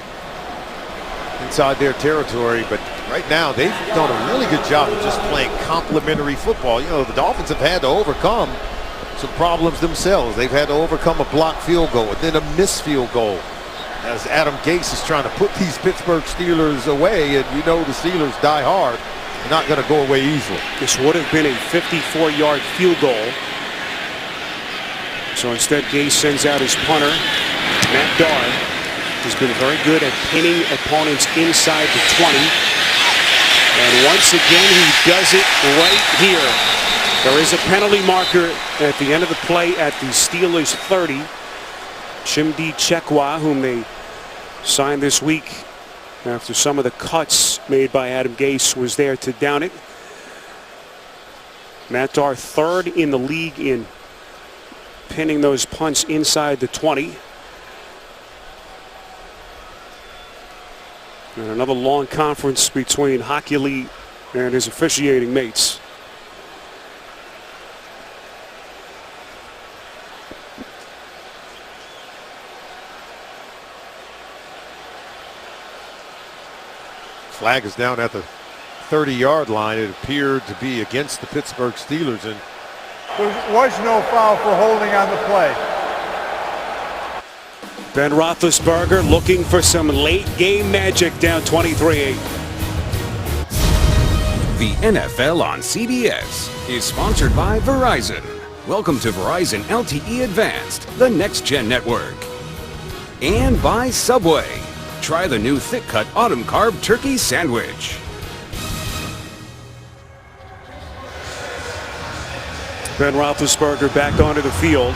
inside their territory, but right now they've done a really good job of just playing complementary football. You know, the Dolphins have had to overcome some problems themselves. They've had to overcome a blocked field goal and then a missed field goal as Adam Gase is trying to put these Pittsburgh Steelers away, and you know the Steelers die hard. They're not going to go away easily. This would have been a 54-yard field goal. So instead, Gase sends out his punter, Matt Darr, who's been very good at pinning opponents inside the 20. And once again, he does it right here. There is a penalty marker at the end of the play at the Steelers 30. Chimdi Chekwa, whom they signed this week after some of the cuts made by Adam Gase, was there to down it. Matt Darr, 3rd in the league in pinning those punts inside the 20. And another long conference between Hockey and his officiating mates. Flag is down at the 30-yard line. It appeared to be against the Pittsburgh Steelers, and there was no foul for holding on the play. Ben Roethlisberger looking for some late game magic, down 23-8. The NFL on CBS is sponsored by Verizon. Welcome to Verizon LTE Advanced, the next-gen network. And by Subway. Try the new thick-cut autumn carb turkey sandwich. Ben Roethlisberger back onto the field.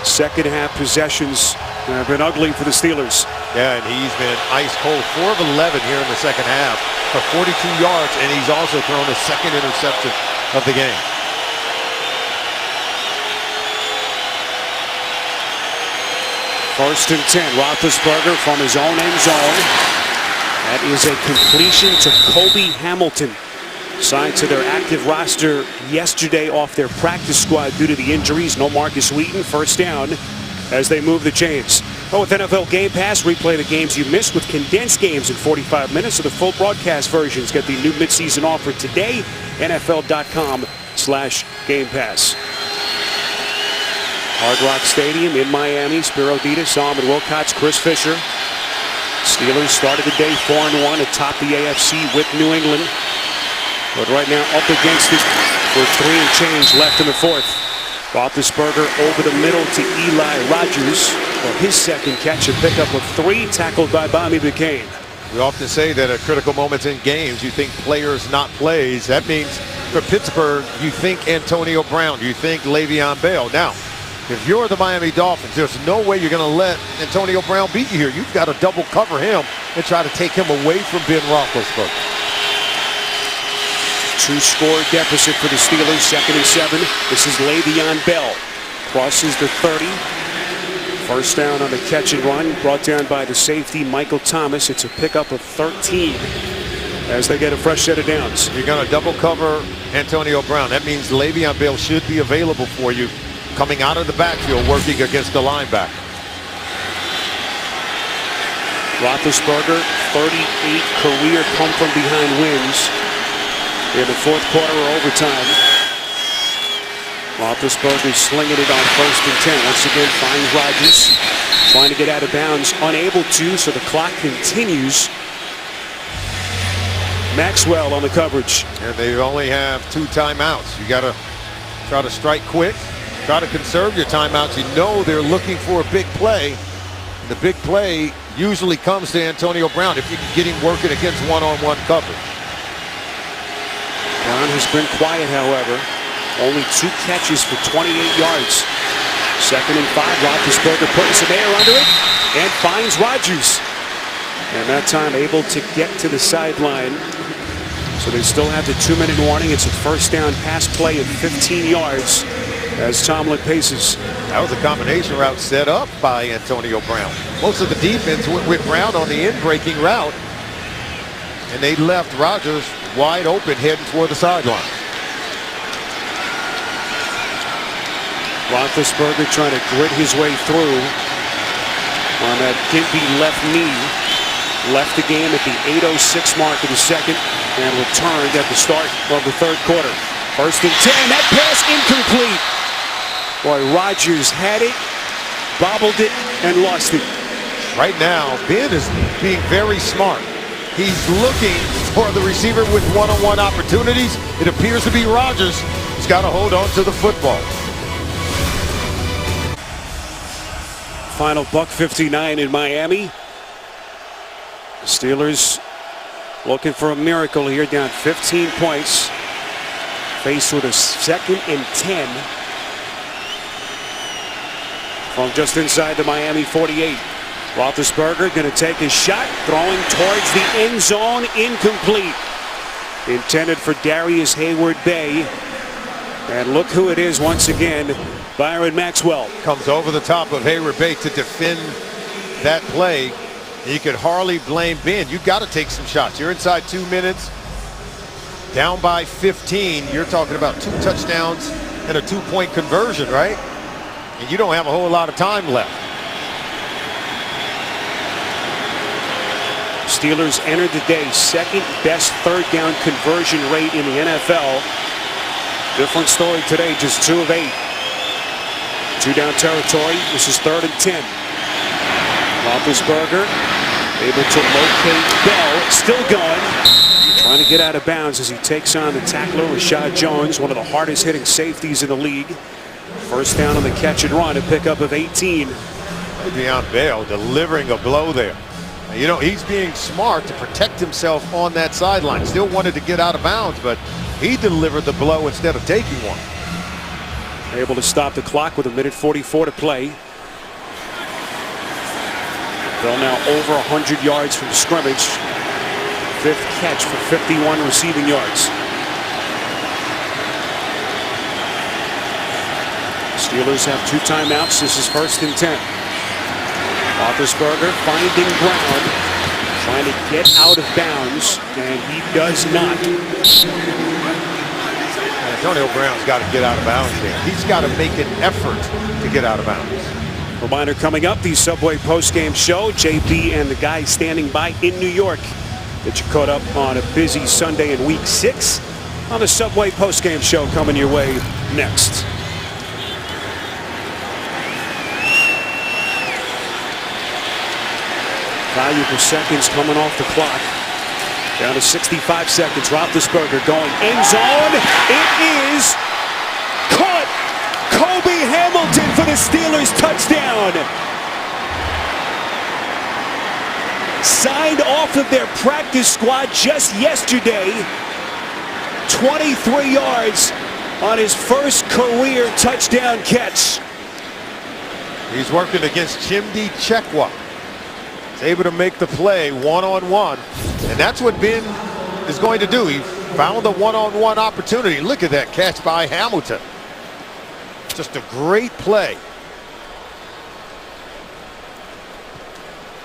Second half possessions have been ugly for the Steelers. yeah, and he's been ice cold. 4 of 11 here in the second half for 42 yards, and he's also thrown his 2nd interception of the game. First and 10. Roethlisberger from his own end zone. That is a completion to Kobe Hamilton. Signed to their active roster yesterday off their practice squad due to the injuries. No Marcus Wheaton. First down as they move the chains. Well, with NFL Game Pass, replay the games you missed with condensed games in 45 minutes of the full broadcast versions. Get the new midseason offer today. NFL.com/Game Pass. Hard Rock Stadium in Miami. Spiro Ditas, Solomon Wilcots, Chris Fisher. Steelers started the day 4-1 atop the AFC with New England. But right now up against it with 3 and change left in the 4th. Roethlisberger over the middle to Eli Rogers for his 2nd catch, a pickup of 3, tackled by Bobby McCain. We often say that at critical moments in games, you think players, not plays. That means for Pittsburgh, you think Antonio Brown, you think Le'Veon Bell. Now, if you're the Miami Dolphins, there's no way you're going to let Antonio Brown beat you here. You've got to double cover him and try to take him away from Ben Roethlisberger. 2-score deficit for the Steelers, 2nd and 7. This is Le'Veon Bell. Crosses the 30. First down on the catch and run, brought down by the safety, Michael Thomas. It's a pickup of 13 as they get a fresh set of downs. You're going to double cover Antonio Brown. That means Le'Veon Bell should be available for you coming out of the backfield working against the linebacker. Roethlisberger, 38 career come from behind wins in the fourth quarter or overtime. Roethlisberger slinging it on 1st and 10. Once again finds Rodgers trying to get out of bounds, unable to, so the clock continues. Maxwell on the coverage. And they only have 2 timeouts. You got to try to strike quick, try to conserve your timeouts. You know they're looking for a big play. The big play usually comes to Antonio Brown if you can get him working against one-on-one coverage. Brown has been quiet, however. Only 2 catches for 28 yards. 2nd and 5. Roethlisberger putting some air under it and finds Rodgers. And that time able to get to the sideline. So they still have the 2-minute warning. It's a first down pass play of 15 yards as Tomlin paces. That was a combination route set up by Antonio Brown. Most of the defense went with Brown on the in-breaking route. And they left Rodgers wide open heading toward the sideline. Roethlisberger trying to grit his way through on that gimpy left knee. Left the game at the 8:06 mark of the second and returned at the start of the third quarter. 1st and 10. That pass incomplete. Boy, Rodgers had it, bobbled it, and lost it. Right now, Ben is being very smart. He's looking for the receiver with one-on-one opportunities. It appears to be Rodgers. He's got to hold on to the football. Final $1.59 in Miami. Steelers looking for a miracle here, down 15 points. Faced with a 2nd and 10 from just inside the Miami 48. Roethlisberger going to take his shot, throwing towards the end zone, incomplete. Intended for Darius Hayward-Bay. And look who it is once again, Byron Maxwell. Comes over the top of Hayward-Bay to defend that play. You could hardly blame Ben. You've got to take some shots. You're inside 2 minutes, down by 15. You're talking about 2 touchdowns and a 2-point conversion, right? And you don't have a whole lot of time left. Steelers entered the day 2nd best 3rd down conversion rate in the NFL. Different story today, just 2 of 8. 2 down territory. This is 3rd and 10. Roethlisberger able to locate Bell, still going, trying to get out of bounds as he takes on the tackler Rashad Jones, one of the hardest hitting safeties in the league. First down on the catch and run, a pickup of 18. Le'Veon Bell delivering a blow there. You know, he's being smart to protect himself on that sideline. Still wanted to get out of bounds, but he delivered the blow instead of taking one. Able to stop the clock with 1:44 to play. Bell now over 100 yards from scrimmage. 5th catch for 51 receiving yards. Steelers have 2 timeouts. This is 1st and 10. Roethlisberger finding Brown, trying to get out of bounds, and he does not. Antonio Brown's got to get out of bounds there. He's got to make an effort to get out of bounds. Reminder coming up, the Subway postgame show. JP and the guys standing by in New York. Get you caught up on a busy Sunday in week 6 on the Subway postgame show coming your way next. Valuable seconds coming off the clock. Down to 65 seconds. Roethlisberger going end zone. It is caught. Kobe Hamilton for the Steelers touchdown. Signed off of their practice squad just yesterday. 23 yards on his first career touchdown catch. He's working against Chimdi Chekwa. He's able to make the play one-on-one. And that's what Ben is going to do. He found the one-on-one opportunity. Look at that catch by Hamilton. Just a great play.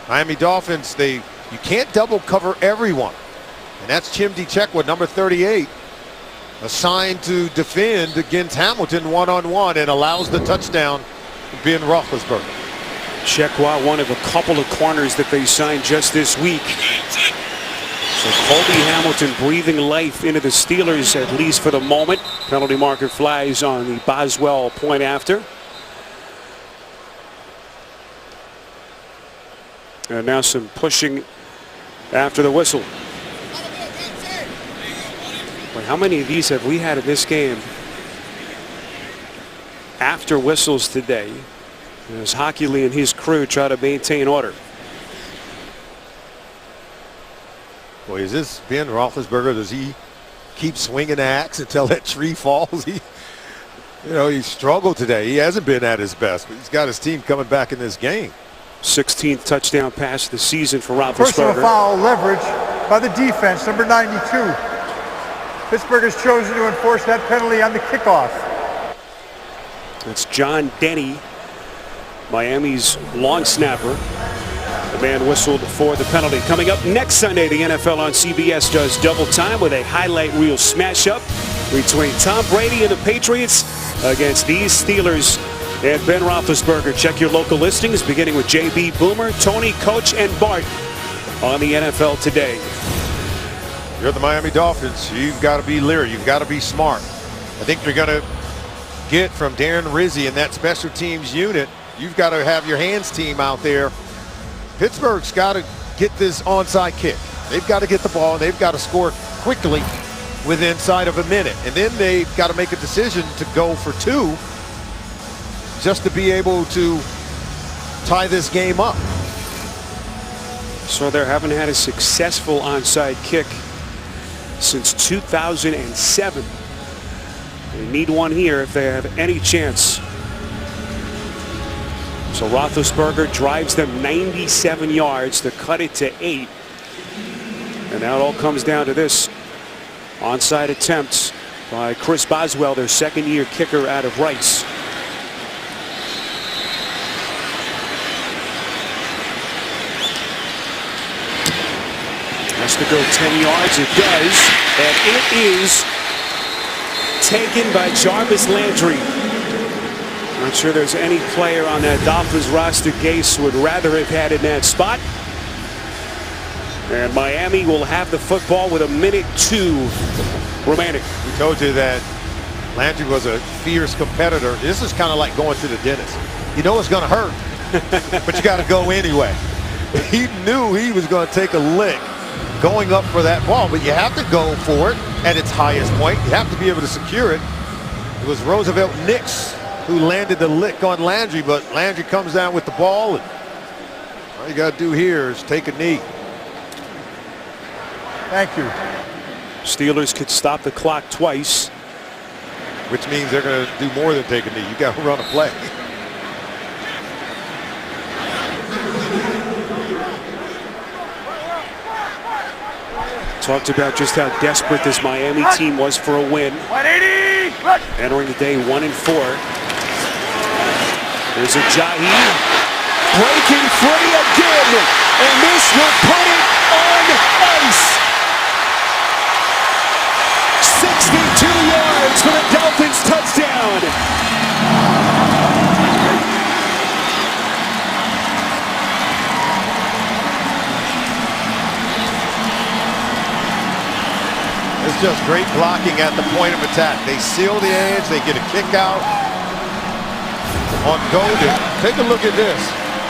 Miami Dolphins, you can't double cover everyone. And that's Chimdi Chekwa, number 38, assigned to defend against Hamilton one-on-one, and allows the touchdown to Ben Roethlisberger. Chekwa, one of a couple of corners that they signed just this week. So Colby Hamilton breathing life into the Steelers, at least for the moment. Penalty marker flies on the Boswell point after. And now some pushing after the whistle. Boy, how many of these have we had in this game after whistles today, as Hockey Lee and his crew try to maintain order? Boy, is this Ben Roethlisberger? Does he keep swinging the axe until that tree falls? He struggled today. He hasn't been at his best, but he's got his team coming back in this game. 16th touchdown pass of the season for Roethlisberger. Personal foul leverage by the defense, number 92. Pittsburgh has chosen to enforce that penalty on the kickoff. It's John Denny, Miami's long snapper. The man whistled for the penalty. Coming up next Sunday, the NFL on CBS does double time with a highlight reel smash-up between Tom Brady and the Patriots against these Steelers and Ben Roethlisberger. Check your local listings, beginning with JB Boomer, Tony, Coach, and Bart on the NFL Today. You're the Miami Dolphins. You've got to be leery. You've got to be smart. I think you're going to get from Darren Rizzi and that special teams unit. You've got to have your hands team out there. Pittsburgh's got to get this onside kick. They've got to get the ball, and they've got to score quickly within inside of a minute. And then they've got to make a decision to go for two just to be able to tie this game up. So they haven't had a successful onside kick since 2007. They need one here if they have any chance. So Roethlisberger drives them 97 yards to cut it to 8. And now it all comes down to this onside attempt by Chris Boswell, their second-year kicker out of Rice. Has to go 10 yards. It does. And it is taken by Jarvis Landry. Not sure there's any player on that Dolphins roster Gase would rather have had in that spot. And Miami will have the football with 1:02 remaining. We told you that Landry was a fierce competitor. This is kind of like going to the dentist. You know it's going to hurt, but you got to go anyway. He knew he was going to take a lick going up for that ball, but you have to go for it at its highest point. You have to be able to secure it. It was Roosevelt Nix who landed the lick on Landry, but Landry comes down with the ball, and all you got to do here is take a knee. Thank you. Steelers could stop the clock twice, which means they're going to do more than take a knee. You got to run a play. Talked about just how desperate this Miami team was for a win. 180. Entering the day 1-4. There's Ajayi breaking free again, and this will put it on ice. 62 yards for the Dolphins touchdown. It's just great blocking at the point of attack. They seal the edge, they get a kick out on Golden. Take a look at this.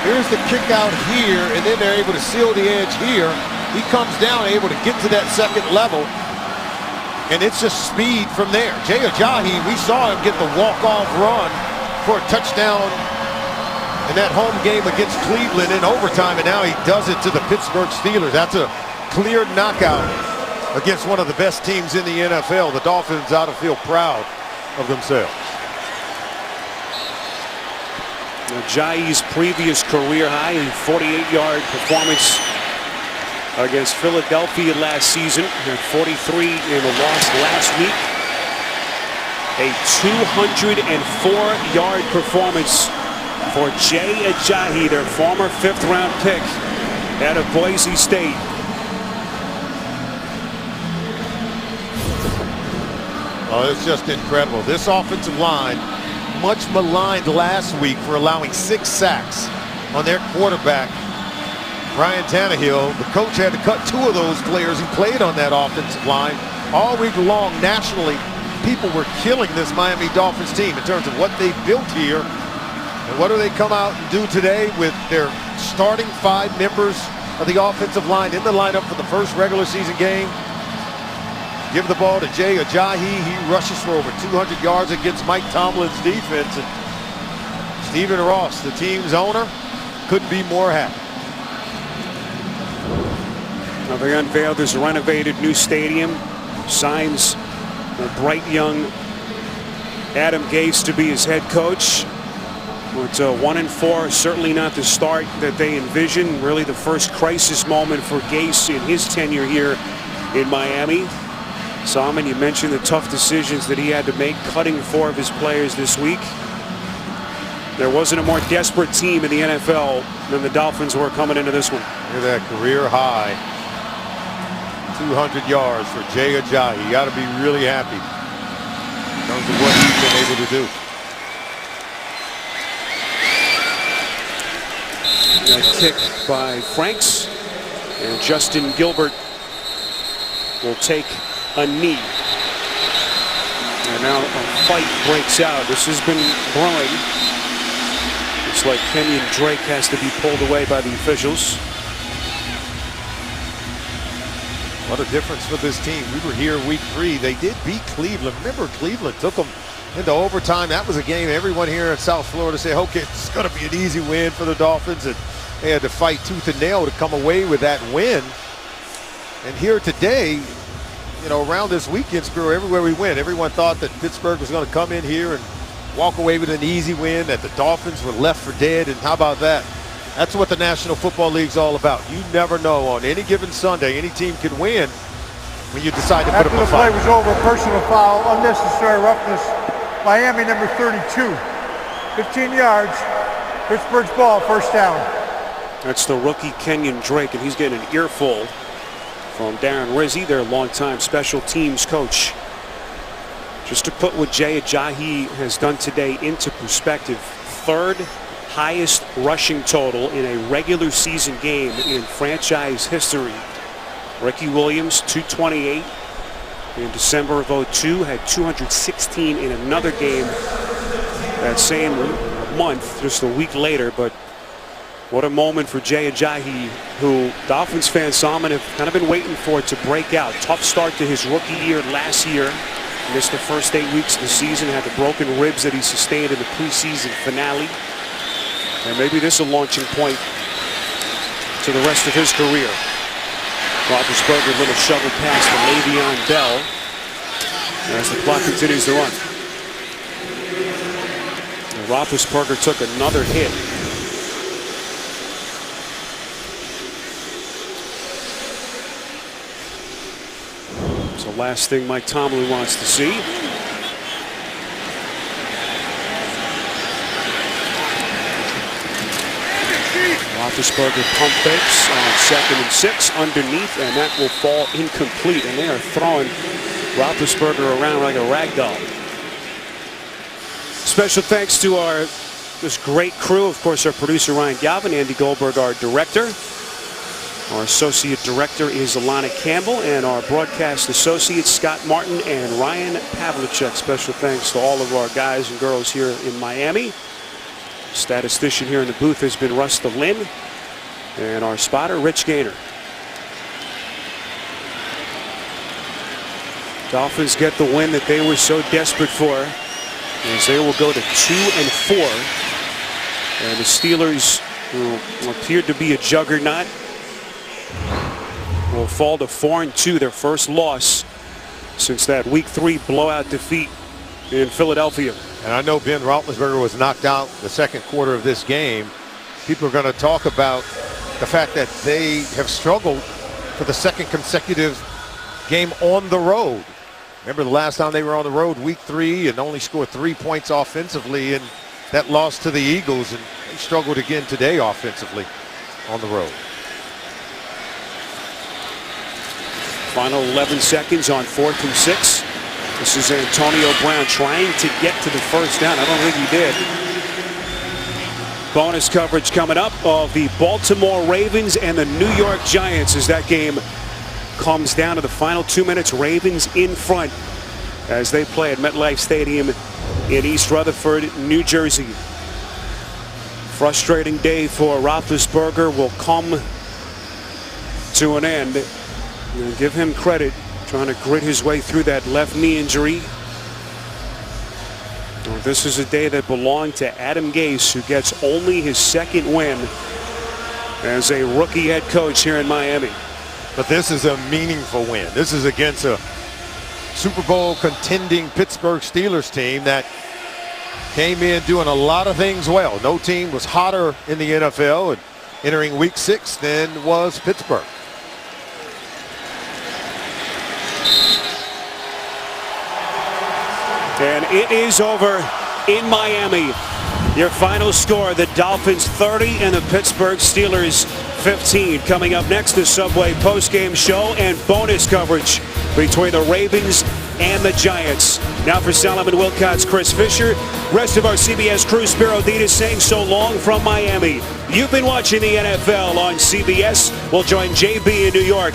Here's the kick out here, and then they're able to seal the edge here. He comes down, able to get to that second level, and it's just speed from there. Jay Ajayi, we saw him get the walk-off run for a touchdown in that home game against Cleveland in overtime, and now he does it to the Pittsburgh Steelers. That's a clear knockout against one of the best teams in the NFL. The Dolphins ought to feel proud of themselves. Ajayi's previous career high, a 48-yard performance against Philadelphia last season, and 43 in the loss last week. A 204-yard performance for Jay Ajayi, their former 5th-round pick out of Boise State. Oh, it's just incredible. This offensive line, much maligned last week for allowing 6 sacks on their quarterback, Ryan Tannehill. The coach had to cut 2 of those players who played on that offensive line. All week long, nationally, people were killing this Miami Dolphins team in terms of what they built here. And what do they come out and do today with their starting 5 members of the offensive line in the lineup for the first regular season game? Give the ball to Jay Ajayi. He rushes for over 200 yards against Mike Tomlin's defense. And Stephen Ross, the team's owner, couldn't be more happy. Now they unveiled this renovated new stadium. Signs a bright young Adam Gase to be his head coach. It's 1-4, certainly not the start that they envisioned. Really the first crisis moment for Gase in his tenure here in Miami. Salmon, you mentioned the tough decisions that he had to make, cutting 4 of his players this week. There wasn't a more desperate team in the NFL than the Dolphins were coming into this one. Look at that career high. 200 yards for Jay Ajayi. You got to be really happy in terms of what he's been able to do. A kick by Franks, and Justin Gilbert will take a knee. And now a fight breaks out. This has been brewing. It's like Kenyon Drake has to be pulled away by the officials. What a difference for this team. We were here week 3. They did beat Cleveland. Remember, Cleveland took them into overtime. That was a game everyone here in South Florida said, okay, it's going to be an easy win for the Dolphins. And they had to fight tooth and nail to come away with that win. And here today, you know, around this weekend, Spiro, everywhere we went, everyone thought that Pittsburgh was going to come in here and walk away with an easy win, that the Dolphins were left for dead. And how about that? That's what the National Football League's all about. You never know. On any given Sunday, any team can win when you decide to put up a After the fight. play was over, personal foul, unnecessary roughness, Miami number 32. 15 yards, Pittsburgh's ball, first down. That's the rookie Kenyon Drake, and he's getting an earful from Darren Rizzi, their longtime special teams coach. Just to put what Jay Ajayi has done today into perspective, 3rd highest rushing total in a regular season game in franchise history. Ricky Williams, 228 in December of 2002, had 216 in another game that same month, just a week later. But what a moment for Jay Ajayi, who Dolphins fans, Salmon, have kind of been waiting for it to break out. Tough start to his rookie year last year. Missed the first 8 weeks of the season, had the broken ribs that he sustained in the preseason finale. And maybe this is a launching point to the rest of his career. Roethlisberger, little shovel pass to Le'Veon Bell as the clock continues to run. And Roethlisberger took another hit. So last thing Mike Tomlin wants to see. Roethlisberger pump fakes on 2nd and 6 underneath, and that will fall incomplete. And they are throwing Roethlisberger around like a rag doll. Special thanks to this great crew. Of course, our producer Ryan Galvin, Andy Goldberg, our director. Our associate director is Alana Campbell, and our broadcast associates Scott Martin and Ryan Pavlicek. Special thanks to all of our guys and girls here in Miami. Statistician here in the booth has been Rusta Lynn, and our spotter Rich Gaynor. Dolphins get the win that they were so desperate for, as they will go to 2-4, and the Steelers, who appeared to be a juggernaut, will fall to 4-2, their first loss since that Week 3 blowout defeat in Philadelphia. And I know Ben Roethlisberger was knocked out the second quarter of this game. People are going to talk about the fact that they have struggled for the 2nd consecutive game on the road. Remember the last time they were on the road, Week 3, and only scored 3 points offensively, and that loss to the Eagles, and they struggled again today offensively on the road. Final 11 seconds on 4th and 6. This is Antonio Brown trying to get to the first down. I don't think he did. Bonus coverage coming up of the Baltimore Ravens and the New York Giants as that game comes down to the final 2 minutes. Ravens in front as they play at MetLife Stadium in East Rutherford, New Jersey. Frustrating day for Roethlisberger will come to an end. And give him credit, trying to grit his way through that left knee injury. Well, this is a day that belonged to Adam Gase, who gets only his second win as a rookie head coach here in Miami. But this is a meaningful win. This is against a Super Bowl contending Pittsburgh Steelers team that came in doing a lot of things well. No team was hotter in the NFL and entering week 6 than was Pittsburgh. And it is over in Miami. Your final score, the Dolphins 30 and the Pittsburgh Steelers 15. Coming up next, the Subway postgame show and bonus coverage between the Ravens and the Giants. Now for Solomon Wilcott's Chris Fisher. Rest of our CBS crew, Spiro Dedes saying so long from Miami. You've been watching the NFL on CBS. We'll join JB in New York.